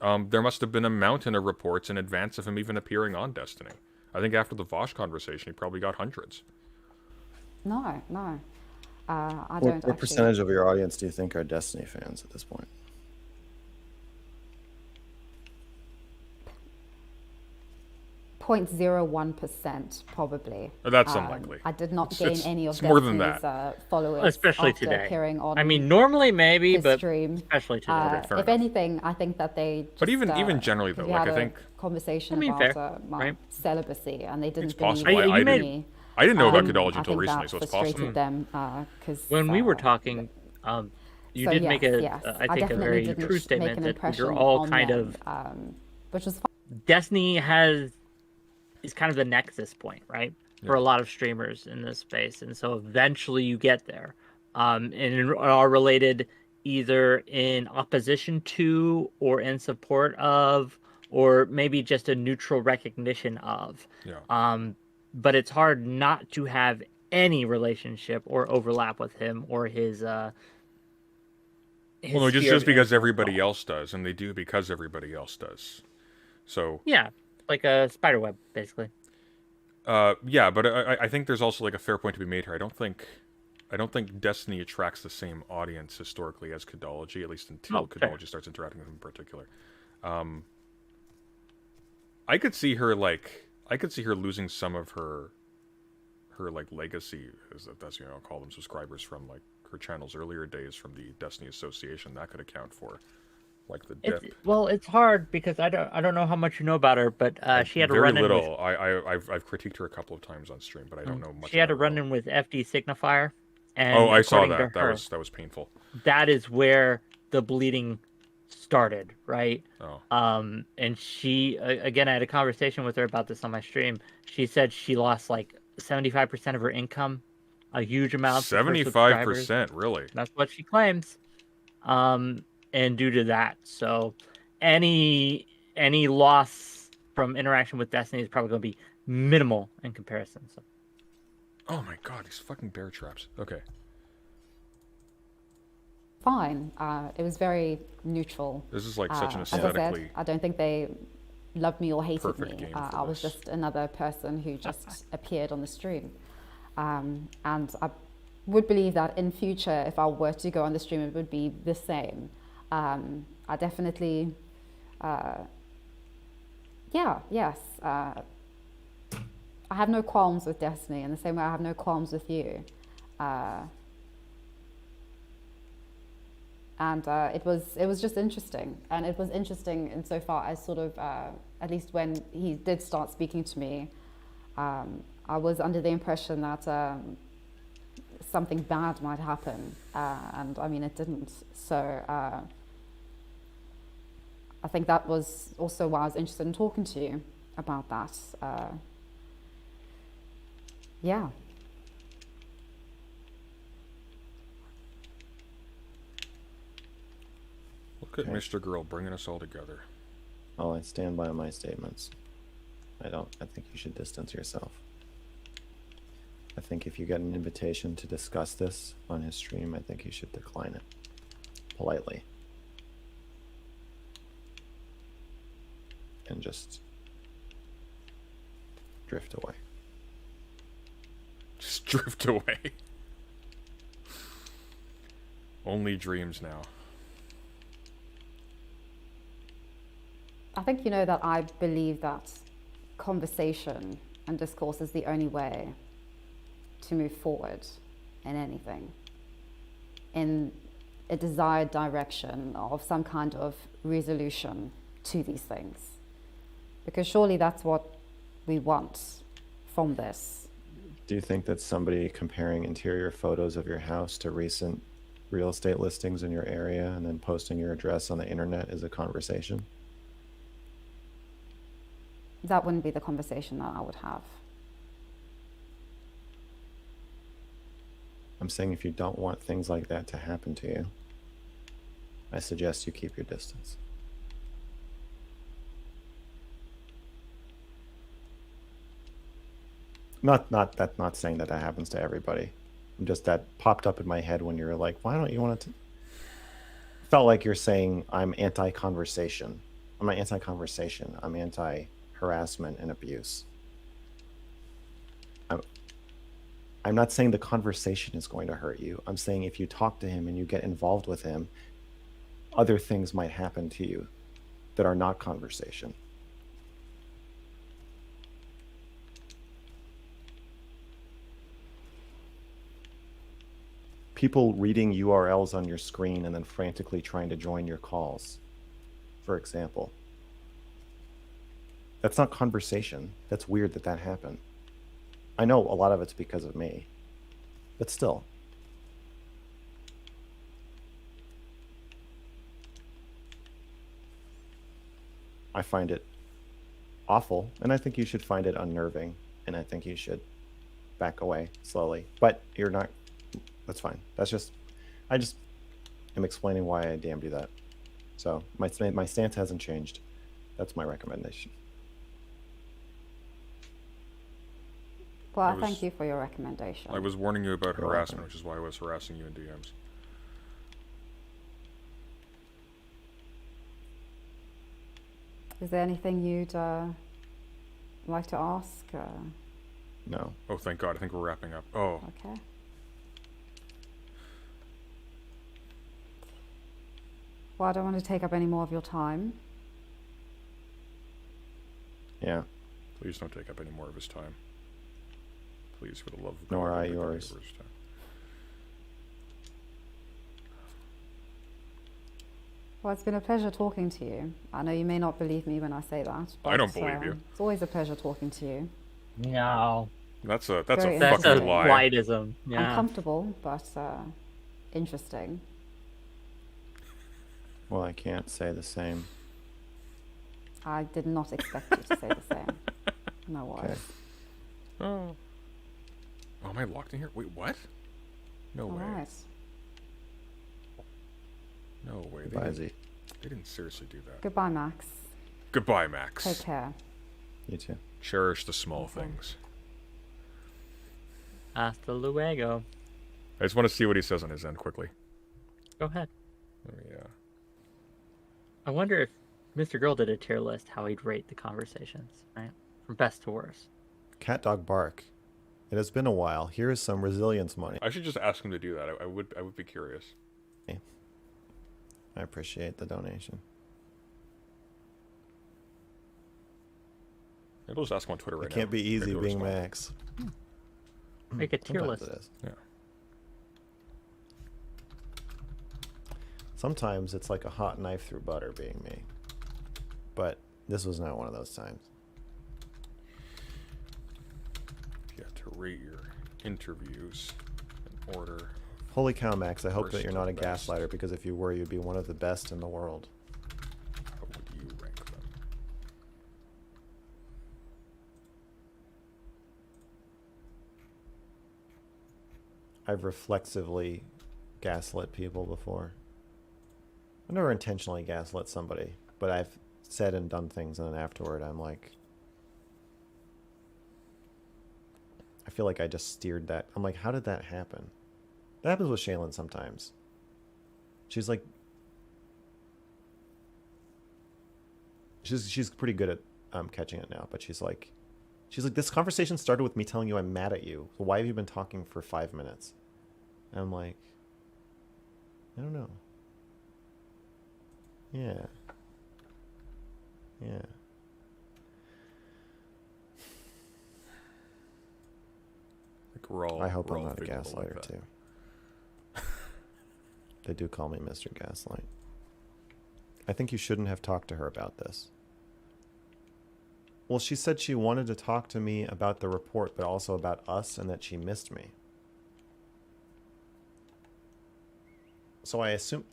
There must have been a mountain of reports in advance of him even appearing on Destiny. I think after the Vosh conversation, he probably got hundreds. No. I don't. What actually. percentage of your audience do you think are Destiny fans at this point? 0.01% probably. That's unlikely. I did not gain any of it's more than Destiny's followers, Especially after today. appearing on I mean, normally maybe, his but stream. especially today. Fair If enough. anything, I think that they. Just, But even generally, though, we like, had I a think- conversation I mean, about fair, my right? celibacy, and they didn't It's believe possible. I- you made- me. I didn't know about I Kidology until think recently, that so it's frustrated possible. them because When we were talking, you so did yes, make a, yes. I think, a definitely very didn't true make statement an that impression you're all on kind them, of which was Destiny is kind of the nexus point, right, for a lot of streamers in this space, and so eventually you get there, and are related either in opposition to or in support of, or maybe just a neutral recognition of. Yeah. But it's hard not to have any relationship or overlap with him or his Well, no, sphere just of because influence. everybody else does, and they do because everybody else does. So Yeah, like a spider web, basically. yeah, but I think there's also like a fair point to be made here. I don't think Destiny attracts the same audience historically as Kidology, at least until fair. Kidology starts interacting with him in particular. I could see her losing some of her like legacy, as that's I'll call them, subscribers from like her channel's earlier days from the Destiny Association. That could account for like the dip. It's hard because I don't know how much you know about her, but she had a very run-in little. with I've critiqued her a couple of times on stream, but I don't know much. she had a about her. run-in with FD Signifier. And Oh, I saw according that. to her, That was painful. that is where the bleeding started, right? Oh. And she again, I had a conversation with her about this on my stream. She said she lost like 75% of her income, a huge amount. 75%, really? That's what she claims. And due to that, so any loss from interaction with Destiny is probably going to be minimal in comparison. So. Oh my god, these fucking bear traps. Okay. fine. It was very neutral. This is like such an As I aesthetically said, I don't think they loved me or hated perfect me. game for I was this. just another person who just appeared on the stream. And I would believe that in future, if I were to go on the stream, it would be the same. I definitely, yes. I have no qualms with Destiny in the same way I have no qualms with you. And it was just interesting. And it was interesting insofar as sort of, at least when he did start speaking to me, I was under the impression that something bad might happen, and I mean it didn't. So I think that was also why I was interested in talking to you about that. Yeah. Look at Okay. Mr. Girl bringing us all together. Well, I stand by my statements. I think you should distance yourself. I think if you get an invitation to discuss this on his stream, I think you should decline it. Politely. And just drift away. Just drift away. Only dreams now. I think you know that I believe that conversation and discourse is the only way to move forward in anything, in a desired direction of some kind of resolution to these things. Because surely that's what we want from this. Do you think that somebody comparing interior photos of your house to recent real estate listings in your area and then posting your address on the internet is a conversation? That wouldn't be the conversation that I would have. I'm saying if you don't want things like that to happen to you, I suggest you keep your distance. Not saying that happens to everybody. Just that popped up in my head when you were like, why don't you want to? Felt like you're saying I'm anti-conversation. I'm not anti-conversation. I'm anti-harassment and abuse. I'm not saying the conversation is going to hurt you. I'm saying if you talk to him and you get involved with him, other things might happen to you that are not conversation. People reading URLs on your screen and then frantically trying to join your calls, for example. That's not conversation. That's weird that that happened. I know a lot of it's because of me, but still. I find it awful, and I think you should find it unnerving, and I think you should back away slowly. But you're not, that's fine. That's just, I just am explaining why I damned you that. So my stance hasn't changed. That's my recommendation. Well, thank you for your recommendation. I was warning you about You're harassment, welcome. which is why I was harassing you in DMs. Is there anything you'd like to ask? No. Oh, thank God. I think we're wrapping up. Oh, Okay. Well, I don't want to take up any more of your time. Yeah. please don't take up any more of his time. Please, for the love of God. Nor don't I take up any yours. more of his time. Well, it's been a pleasure talking to you. I know you may not believe me when I say that. I don't but, believe you. It's always a pleasure talking to you. No. That's a Very That's a fucking lie. whiteism. Yeah. Uncomfortable, but interesting. Well, I can't say the same. I did not expect you to say the same. No worries. Okay. Oh. Oh, am I locked in here? Wait, what? No All way. right. No way. Goodbye, Z. They didn't seriously do that. Goodbye, Max. Goodbye, Max. Take care. You too. Cherish the small Okay. things. Hasta luego. I just want to see what he says on his end quickly. Go ahead. Oh, yeah. I wonder if Mr. Girl did a tier list, how he'd rate the conversations, right? From best to worst. Cat dog bark. It has been a while. Here is some resilience money. I should just ask him to do that. I would be curious. I appreciate the donation. Maybe I'll just ask him on Twitter right It now. can't be Maybe easy he'll being respond. Max. Make a tier Sometimes list. it is. Yeah. Sometimes it's like a hot knife through butter being me. But this was not one of those times. Yeah, to rate your interviews and order. Holy cow, Max! I hope that Worst you're not a to best. gaslighter, because if you were, you'd be one of the best in the world. How would you rank them? I've reflexively gaslit people before. I've never intentionally gaslit somebody, but I've said and done things, and then afterward I'm like, I feel like I just steered that. I'm like, how did that happen? That happens with Shaylin sometimes. She's like, she's pretty good at catching it now, but she's like, this conversation started with me telling you I'm mad at you. So why have you been talking for 5 minutes? And I'm like, I don't know. Yeah. Yeah. Like we're all. I hope we're I'm all not a figureable like gaslighter that. too. They do call me Mr. Gaslight. I think you shouldn't have talked to her about this. Well, she said she wanted to talk to me about the report, but also about us, and that she missed me. So I assume...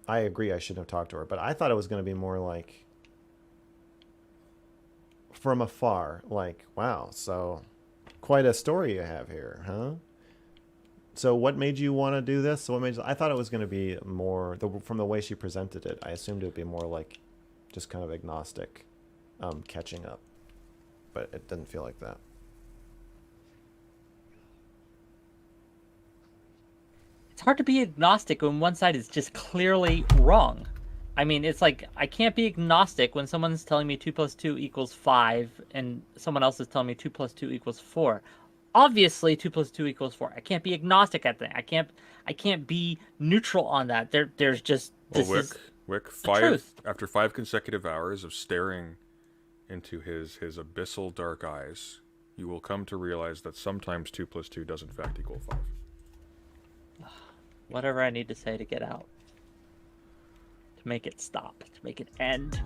I agree I shouldn't have talked to her, but I thought it was going to be more like... from afar. Like, wow, so... quite a story you have here, huh? So what made you want to do this? So what made you... I thought it was going to be more... from the way she presented it, I assumed it would be more like just kind of agnostic, catching up. But it didn't feel like that. It's hard to be agnostic when one side is just clearly wrong. I mean, it's like, I can't be agnostic when someone's telling me 2 + 2 = 5 and someone else is telling me 2 + 2 = 4. Obviously 2 + 2 = 4. I can't be agnostic at that. I can't be neutral on that. There's just Well, this Whick, is the truth. after 5 consecutive hours of staring into his abyssal dark eyes, you will come to realize that sometimes 2 + 2 does in fact equal 5. Whatever I need to say to get out. To make it stop. To make it end.